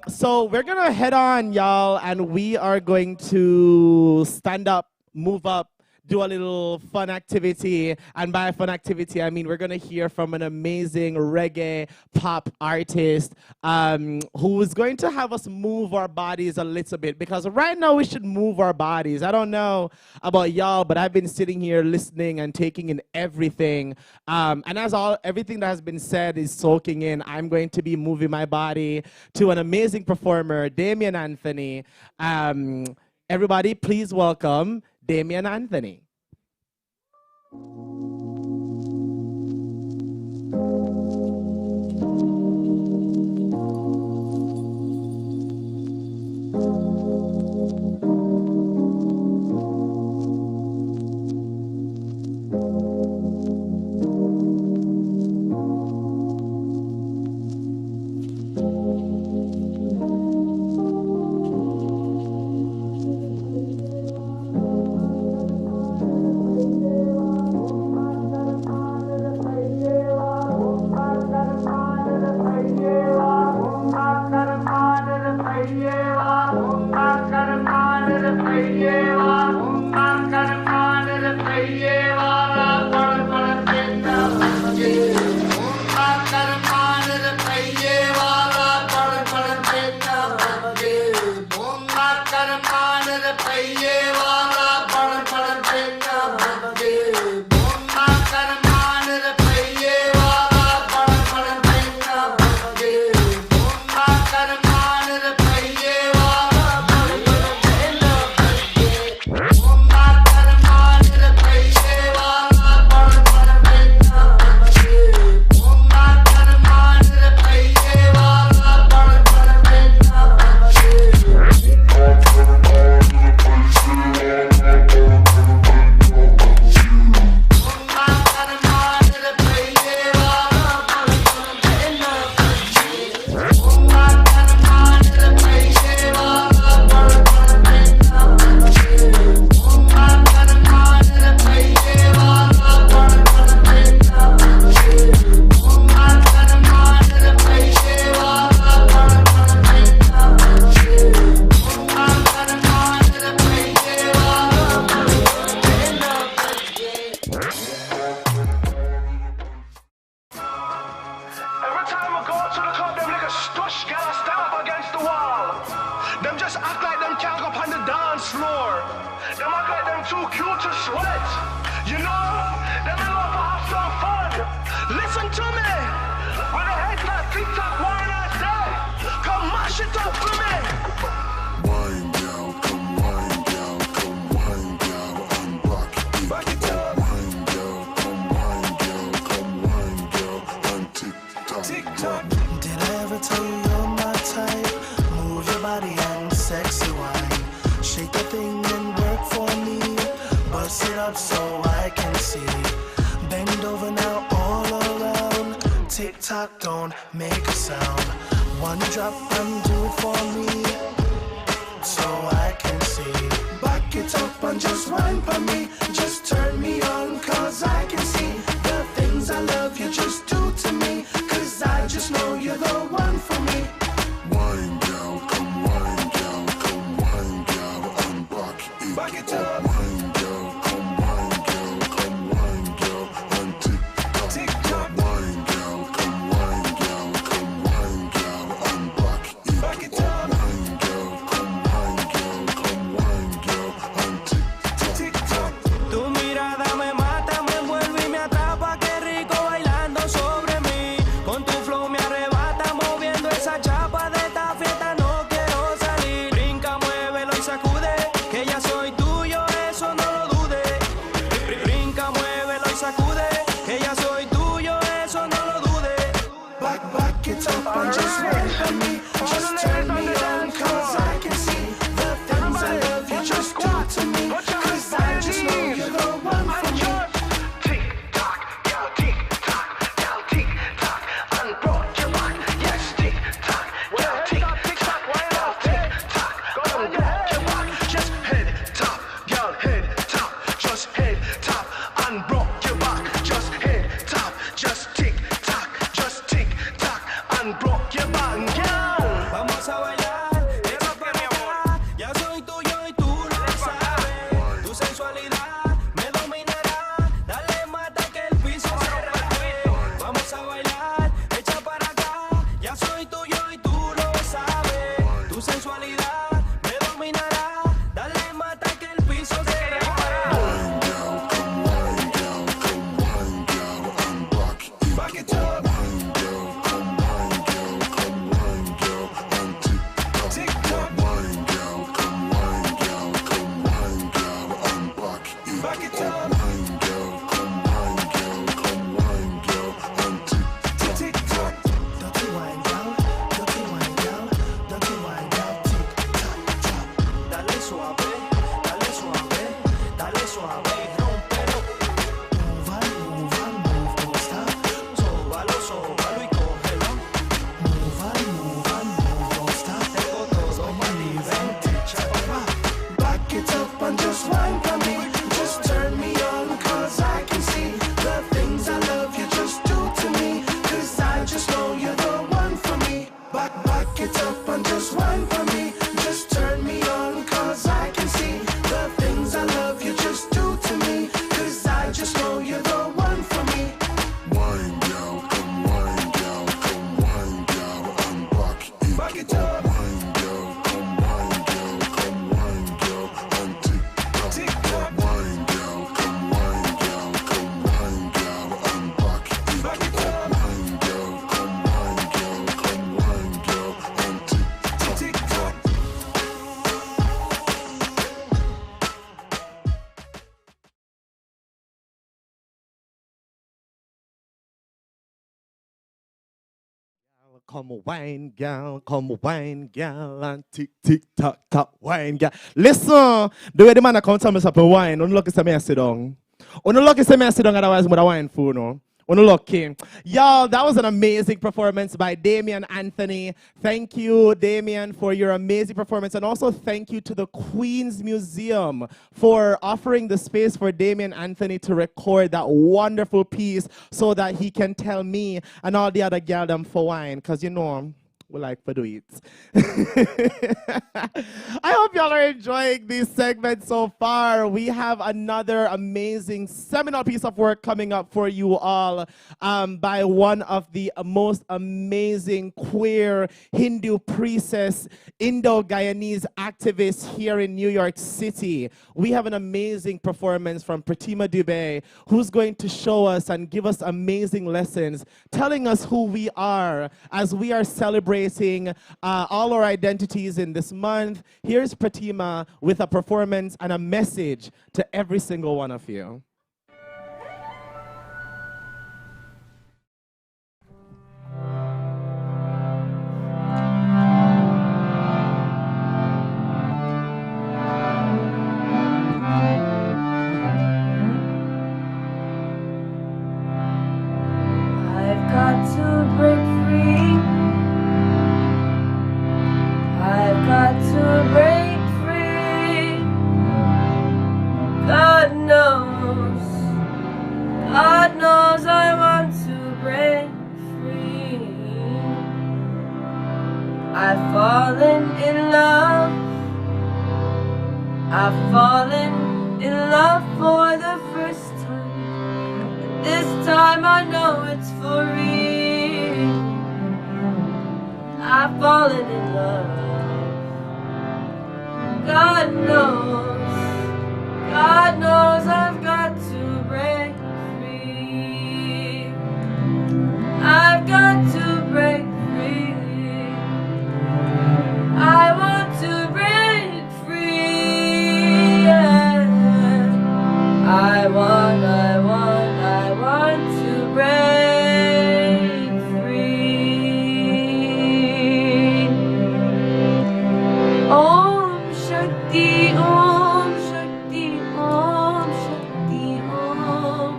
So we're going to head on, y'all, and we are going to stand up, move up, do a little fun activity. And by fun activity, I mean we're going to hear from an amazing reggae pop artist who is going to have us move our bodies a little bit, because right now we should move our bodies. I don't know about y'all, but I've been sitting here listening and taking in everything. And as everything that has been said is soaking in, I'm going to be moving my body to an amazing performer, Damian Anthony. Everybody, please welcome Damian Anthony. Wine girl, come wine girl, come wine girl, and back it up. Wine girl, come wine girl, come wine girl, and tick tock. Did I ever tell you you're my type? Move your body and sexy wine. Shake the thing and work for me. Bust it up so I can see. Bend over now all around. Tick tock, don't make a sound. One drop and do it for me, so I can see. Back it up and just wine for me. Just turn me on, cause I can see the things I love you just do to me. Cause I just know you're the one for me. Wine girl, come wine girl, come wine girl, and back it up. Wine girl, come wine girl, come wine girl, and tick tock. Wine girl, come wine girl, come wine girl, and back it up. Wine girl, come wine girl, come wine girl, and tick tock. Tu mirada me mata, me envuelve y me atrapa. Qué rico bailando sobre mí. Con tu flow me arrebata, moviendo esa chapa. De esta fiesta no quiero salir. Brinca, muévelo y sacude, que ya soy tuyo, eso no lo dude. Brinca, muévelo y sacude, que ya soy tuyo, eso no lo dude. Back it up and just wine for me. Just turn me on, cause I can see the things I love you just do to me. Cause I just know you're the one for me. Tick tock, girl, tick tock, girl, tick tock, and brought your back. Yes, tick tock, girl, tick tock, girl, tick tock, and brought your back. Just head top, girl, head top, just head top, and brought your back. Just head top, just tick tock, and brought your back, girl. Vamos a bailar, eso que me amor. Ya soy tuyo y tú lo sabes. Tu sensualidad me dominará. Dale, mata que el piso se resbale. Vamos a bailar, echa para acá. Ya soy tuyo y tú lo sabes. Tu sensualidad me dominará. Dale, mata que el piso se resbale. Wine girl, come wine girl, come wine girl, and back it up. Wine girl, come wine girl, come wine girl, and tick tock. Wine girl, come wine girl, come wine girl, and back it up. Wine girl, come wine girl, come wine girl, and tick tock. Dirty wine girl, dirty wine girl, dirty wine girl, tick tock tock. Dale suave, dale suave, dale suave, rompelo. Move, don't stop. Sóbalo y cógelo. Move, don't stop. Tengo todo pa' nivel, echa pa' abajo. Back it up and just wine for me. Just turn me on, cause I can see the things I love you just do to me. Cause I just know you're the one for me. Back it up and just wine for me. Just turn me on, cause I can see the things I love you just do to me. Cause I just know you're the one for me. Wine girl, come wine girl, come wine girl, and back it up. Wine girl, come wine girl, come wine girl, and tick tock. Wine girl, come wine girl, come wine girl, and back it up. Wine girl, come wine girl, come wine girl, and tick tock. Come wine, girl, and tick tock tock wine, girl. Listen, the way the man come tell me something wine, don't look at me I sit down. Don't look at me I sit down, otherwise I'm gonna wine food, no. Unlucky. Y'all, that was an amazing performance by Damian Anthony. Thank you, Damian, for your amazing performance. And also thank you to the Queen's Museum for offering the space for Damian Anthony to record that wonderful piece so that he can tell me and all the other girl them for wine. Because, you know, we like to do it. I hope y'all are enjoying this segment so far. We have another amazing seminal piece of work coming up for you all by one of the most amazing queer Hindu priestess, Indo-Guyanese activists here in New York City. We have an amazing performance from Pratima Dubey, who's going to show us and give us amazing lessons, telling us who we are as we are celebrating embracing all our identities in this month. Here's Pratima with a performance and a message to every single one of you. I've fallen in love for the first time. This time I know it's for real. I've fallen in love. God knows I've got to break free. I've got to break free. I want to break free. Yeah. I want to break free. Om Shakti, Om Shakti, Om Shakti, Om.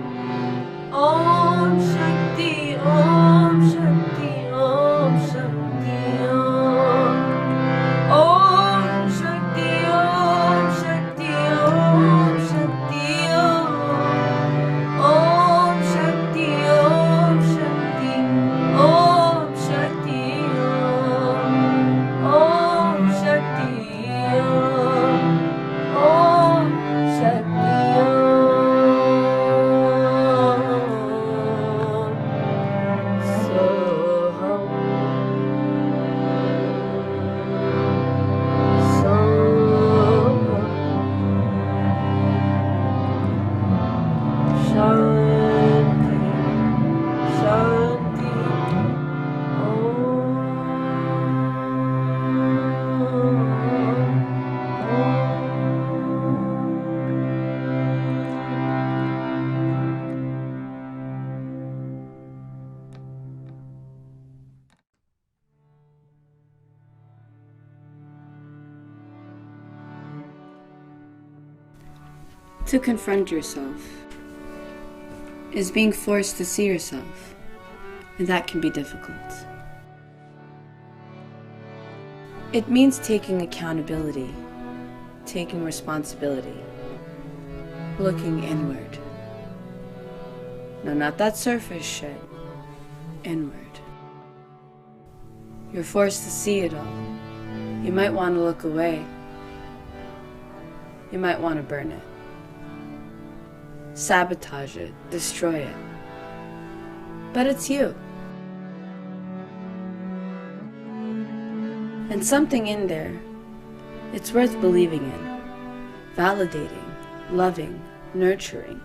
Om Shakti, Om Shakti, Om Shakti, Om. Om Shakti, Om Shakti, Om Shakti, Om. Om Shakti, Om Shakti, Om Shakti, Om. Om Shakti, Om. Om Shakti, Om. Soham. Shanti, Shanti, To confront yourself is being forced to see yourself, and that can be difficult. It means taking accountability, taking responsibility, looking inward. No, not that surface shit, inward. You're forced to see it all. You might want to look away. You might want to burn it. Sabotage it, destroy it. But it's you. And something in there, it's worth believing in, validating, loving, nurturing.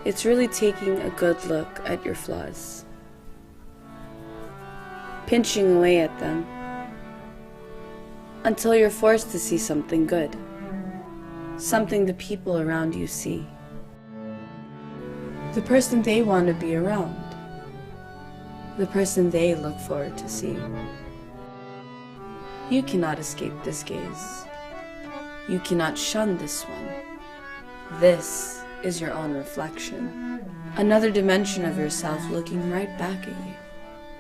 It's really taking a good look at your flaws, pinching away at them until you're forced to see something good, something the people around you see. The person they want to be around, the person they look forward to seeing. You cannot escape this gaze. You cannot shun this one. This is your own reflection. Another dimension of yourself looking right back at you,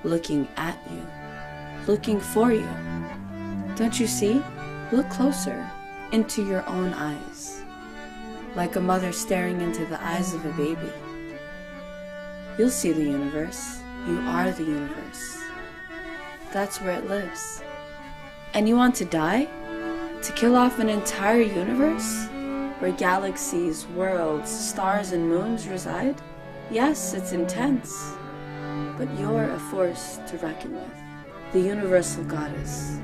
looking at you, looking for you. Don't you see? Look closer into your own eyes, like a mother staring into the eyes of a baby. You'll see the universe. You are the universe. That's where it lives. And you want to die? To kill off an entire universe? Where galaxies, worlds, stars, and moons reside? Yes, it's intense. But you're a force to reckon with. The universal goddess,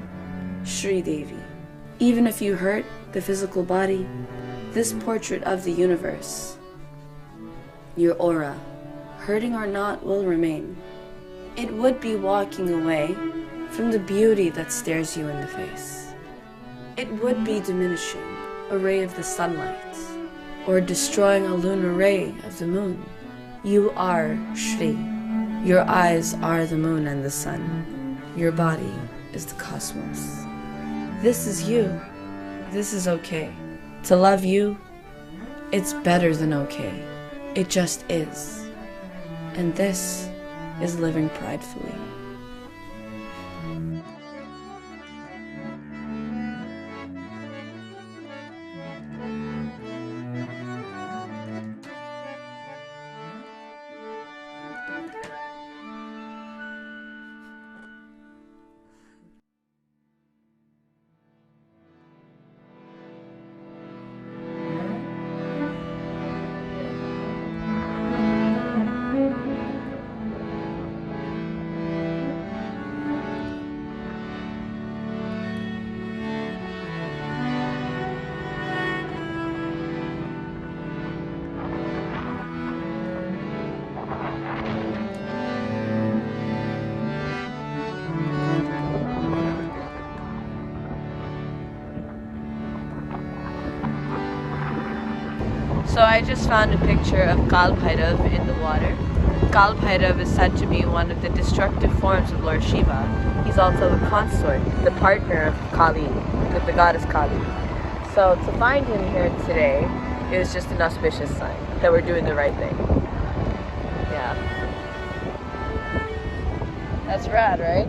Shri Devi. Even if you hurt the physical body, this portrait of the universe, your aura, hurting or not, will remain. It would be walking away from the beauty that stares you in the face. It would be diminishing a ray of the sunlight, or destroying a lunar ray of the moon. You are Shri. Your eyes are the moon and the sun. Your body is the cosmos. This is you. This is okay. To love you, it's better than okay. It just is. And this is living pridefully. So I just found a picture of Kal Bhairav in the water. Kal Bhairav is said to be one of the destructive forms of Lord Shiva. He's also the consort, the partner of Kali, the goddess Kali. So to find him here today is just an auspicious sign that we're doing the right thing. Yeah. That's rad, right?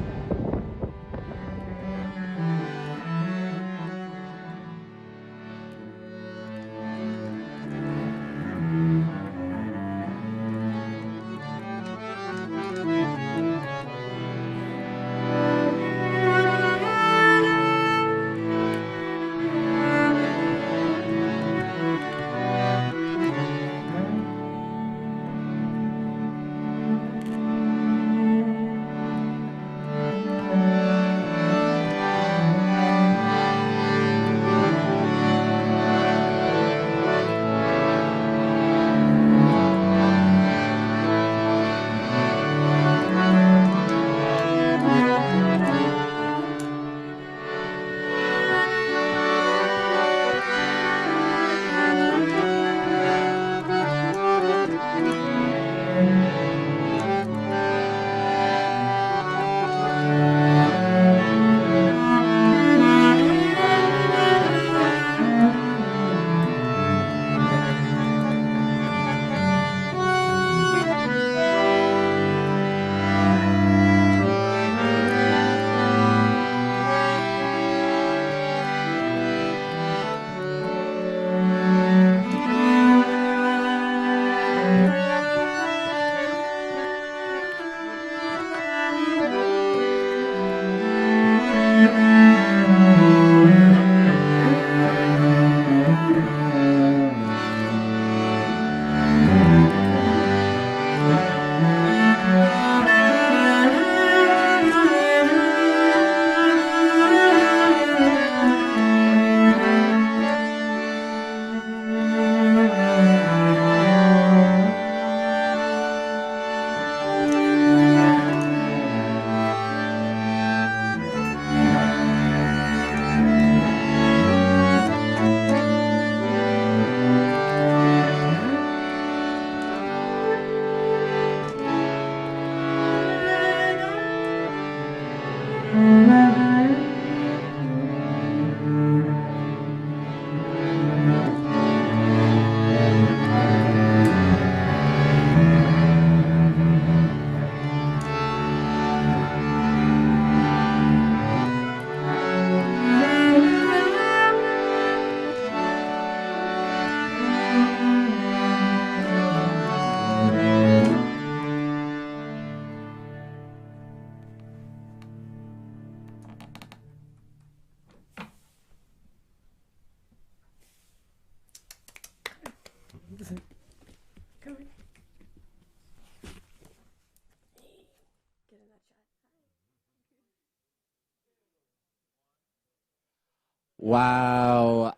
Wow.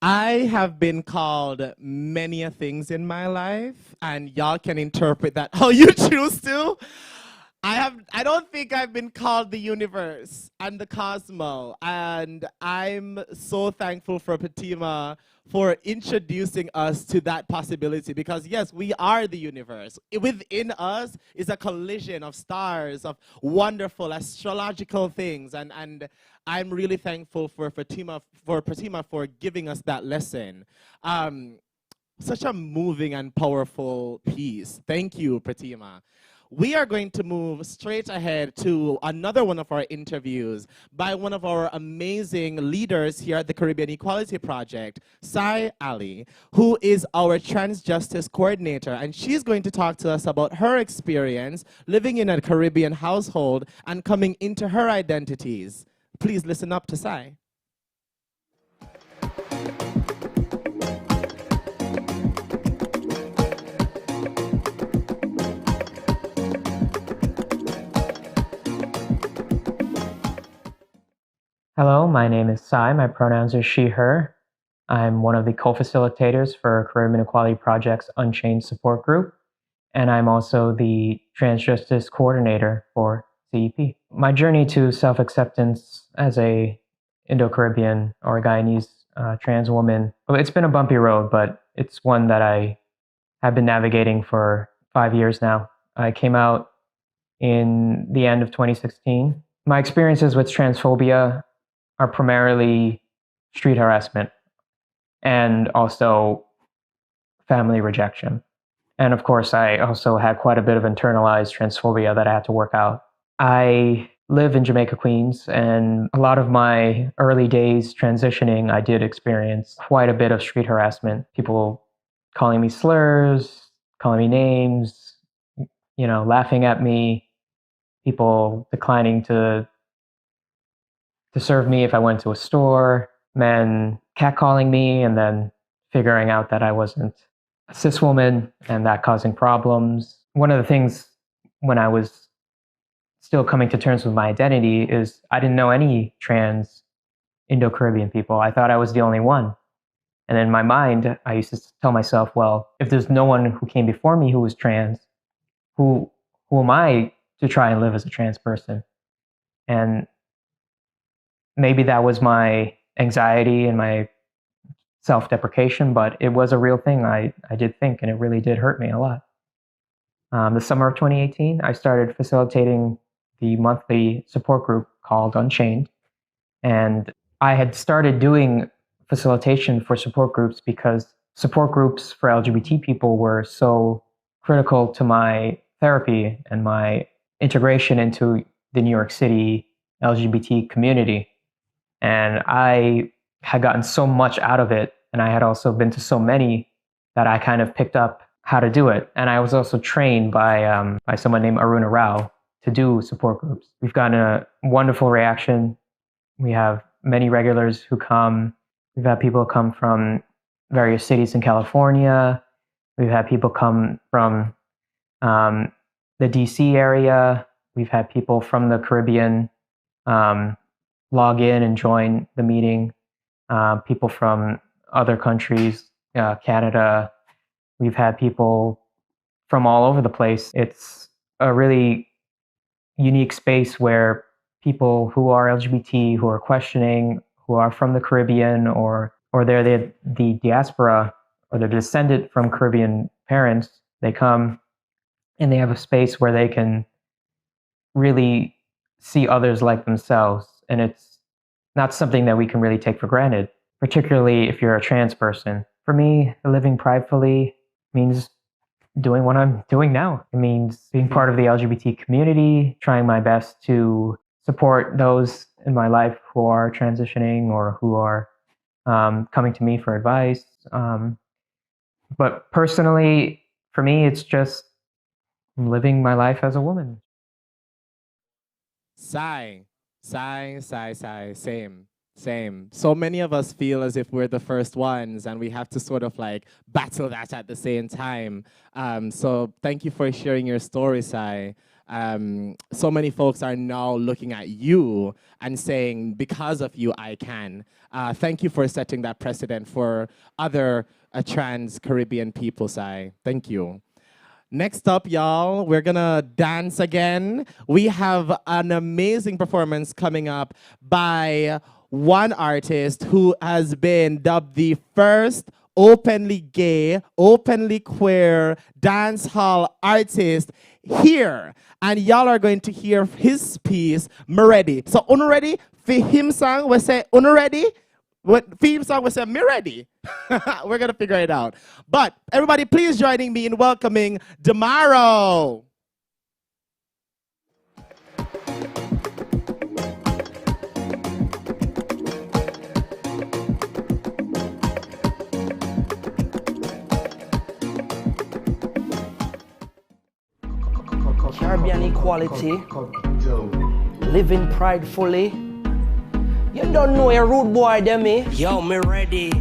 I have been called many a things in my life, and y'all can interpret that how you choose to. I don't think I've been called the universe and the cosmos, and I'm so thankful for Fatima for introducing us to that possibility, because yes, we are the universe. Within us is a collision of stars, of wonderful astrological things, and I'm really thankful for Fatima for giving us that lesson. Such a moving and powerful piece. Thank you, Pratima. We are going to move straight ahead to another one of our interviews by one of our amazing leaders here at the Caribbean Equality Project, Sai Ali, who is our Trans Justice Coordinator. And she's going to talk to us about her experience living in a Caribbean household and coming into her identities. Please listen up to Sai. Hello, my name is Sai. My pronouns are she, her. I'm one of the co-facilitators for Caribbean Equality Project's Unchained support group, and I'm also the Trans Justice Coordinator for CEP. My journey to self-acceptance as a Indo-Caribbean or Guyanese trans woman, well, it's been a bumpy road, but it's one that I have been navigating for 5 years now. I came out in the end of 2016. My experiences with transphobia are primarily street harassment and also family rejection. And of course, I also had quite a bit of internalized transphobia that I had to work out. I live in Jamaica, Queens, and a lot of my early days transitioning, I did experience quite a bit of street harassment. People calling me slurs, calling me names, laughing at me, people declining to serve me if I went to a store, men catcalling me and then figuring out that I wasn't a cis woman and that causing problems. One of the things when I was still coming to terms with my identity is I didn't know any trans Indo-Caribbean people. I thought I was the only one. And in my mind, I used to tell myself, well, if there's no one who came before me who was trans, who am I to try and live as a trans person? And maybe that was my anxiety and my self-deprecation, but it was a real thing. I did think, and it really did hurt me a lot. The summer of 2018, I started facilitating the monthly support group called Unchained. And I had started doing facilitation for support groups because support groups for LGBT people were so critical to my therapy and my integration into the New York City LGBT community. And I had gotten so much out of it, and I had also been to so many that I kind of picked up how to do it. And I was also trained by someone named Aruna Rao to do support groups. We've gotten a wonderful reaction. We have many regulars who come. We've had people come from various cities in California. We've had people come from the DC area. We've had people from the Caribbean log in and join the meeting. People from other countries, Canada. We've had people from all over the place. It's a really unique space where people who are LGBT, who are questioning, who are from the Caribbean, or they're the diaspora, or they're descended from Caribbean parents, they come and they have a space where they can really see others like themselves. And it's not something that we can really take for granted, particularly if you're a trans person. For me, living pridefully means doing what I'm doing now. It means being part of the LGBT community, trying my best to support those in my life who are transitioning or who are coming to me for advice. But personally, for me, it's just living my life as a woman. Sigh. Same. So many of us feel as if we're the first ones and we have to sort of like battle that at the same time. So thank you for sharing your story, Sai. So many folks are now looking at you and saying, because of you, I can. Thank you for setting that precedent for other trans Caribbean people, Sai. Thank you. Next up, y'all, we're gonna dance again. We have an amazing performance coming up by one artist who has been dubbed the first openly gay, openly queer dance hall artist here. And y'all are going to hear his piece, Me Ready. So, ready? For him song, we say, ready? What theme song we say, Me Ready? We're gonna figure it out. But everybody, please joining me in welcoming Damaro. Caribbean equality, living pridefully. You don't know a rude boy, Demi. Yo, me ready.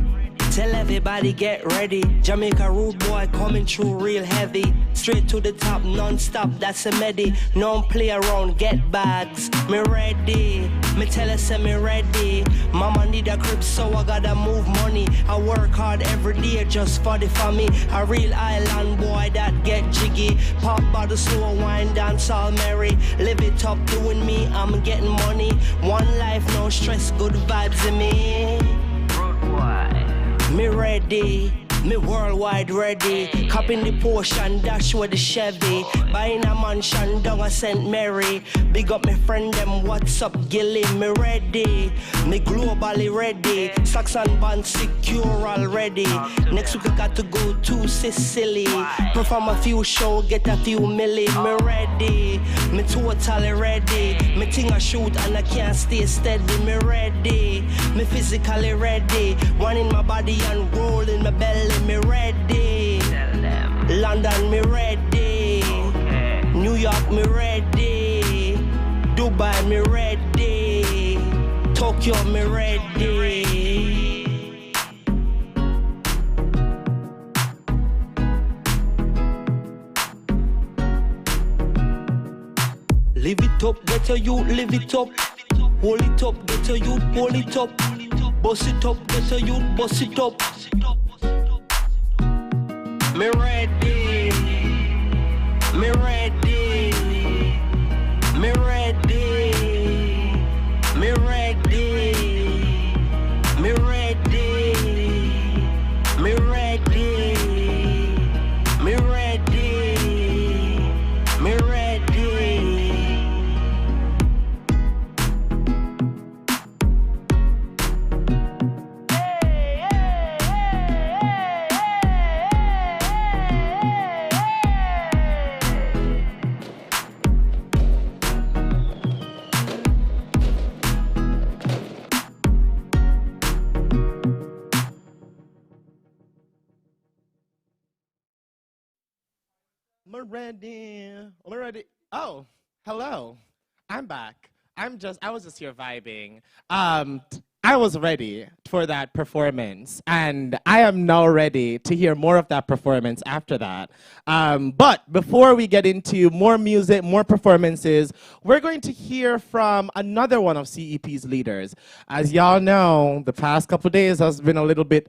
Tell everybody get ready. Jamaica rude boy coming through real heavy. Straight to the top, non-stop, that's a medi. No play around, get bags. Me ready. Me tell her say me ready. Mama need a crib, so I gotta move money. I work hard every day just for the family. A real island boy that get jiggy. Pop bottle, slow wine, dance all merry. Live it up, doing me, I'm getting money. One life, no stress, good vibes in me. Rude boy. Me ready, me worldwide ready. Copping the Porsche, dash with the Chevy. Buying a mansion down at St. Mary. Big up my friend them, what's up Gilly? Me ready, me globally ready. Socks and bands secure already. Next week I got to go to Sicily. Perform a few show, get a few milli. Me ready, me totally ready. Me thing I shoot and I can't stay steady. Me ready, me physically ready. One in my body and roll in my belly. Me ready. London, me ready. New York, me ready. Dubai, me ready. Tokyo, me ready. Live it up, get a youth, live it up. Hold it up, get a youth, hold it up. Bust it up, get a youth, bust it up. Me ready, me ready, me ready, me ready, me ready, me ready, me ready, me ready. We're ready. Oh, hello. I'm back. I was just here vibing. I was ready for that performance, and I am now ready to hear more of that performance after that. But before we get into more music, more performances, we're going to hear from another one of CEP's leaders. As y'all know, the past couple days has been a little bit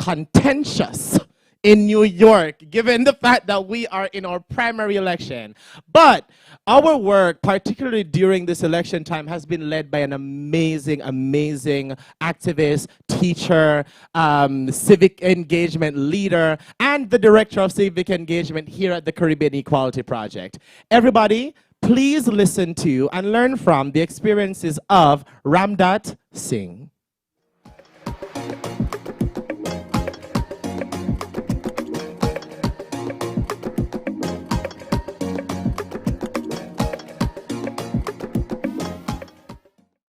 contentious in New York, given the fact that we are in our primary election. But our work, particularly during this election time, has been led by an amazing, amazing activist, teacher, civic engagement leader, and the director of civic engagement here at the Caribbean Equality Project. Everybody, please listen to and learn from the experiences of Ramdat Singh.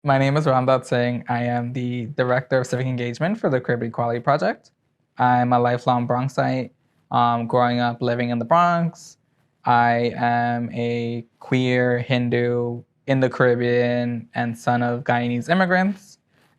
My name is Ramdat Singh. I am the Director of Civic Engagement for the Caribbean Equality Project. I'm a lifelong Bronxite, growing up living in the Bronx. I am a queer Hindu in the Caribbean and son of Guyanese immigrants.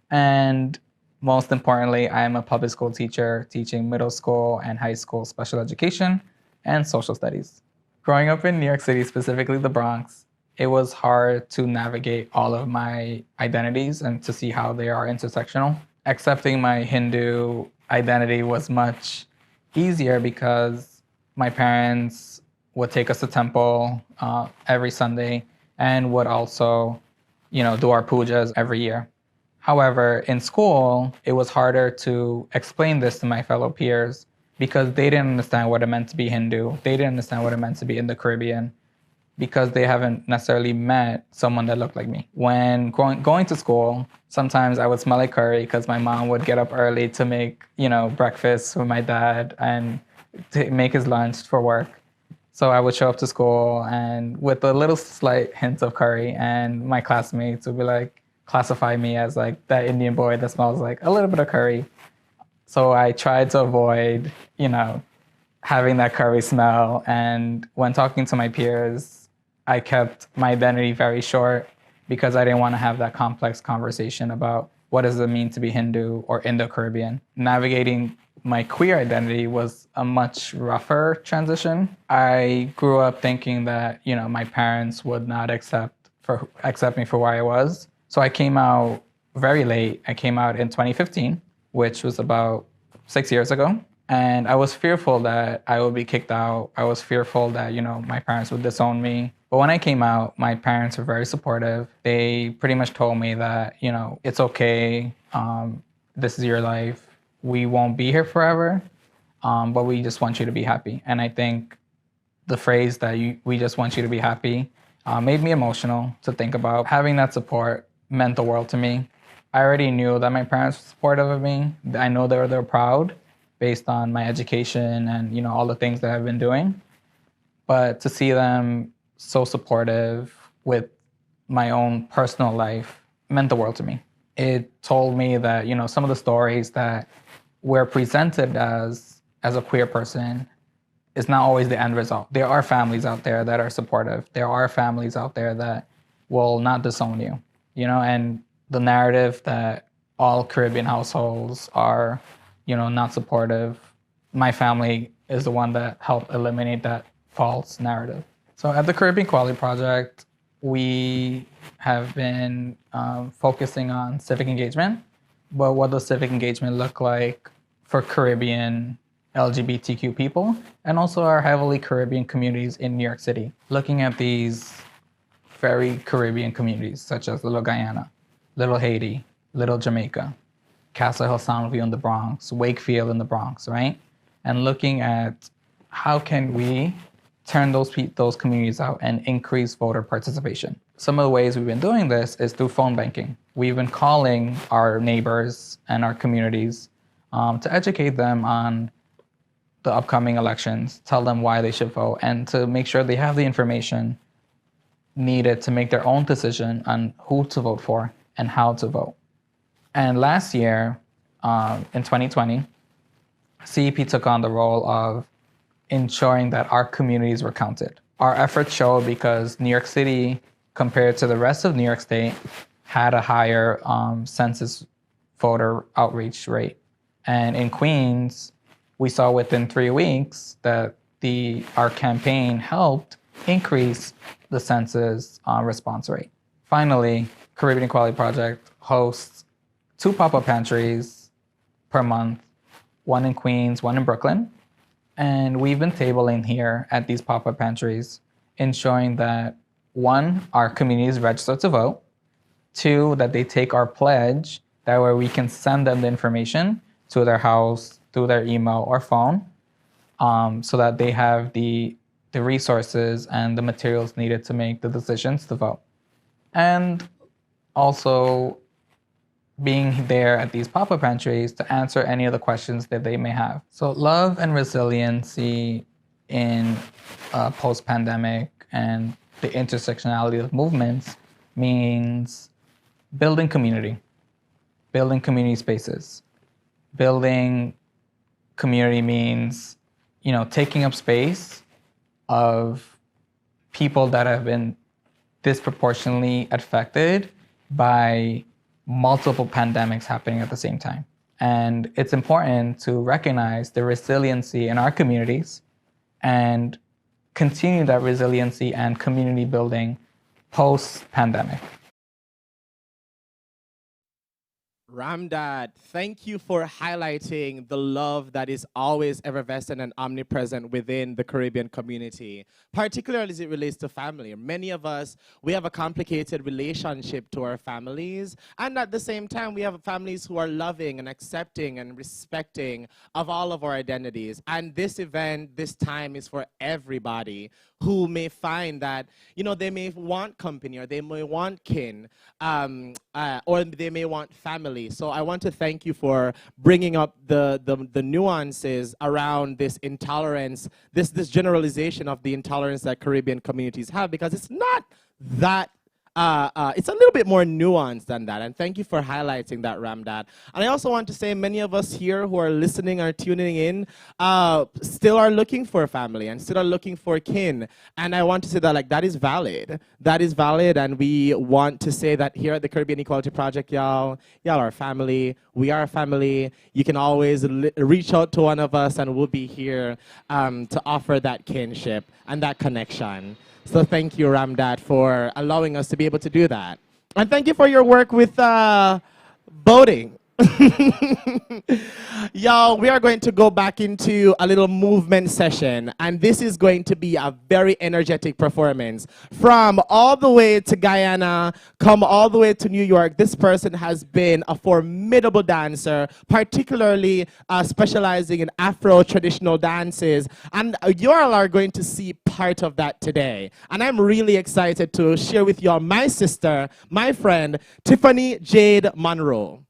And most importantly, I am a public school teacher teaching middle school and high school special education and social studies. Growing up in New York City, specifically the Bronx, it was hard to navigate all of my identities and to see how they are intersectional. Accepting my Hindu identity was much easier because My parents would take us to temple every Sunday and would also, do our pujas every year. However, in school, it was harder to explain this to my fellow peers because they didn't understand what it meant to be Hindu. They didn't understand what it meant to be in the Caribbean because they haven't necessarily met someone that looked like me. When going to school, sometimes I would smell like curry because my mom would get up early to make, breakfast for my dad and to make his lunch for work. So I would show up to school and with a little slight hint of curry, and my classmates would be like, classify me as like that Indian boy that smells like a little bit of curry. So I tried to avoid, having that curry smell. And when talking to my peers, I kept my identity very short because I didn't want to have that complex conversation about what does it mean to be Hindu or Indo-Caribbean. Navigating my queer identity was a much rougher transition. I grew up thinking that, my parents would not accept me for who I was. So I came out very late. I came out in 2015, which was about 6 years ago. And I was fearful that I would be kicked out. I was fearful that, my parents would disown me. But when I came out, my parents were very supportive. They pretty much told me that, it's okay. This is your life. We won't be here forever, but we just want you to be happy. And I think the phrase that we just want you to be happy made me emotional to think about. Having that support meant the world to me. I already knew that my parents were supportive of me. I know they're proud based on my education and all the things that I've been doing. But to see them so supportive with my own personal life meant the world to me. It told me that some of the stories that we're presented as a queer person is not always the end result. There are families out there that are supportive. There are families out there that will not disown you. And the narrative that all Caribbean households are, not supportive, my family is the one that helped eliminate that false narrative. So at the Caribbean Quality Project, we have been focusing on civic engagement, but what does civic engagement look like for Caribbean LGBTQ people and also our heavily Caribbean communities in New York City? Looking at these very Caribbean communities, such as Little Guyana, Little Haiti, Little Jamaica, Castle Hill Soundview in the Bronx, Wakefield in the Bronx, right? And looking at how can we turn those communities out and increase voter participation. Some of the ways we've been doing this is through phone banking. We've been calling our neighbors and our communities to educate them on the upcoming elections, tell them why they should vote, and to make sure they have the information needed to make their own decision on who to vote for and how to vote. And last year, in 2020, CEP took on the role of ensuring that our communities were counted. Our efforts showed because New York City, compared to the rest of New York State, had a higher census voter outreach rate. And in Queens, we saw within 3 weeks that our campaign helped increase the census response rate. Finally, Caribbean Equality Project hosts 2 pop-up pantries per month, one in Queens, one in Brooklyn. And we've been tabling here at these pop-up pantries, ensuring that 1, our community is registered to vote, 2, that they take our pledge, that way we can send them the information to their house, through their email or phone, so that they have the resources and the materials needed to make the decisions to vote. And also being there at these pop-up pantries to answer any of the questions that they may have. So love and resiliency in post-pandemic and the intersectionality of movements means building community spaces. Building community means, taking up space of people that have been disproportionately affected by multiple pandemics happening at the same time. And it's important to recognize the resiliency in our communities and continue that resiliency and community building post-pandemic. Ramdad, thank you for highlighting the love that is always effervescent and omnipresent within the Caribbean community, particularly as it relates to family. Many of us, we have a complicated relationship to our families, and at the same time, we have families who are loving and accepting and respecting of all of our identities. And this event, this time is for everybody who may find that, you know, they may want company or they may want kin, or they may want family. So I want to thank you for bringing up the nuances around this intolerance, this generalization of the intolerance that Caribbean communities have, because it's not that it's a little bit more nuanced than that. And thank you for highlighting that, Ramdad. And I also want to say many of us here who are listening or tuning in still are looking for family and still are looking for kin. And I want to say that, like, that is valid. That is valid. And we want to say that here at the Caribbean Equality Project, y'all are family. We are family. You can always reach out to one of us and we'll be here to offer that kinship and that connection. So thank you, Ramdad, for allowing us to be able to do that. And thank you for your work with voting. Y'all, we are going to go back into a little movement session, and this is going to be a very energetic performance. From all the way to Guyana, come all the way to New York, this person has been a formidable dancer, particularly specializing in Afro traditional dances, and you all are going to see part of that today. And I'm really excited to share with y'all my sister, my friend, Tiffany Jade Monroe.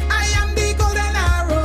I am the golden arrow.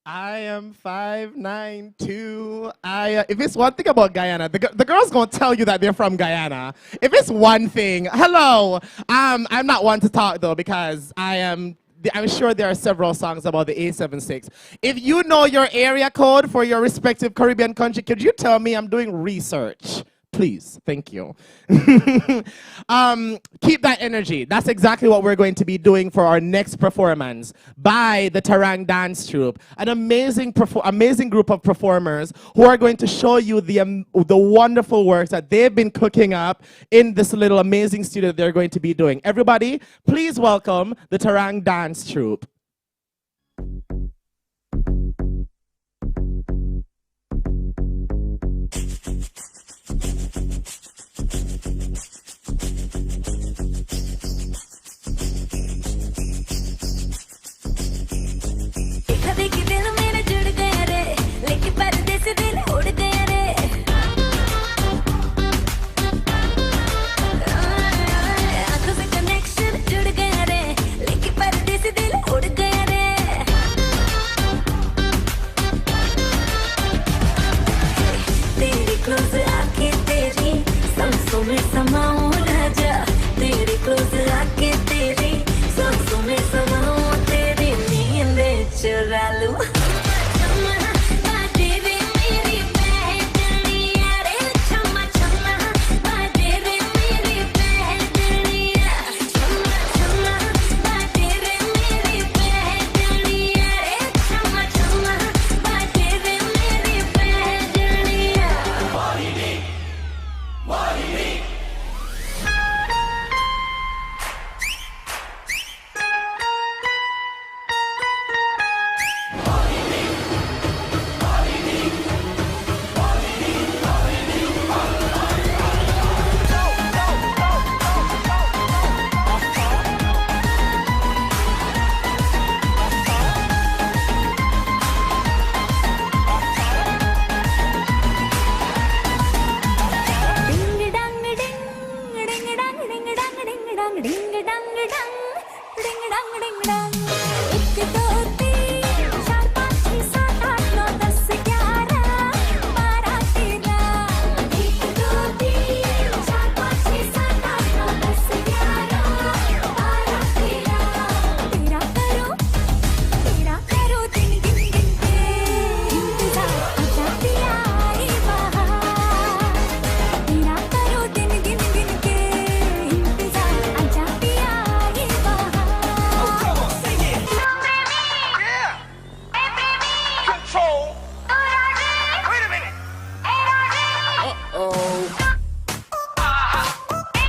I am 5'9" too. If it's one thing about Guyana, the girls gonna tell you that they're from Guyana. If it's one thing, hello. I'm not one to talk though because I'm sure there are several songs about the A76. If you know your area code for your respective Caribbean country, could you tell me? I'm doing research. Please, thank you. Keep that energy. That's exactly what we're going to be doing for our next performance by the Tarang Dance Troupe, an amazing group of performers who are going to show you the wonderful works that they've been cooking up in this little amazing studio that they're going to be doing. Everybody, please welcome the Tarang Dance Troupe.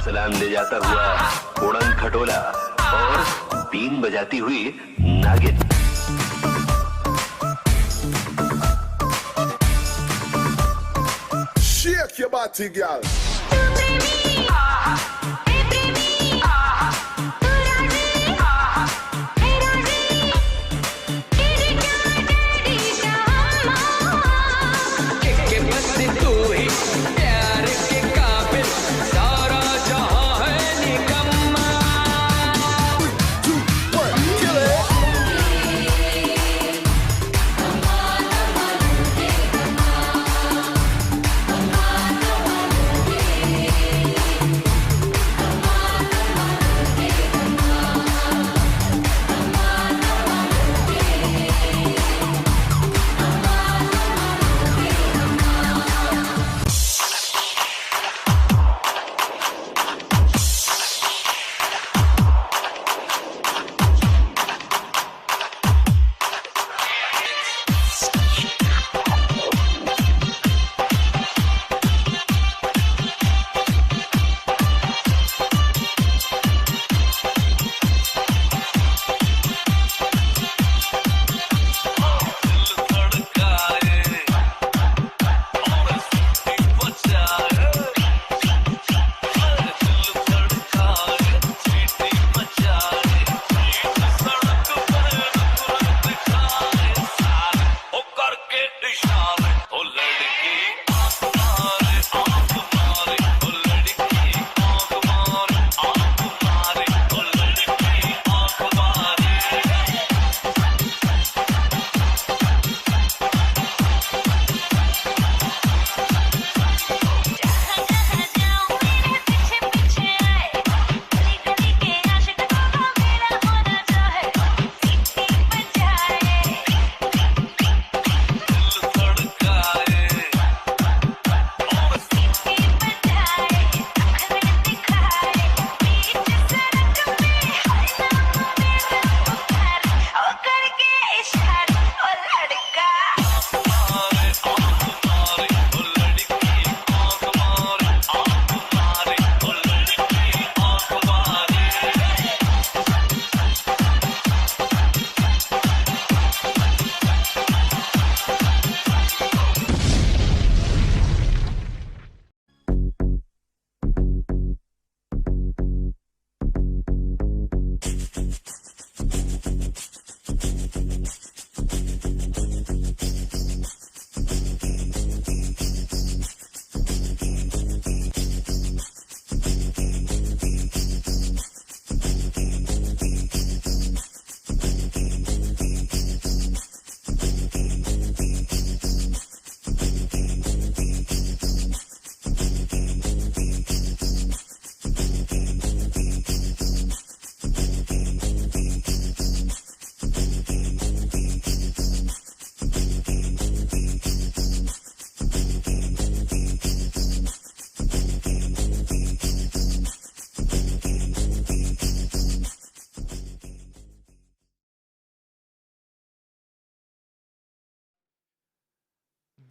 सलाम ले जाता हुआ उड़न खटोला और been बजाती हुई नागिन। Shake your body, girl.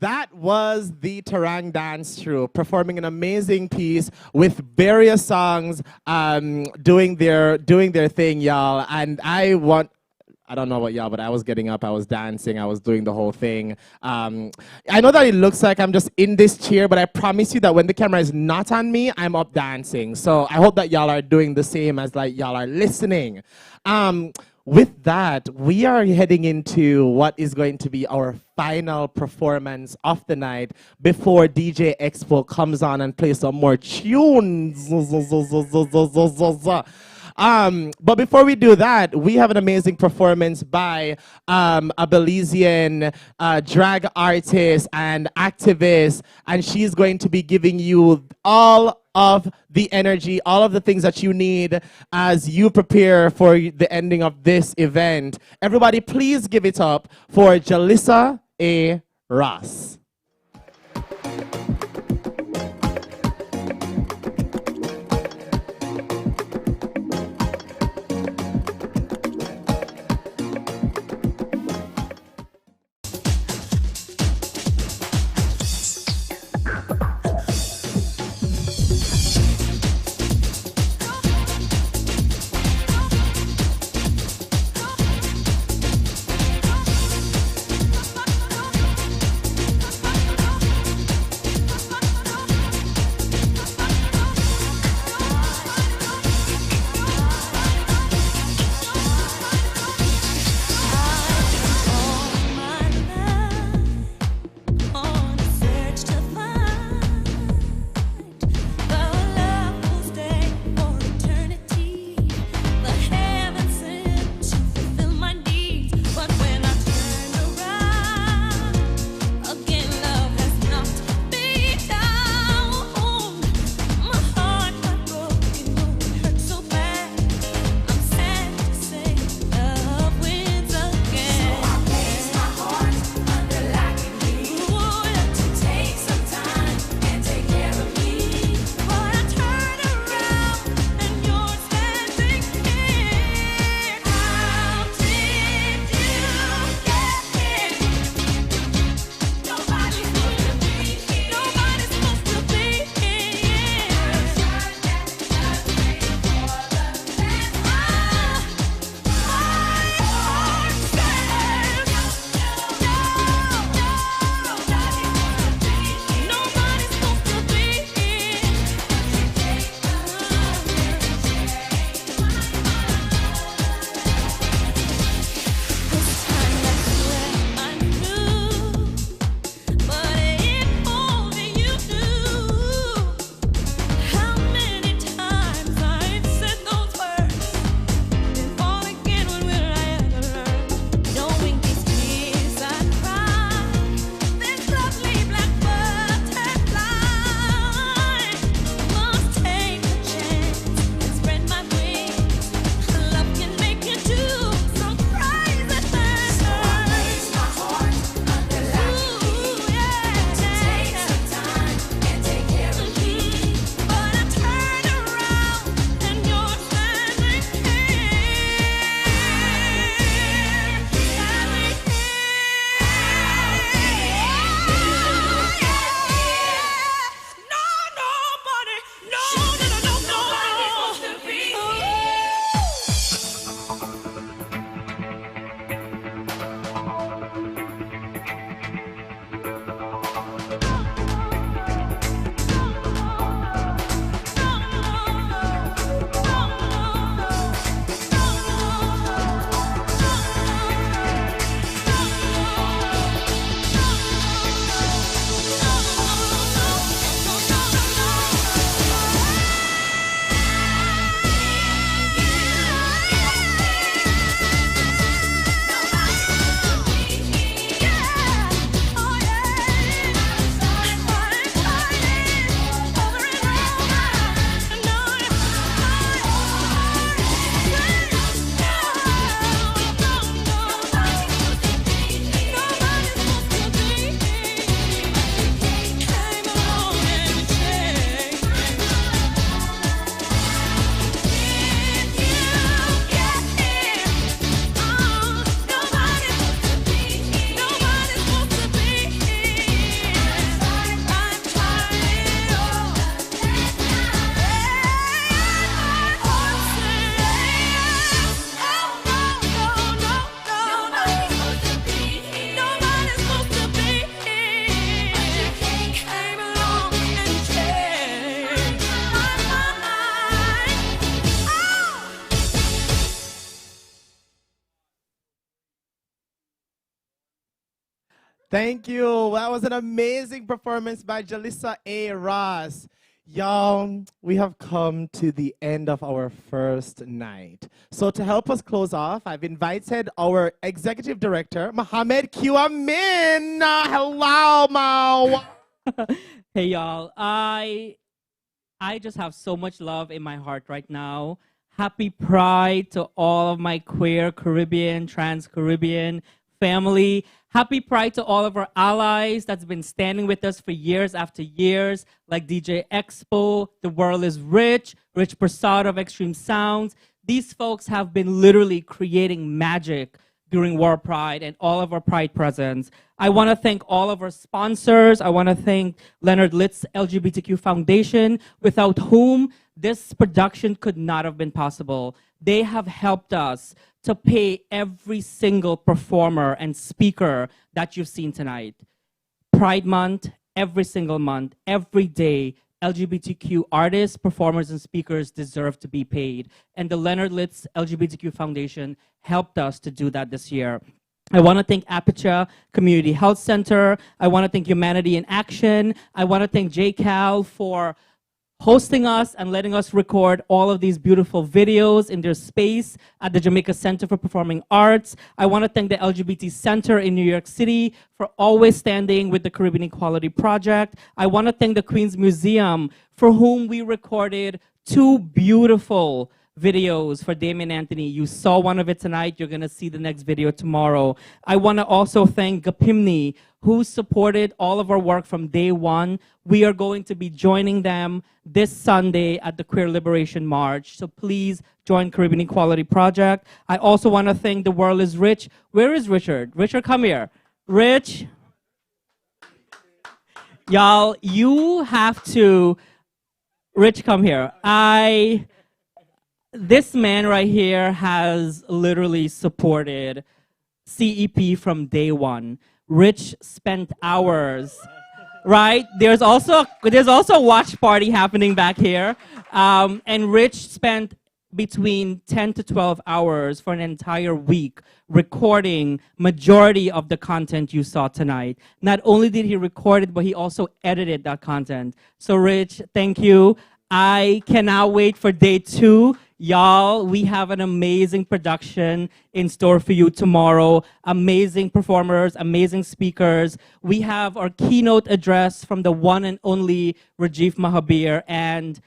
That was the Tarang Dance Troupe performing an amazing piece with various songs, doing their thing, y'all. And I don't know about y'all, but I was getting up, I was dancing, I was doing the whole thing. I know that it looks like I'm just in this chair, but I promise you that when the camera is not on me, I'm up dancing. So I hope that y'all are doing the same as like y'all are listening. With that, we are heading into what is going to be our final performance of the night before DJ Expo comes on and plays some more tunes. But before we do that, we have an amazing performance by a Belizean drag artist and activist, and she's going to be giving you all of the energy, all of the things that you need as you prepare for the ending of this event. Everybody, please give it up for Jalissa A. Ross. Thank you. That was an amazing performance by Jalissa A. Ross. Y'all, we have come to the end of our first night. So to help us close off, I've invited our executive director, Mohammed Q. Amin. Hello, Mo. Hey y'all, I just have so much love in my heart right now. Happy Pride to all of my queer Caribbean, trans Caribbean family. Happy Pride to all of our allies that's been standing with us for years after years, like DJ Expo, The World is Rich, Rich Prasad of Extreme Sounds. These folks have been literally creating magic during War Pride and all of our Pride presents. I want to thank all of our sponsors. I want to thank Leonard Litz LGBTQ Foundation, without whom this production could not have been possible. They have helped us to pay every single performer and speaker that you've seen tonight. Pride Month, every single month, every day, LGBTQ artists, performers, and speakers deserve to be paid. And the Leonard Litz LGBTQ Foundation helped us to do that this year. I want to thank Aperture Community Health Center. I want to thank Humanity in Action. I want to thank JCal for hosting us and letting us record all of these beautiful videos in their space at the Jamaica Center for Performing Arts. I want to thank the LGBT Center in New York City for always standing with the Caribbean Equality Project. I want to thank the Queens Museum, for whom we recorded 2 beautiful videos for Damien Anthony. You saw one of it tonight. You're going to see the next video tomorrow. I want to also thank Gapimni, who supported all of our work from day one. We are going to be joining them this Sunday at the Queer Liberation March. So please join Caribbean Equality Project. I also want to thank The World is Rich. Where is Richard? Richard, come here. Rich. Y'all, you have to... Rich, come here. This man right here has literally supported CEP from day one. Rich spent hours, right? There's also a watch party happening back here. And Rich spent between 10 to 12 hours for an entire week recording majority of the content you saw tonight. Not only did he record it, but he also edited that content. So Rich, thank you. I cannot wait for day 2. Y'all, we have an amazing production in store for you tomorrow. Amazing performers, amazing speakers. We have our keynote address from the one and only Rajiv Mahabir, and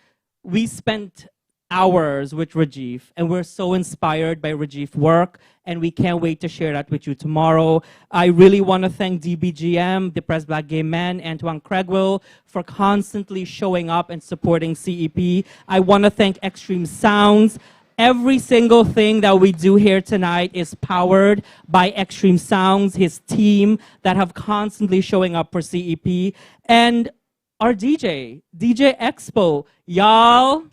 we spent hours with Rajiv, and we're so inspired by Rajiv's work, and we can't wait to share that with you tomorrow. I really want to thank DBGM, Depressed Black Gay Men, Antoine Craigwell, for constantly showing up and supporting CEP. I want to thank Extreme Sounds. Every single thing that we do here tonight is powered by Extreme Sounds, his team that have constantly showing up for CEP, and our DJ Expo. Y'all,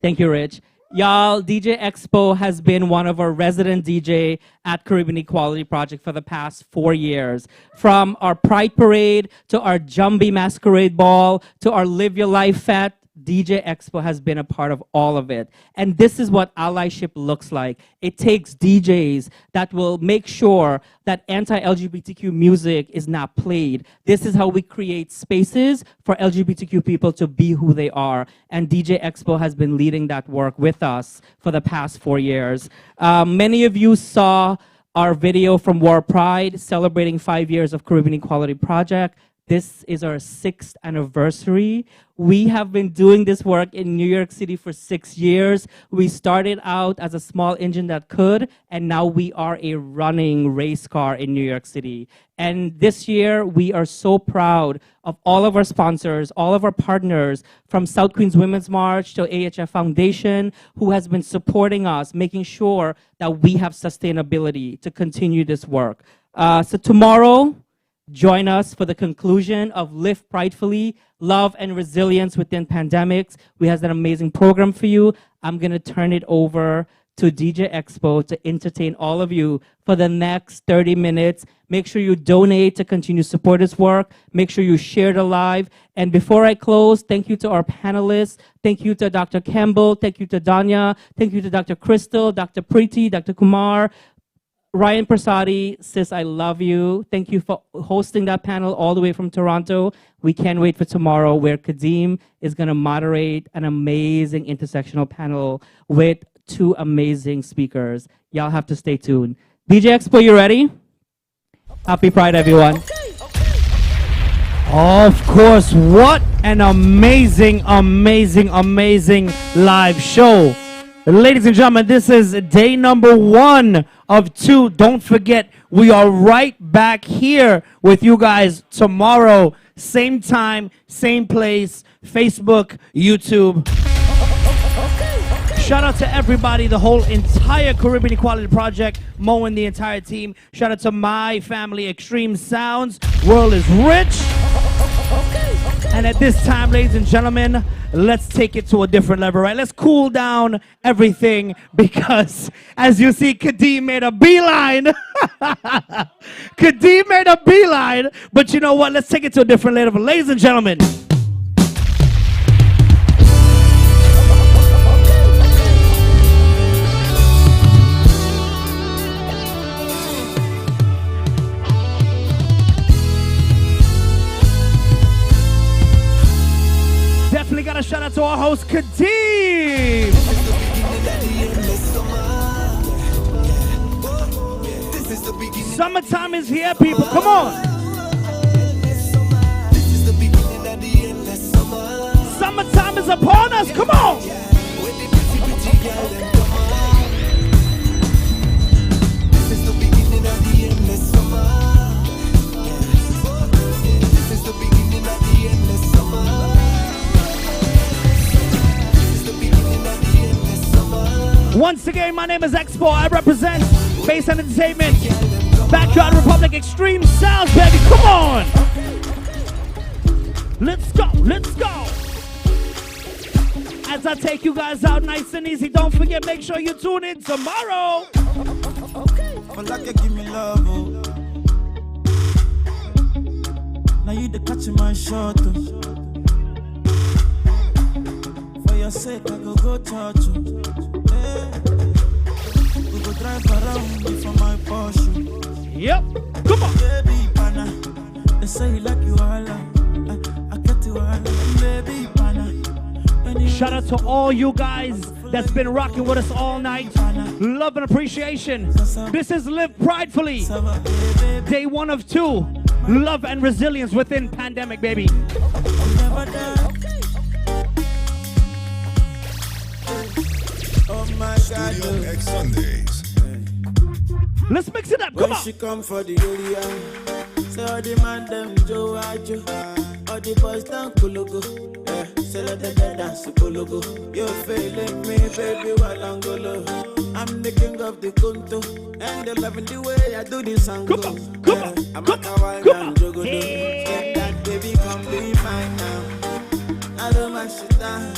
thank you, Rich. Y'all, DJ Expo has been one of our resident DJ at Caribbean Equality Project for the past 4 years. From our Pride Parade, to our Jumbie Masquerade Ball, to our Live Your Life Fete, DJ Expo has been a part of all of it. And this is what allyship looks like. It takes DJs that will make sure that anti-LGBTQ music is not played. This is how we create spaces for LGBTQ people to be who they are. And DJ Expo has been leading that work with us for the past 4 years. Many of you saw our video from War Pride celebrating 5 years of Caribbean Equality Project. This is our 6th anniversary. We have been doing this work in New York City for 6 years. We started out as a small engine that could, and now we are a running race car in New York City. And this year, we are so proud of all of our sponsors, all of our partners, from South Queens Women's March to AHF Foundation, who has been supporting us, making sure that we have sustainability to continue this work. So tomorrow, join us for the conclusion of Live Pridefully, Love and Resilience Within Pandemics. We have an amazing program for you. I'm going to turn it over to DJ Expo to entertain all of you for the next 30 minutes. Make sure you donate to continue to support this work. Make sure you share the live. And before I close, thank you to our panelists. Thank you to Dr. Campbell. Thank you to Danya. Thank you to Dr. Crystal, Dr. Preeti, Dr. Kumar, Ryan Prasadi, sis, I love you. Thank you for hosting that panel all the way from Toronto. We can't wait for tomorrow where Kadeem is going to moderate an amazing intersectional panel with 2 amazing speakers. Y'all have to stay tuned. DJ Expo, you ready? Happy Pride, everyone. Of course, what an amazing, amazing, amazing live show. Ladies and gentlemen, this is day number 1 of 2. Don't forget, we are right back here with you guys tomorrow. Same time, same place, Facebook, YouTube. Shout out to everybody, the whole entire Caribbean Equality Project, Mo and the entire team. Shout out to my family, Extreme Sounds. World is rich. And at this time, ladies and gentlemen, let's take it to a different level, right? Let's cool down everything because, as you see, Kadeem made a beeline. Kadeem made a beeline. But you know what? Let's take it to a different level. Ladies and gentlemen. Definitely got a shout out to our host, Kadeem. Summertime is here, people. Come on. Summertime is upon us. Come on. This is the beginning of the endless summer. This is the beginning of the endless summer. Once again, my name is Expo. I represent Bass and Entertainment. Backyard Republic Extreme Sounds, baby. Come on. Let's go. Let's go. As I take you guys out nice and easy, don't forget, make sure you tune in tomorrow. Well, I can give me love, oh. Now you the catch my shot, oh. For your sake, I go touch you. We go drive around for my Porsche. Yep, come on. Baby, pana, they say you like you all. I get you all. Baby, pana. Shout out to all you guys that's been rocking with us all night. Love and appreciation. This is Live Pridefully. Day 1 of 2. Love and resilience within pandemic, baby. Oh my God, next Sundays. Let's mix it up, come on. She come for the area. Say all the man them Joe Ajo. All the boys down Kulugu. Say let the dance Kulugu. You feeling me, baby, while I'm golo. I'm the king of the Kunto. And they loving the way I do this song. Come on, come on, I'm a kawaii and jogo. Say that baby come be mine now. I don't mind shit down.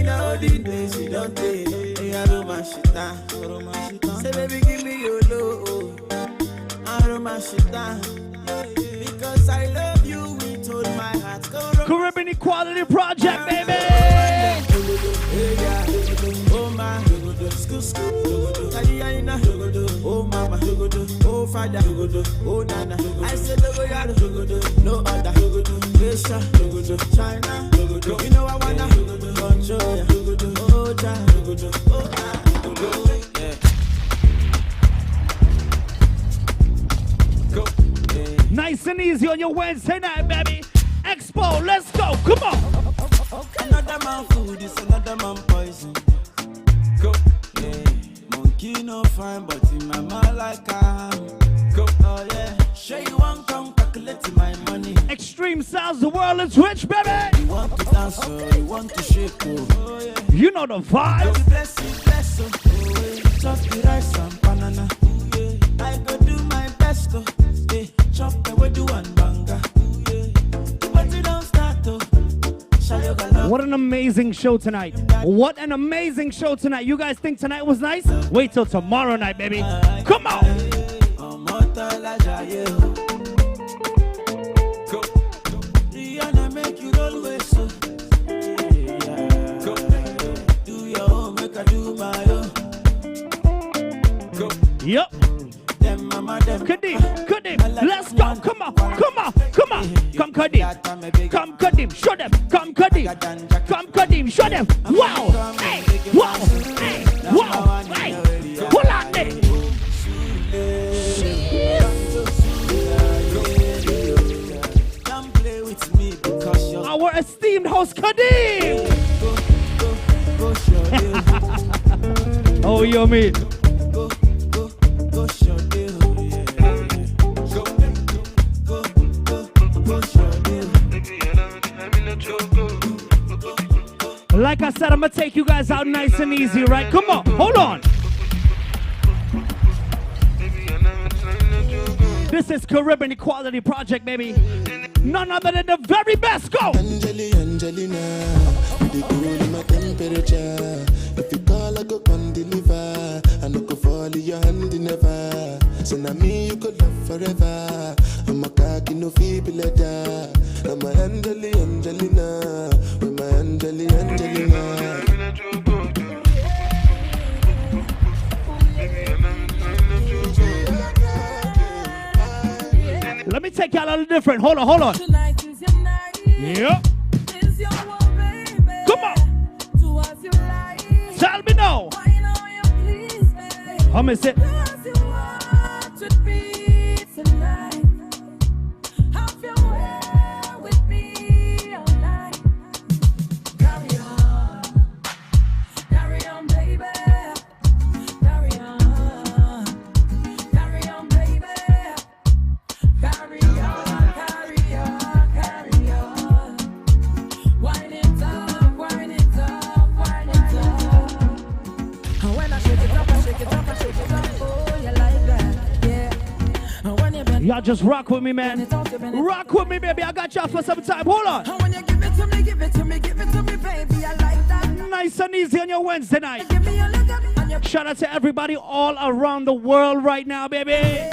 All the days you don't take, I don't mind shit down. Say baby give me your love, I don't mind shit down. Because I love you with all my heart. Caribbean Equality Project, baby. Oh my, oh mama, oh father, oh nana. I said no other, China, you know I wanna control ya. Oh child, Nice and easy on your Wednesday night, baby. Expo, let's go, come on. Another man food is another man poison. Go, yeah. Monkey no fine, but in my mind like I'm. Go, oh yeah. Sure you want come calculate my money. Extreme Sounds, the world is rich, baby. You want to dance, oh, you want to shake, oh yeah. You know the vibe. Bless you, oh yeah. Chop the rice and banana, oh yeah. I go do my best, oh yeah. Chop the way do one banga, oh yeah. But you don't start, oh. What an amazing show tonight. What an amazing show tonight. You guys think tonight was nice? Wait till tomorrow night, baby. Come on. Make you always so. Do your own, make I do my own. Yep. Kadim, let's go. Come on. Come Kadim, show them. Come Kadim, show them. Wow. Hey, wow. Hey, wow. Hey, pull out there. Our esteemed host Kadim. Oh, yummy. Like I said, I'm gonna take you guys out nice and easy, right? Come on, hold on. This is Caribbean Equality Project, baby. None other than the very best. Go. Angelina, the cool in my temperature. If you call, I go come deliver. I no go fall in your hand never. So now me you could love forever. I'm a cocky no feeble letter. I'm a Angelina, with my Angelina. Let me take y'all a little different. Hold on. Yep. Come on. Tell me no. How me say? Y'all just rock with me, man. Rock with me, baby. I got y'all for some time. Hold on. Give it to me, baby. I like that. Nice and easy on your Wednesday night. Shout out to everybody all around the world right now, baby.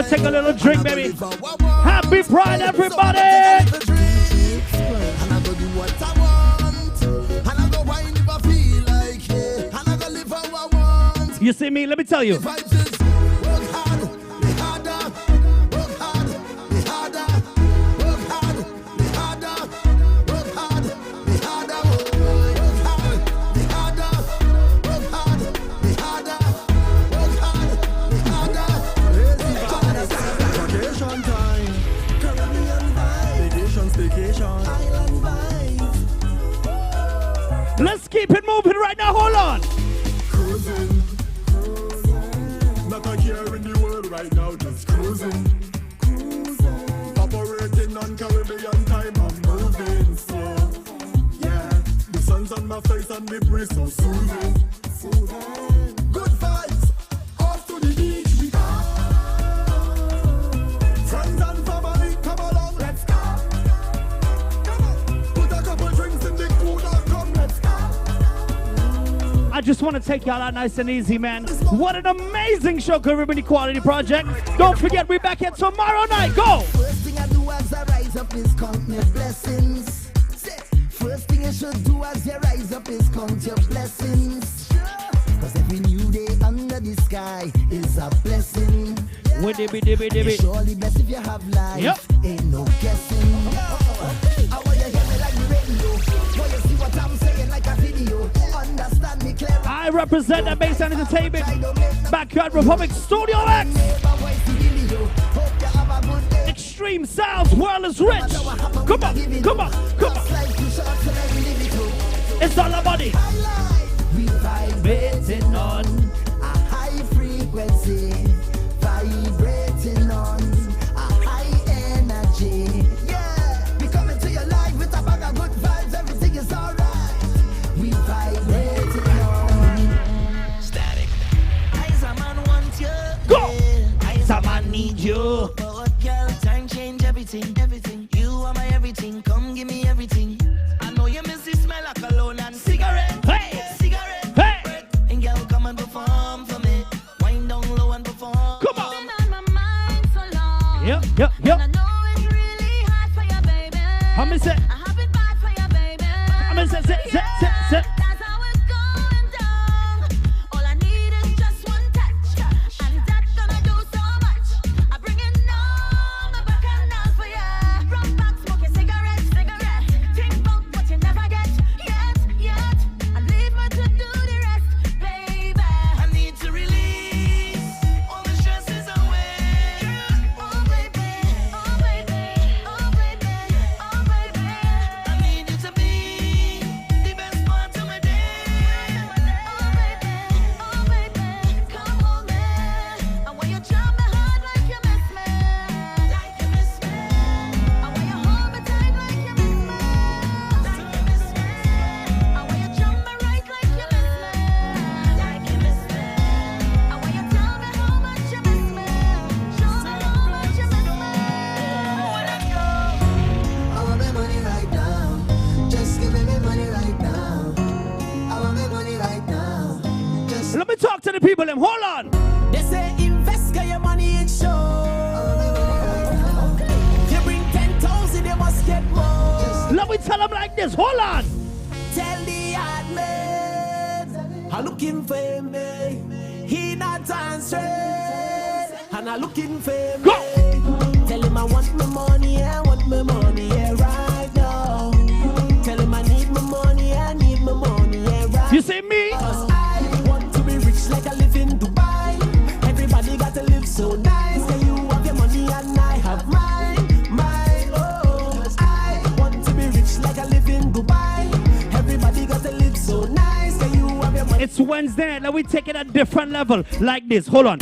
Take a little drink, baby. Happy Pride, everybody! You see me? Let me tell you. Let's keep it moving right now. Hold on. Cruising. Not a care in the world right now, just cruising. Operating on Caribbean time, I'm moving slow. Yeah, the sun's on my face and the breeze so soothing. Good vibes, off to the beach we go. Friends and family, come along, let's go. Put a couple drinks in the cooler, come, let's go. I just want to take y'all out nice and easy, man. What an amazing show, Caribbean Equality Project. Don't forget, we're back here tomorrow night. Go! First thing I do as I rise up is count my blessings. First thing you should do as you rise up is count your blessings. Cause every new day under the sky is a blessing. You're surely blessed if you have life. Yep. Ain't no guessing. I want you hear me like the radio. Want you see what I'm saying like a video. Understand me clear. I represent the Baseline Entertainment Backyard Republic Studio X. Extreme Sounds, world is rich. Come on. It's all about it. We vibrating on a high frequency. Vibrating on a high need you. But girl, time change everything, everything. You are my everything, come give me everything. I know you miss the smell of cologne and cigarette. Hey, cigarette. Hey, and girl, come and perform for me. Wind down low and perform. Come on. Been on my mind so long. Yep. And I know it's really hard for you, baby. How me say? I have it bad for you, baby. How me say? That's how it's going down. All I need is just one touch, and that's gonna do so much. I bring it on my bacchanal for you. Rock back, smoking cigarette. Think about what you never get yet, and leave me to do the rest, baby. I need to release all the stresses away. Oh baby, oh baby, oh baby, oh baby. I need you to be the best part of my day. Oh baby, come hold me. And when you drop me hard like you miss me, And when you hold me tight like you miss me, And when you jump me right like you miss me, And when you tell me how much you miss me, show me how much you miss me. When I go, I want my money right now. Just give me my money right now. I want my money right now. Just Let me talk to the people. Them. Hold on. they say invest, get your money in show. If you bring 10,000, you must get more. Let me tell them like this. Hold on. Tell the hard man, I'm looking for me. He not answering, and I'm looking for me. Tell him I want my money, I want my money, yeah, right now. Tell him I need my money, I need my money, yeah, right. You see me? 'Cause I want to be rich like I live in Dubai. Everybody got to live so nice. Can you have your money and I have mine, oh. 'Cause I want to be rich like I live in Dubai. Everybody got to live so nice. Can you have your money? It's Wednesday. Let me take it at a different level. Like this. Hold on.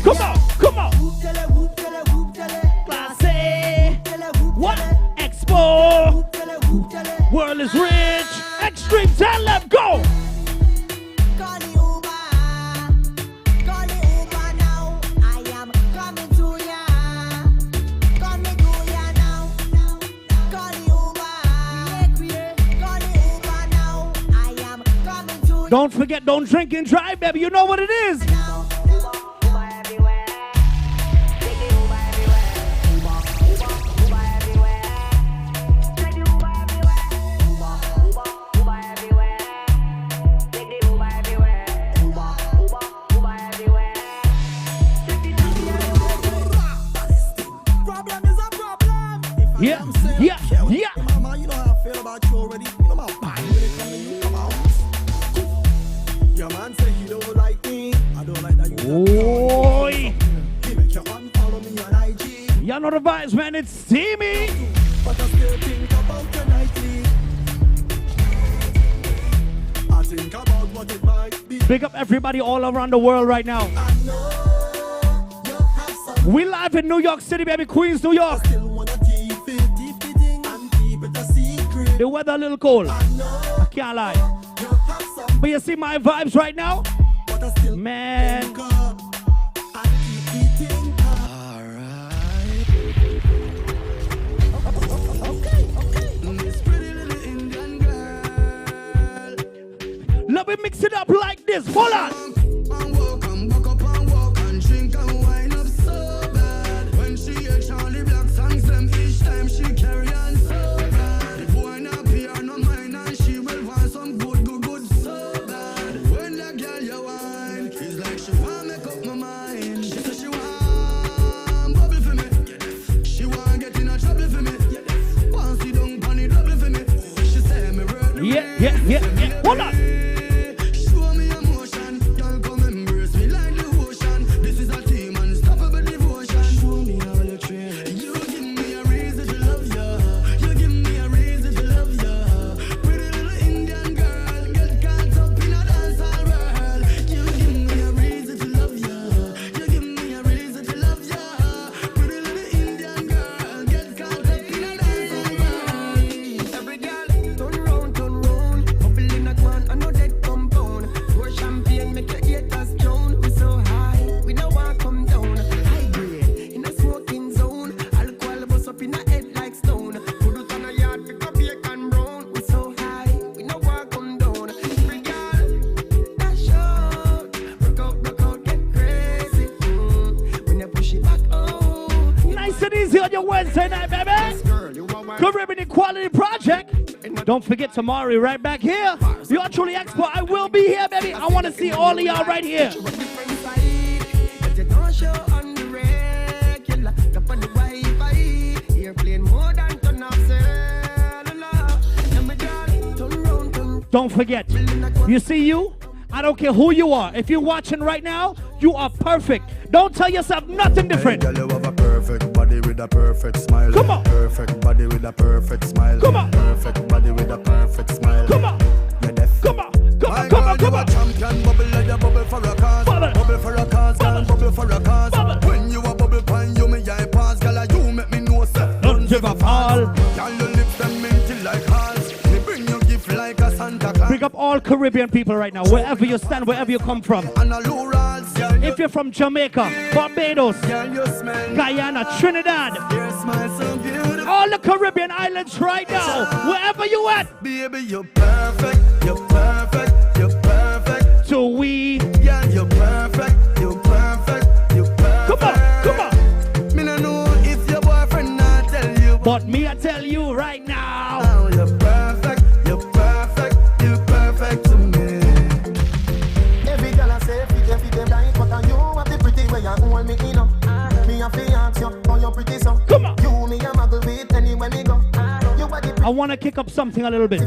Come on. Come on. Classy. What? Expo. World is rich. Extreme talent. Go. Don't forget, don't drink and drive, baby. You know what it is. Yeah, yeah, yeah. Mama, you know how I feel about you already. You know my body when it come to you. Come on. Your man say he don't like me. I don't like that you. Oi. He make you unfollow me on IG. Y'all know the vibes, man. It's steamy. But I still think about your nightly. I think about what it might be. Big up everybody all around the world right now. We live in New York City, baby. Queens, New York. The weather a little cold. I can't lie. But you see my vibes right now? Man. Let me mix it up like this. Hold on. Yeah. Hold on. Show me emotion, girl, come embrace me like the ocean. This is a team, unstoppable devotion. Show me all your traits. You give me a reason to love ya. You give me a reason to love ya. Pretty little Indian girl, get caught up in a dancehall world. You give me a reason to love ya. You give me a reason to love ya. Pretty little Indian girl, get caught up in a dancehall world. Every girl, turn round, Wednesday night, baby. Caribbean Equality Project. Don't forget tomorrow, right back here. You're truly Expo. I will be here, baby. I want to see all of y'all right here. Don't forget, you see you? I don't care who you are. If you're watching right now, you are perfect. Don't tell yourself nothing different. Hey, girl, you have a perfect body with a perfect smile. Come on. Perfect body with a perfect smile. Come on. Perfect body with a perfect smile. Come on. You're deaf. Come on. Come on. Come on. Come on. Champion bubble like a bubble for a cause. Bubble for a cause, girl, bubble for a cause. When you a bubble pan, you me eye pass, girl, you make me know sir. Don't ever fall. Girl, your lips them minty like hearts. Me bring you gift like a Santa Claus. Big up all Caribbean people right now, wherever you stand, wherever you come from. If you're from Jamaica, Barbados, Guyana, Trinidad, all the Caribbean islands right now, wherever you at. Baby, you're perfect, you're perfect, you're perfect. So we, yeah, you're perfect, you're perfect, you're perfect. Come on, come on. Me no know if your boyfriend not tell you, but me I tell you right now. Oh, you're perfect, you're perfect, you're perfect to me. Every girl I say, fit them right, but you have the pretty way you hold me in up. Me a fi ask you, how you pretty so. Come on. You me a muggle with anywhere me go. I want to kick up something a little bit.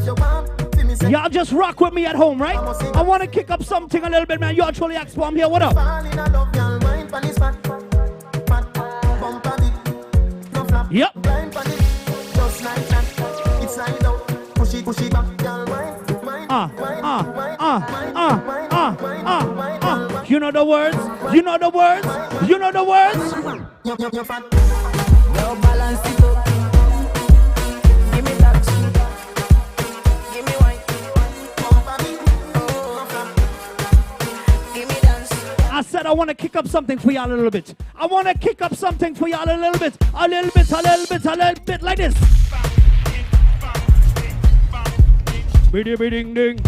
Y'all just rock with me at home, right? I want to kick up something a little bit, man. You're truly Expo. I'm here. What up? Yep. You know the words? You know the words? You know the words? No balance it up. Give me that. Give me wine. Give me dance. I said I want to kick up something for y'all a little bit. I want to kick up something for y'all a little bit. A little bit, a little bit, a little bit like this. Biddy ding ding.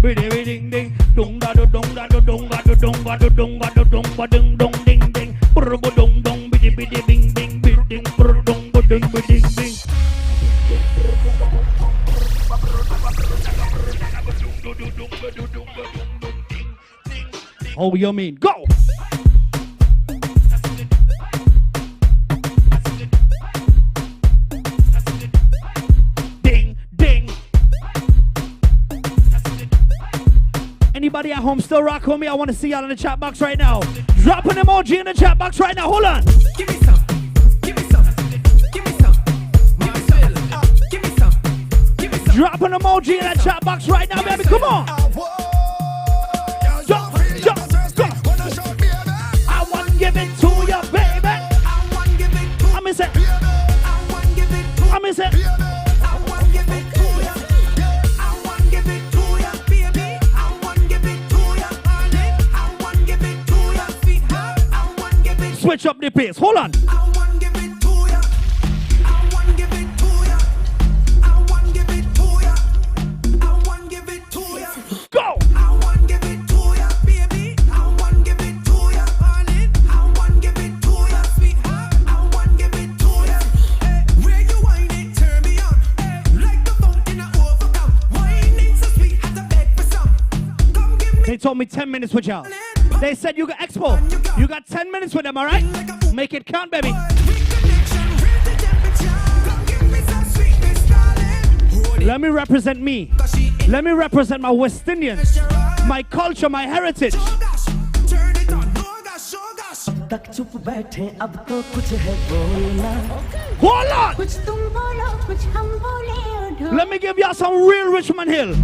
Biddy ding ding. Dung da do dung da do dung da do dung da do dung da do dung da ding dong ding ding. Brr bu dung dong biddy biddy bing bing biddy ding brr dung bu ding biddy ding. Oh, you mean go? Ding ding. Anybody at home still rock with me? I want to see y'all in the chat box right now. Drop an emoji in the chat box right now. Hold on. Give me some. Give me some. Give me some. Give me some. Give me some. Drop an emoji in that chat box right now, baby. Come on. I want to give it to you, baby. I want to give it to you. I miss it. I want to give it to you. I miss it. I want to give it to you. I want to give it to you, baby. I want to give it to you, darling. I want to give it to you, sweetheart. I want to give it. Switch up the pace. Hold on. I want to give it to you. I want to give it to you. I want to give it to you. I want to give it to you. Go. I want to give it to you, baby. I want to give it to you, darling. I want to give it to you, sweetheart. I want to give it to you. Hey, where you whine it, turn me on. Hey, like the fountain I overcome. Whining so sweet, had to beg for some. Come give me. They told me 10 minutes with y'all. They said you got Expo. You got 10 minutes with them, all right? Make it count, baby. Let me represent me. Let me represent my West Indians, my culture, my heritage. Hold on! Let me give y'all some real Richmond Hill.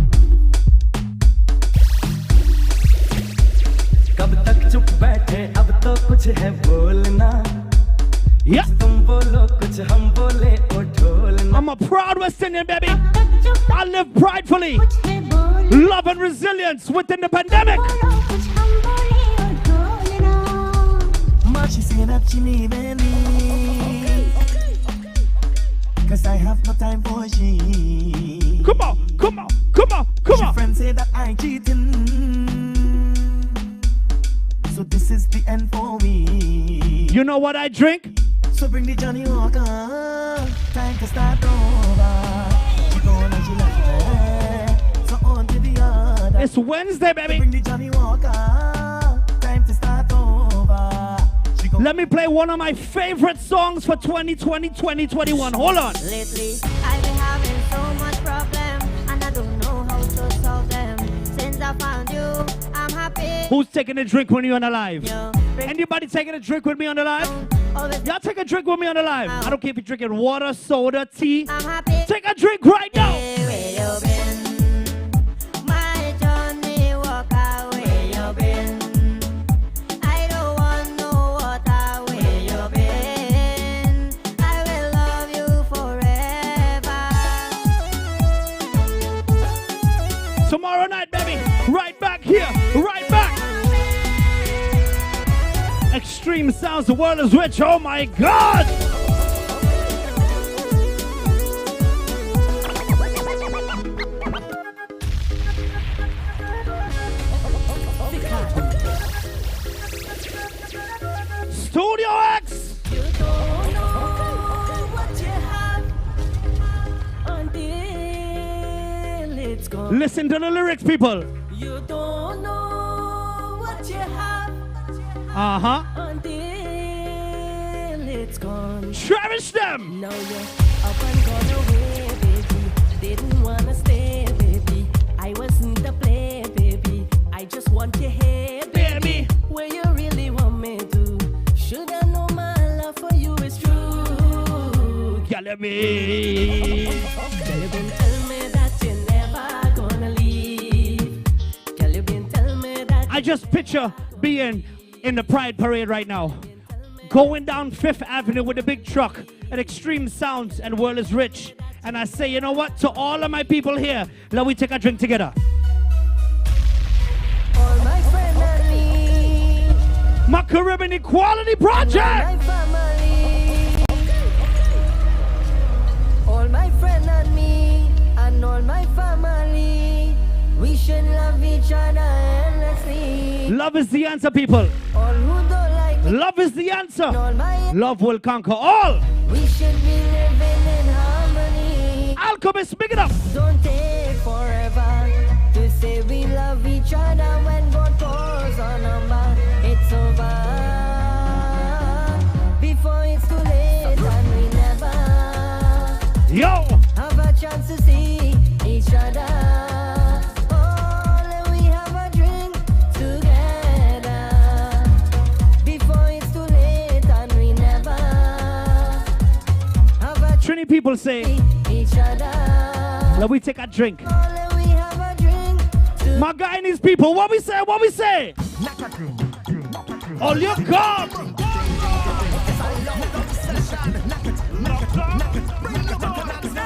Yeah. I'm a proud West Indian, baby. I live pridefully. Love and resilience within the pandemic. She's saying that she needing me. Cause I have no time for she. Come on, come on, come on, come on. Friends say that I cheating. So this is the end for me. You know what I drink? So bring the Johnny Walker, time to start over. She gone and she left, so on to the other. It's Wednesday, baby. So bring the Johnny Walker, time to start over. Let me play one of my favorite songs for 2020, 2021. Hold on. Lately, I've been having so much problem, and I don't know how to solve them. Since I found you, I'm happy. Who's taking a drink when you're on the live? Anybody taking a drink with me on the live? Y'all take a drink with me on the live. I don't care if you're drinking water, soda, tea. Take a drink right now. My Johnny Walker, where you been? I don't want no water, where you been? I will love you forever. Tomorrow night, baby. Right back here. Right back. Extreme sounds, the world is rich. Oh my God! Studio X! You don't know what you have until it's gone. Listen to the lyrics, people. You don't know what you have until it's gone. Cherish them. Now you're up and gone away, baby. Didn't wanna stay, baby. I wasn't a play, baby. I just want your hair, baby. Where you really want me to. Should I know my love for you is true? Girl, me. Girl, you been telling me that you're never gonna leave. Girl, you been telling me that. I just picture being in the Pride Parade right now. Going down 5th Avenue with a big truck and Extreme Sounds and World is Rich. And I say, you know what? To all of my people here, let we take a drink together. All my friends and me. My Caribbean Equality Project. My family. All my friends and me. And all my family. We should love each other endlessly. Love is the answer, people. All who don't like me. Love is the answer. Love will conquer all. We should be living in harmony. Alchemist, pick it up. Don't take forever to say we love each other when God calls our number. It's over before it's too late and we never have a chance to see each other. Trini people say, let we take a drink. My guy and his people, what we say, what we say? All you come.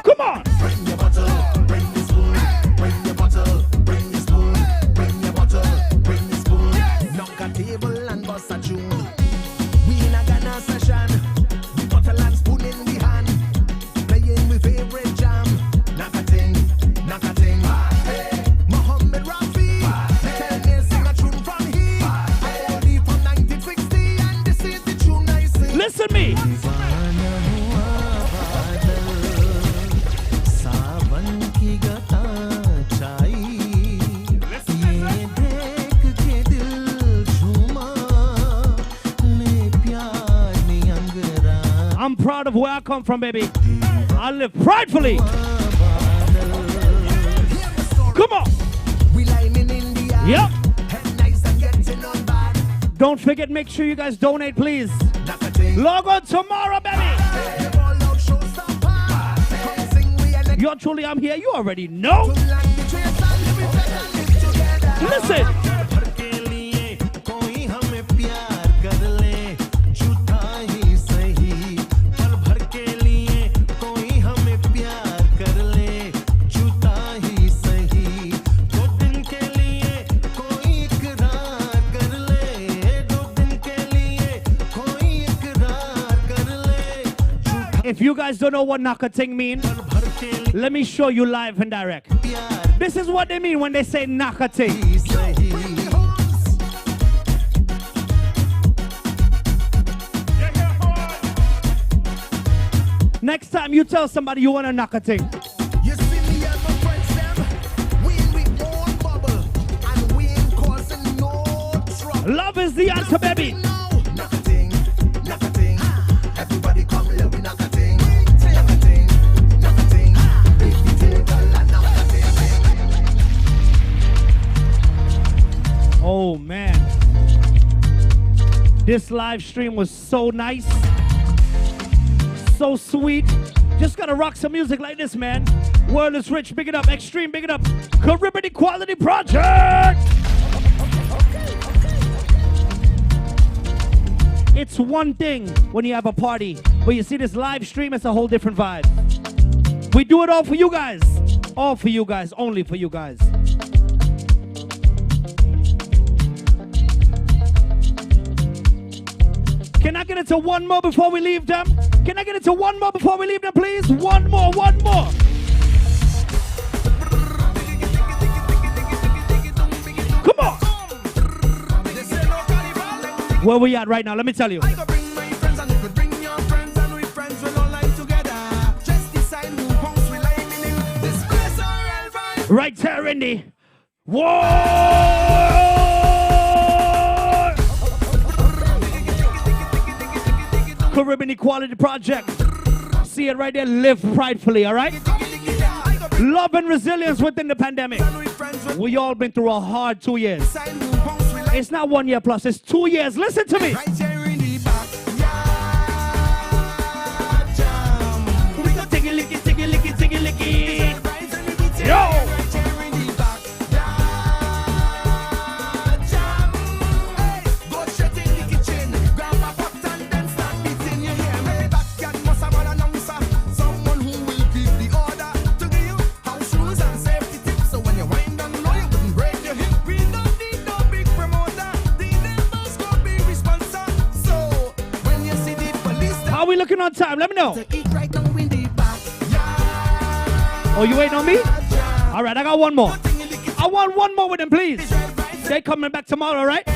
Come on. Bring your bottle, bring your spoon, bring your bottle, bring your spoon, bring your bottle, bring your spoon. Knock a table and bust a tune. We in a Ghana session, the bottle and spoon in the hand. Favorite jam, knock a thing, hey, Mohammed Rafi, tell me sing a tune from here. I only from 1960 and this is the tune I sing. Listen me. I'm proud of where I come from, baby. I live pridefully. Come on. Yep. Don't forget, make sure you guys donate, please. Log on tomorrow, baby. You're truly, I'm here. You already know. Listen. If you guys don't know what nakating mean, let me show you live and direct. This is what they mean when they say nakating. Next time you tell somebody you want to knock a thing. You see me and my friends them. We in we own bubble. And we ain't causing no trouble. Love is the answer, baby. Knock a thing. Knock a thing. Everybody come let we knock a thing. Knock a thing. Knock a thing. If we take a lot, knock a thing. Oh, man. This live stream was so nice. So sweet. Just gotta rock some music like this, man. World is rich, big it up. Extreme, big it up. Caribbean Equality Project. It's one thing when you have a party, but you see this live stream, it's a whole different vibe. We do it all for you guys. All for you guys, only for you guys. Can I get into one more before we leave them? Can I get into one more before we leave them, please? One more, one more. Come on. Where we at right now? Let me tell you. Right there, Indy. Whoa! Caribbean Equality Project. See it right there. Live pridefully, all right? Love and resilience within the pandemic. We all been through a hard 2 years. It's not 1 year plus, it's 2 years. Listen to me. Yo! How we looking on time? Let me know. Oh, you waiting on me? All right, I got one more. I want one more with them, please. They coming back tomorrow, all right?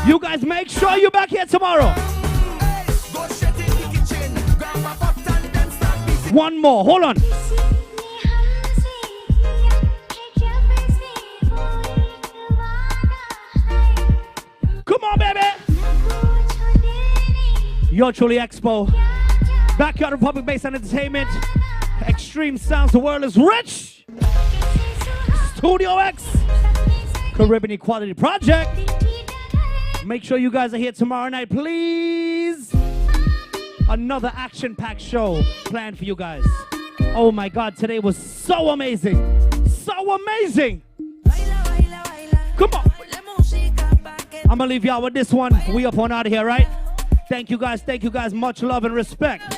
You guys make sure you're back here tomorrow. One more. Hold on. Come on, baby. You're truly Expo. Backyard Republic Based on Entertainment. Extreme Sounds. The world is rich. Studio X. Caribbean Equality Project. Make sure you guys are here tomorrow night, please. Another action-packed show planned for you guys. Oh my God, today was so amazing. So amazing. Come on. I'm gonna leave y'all with this one. We up on out of here, right? Thank you guys. Much love and respect.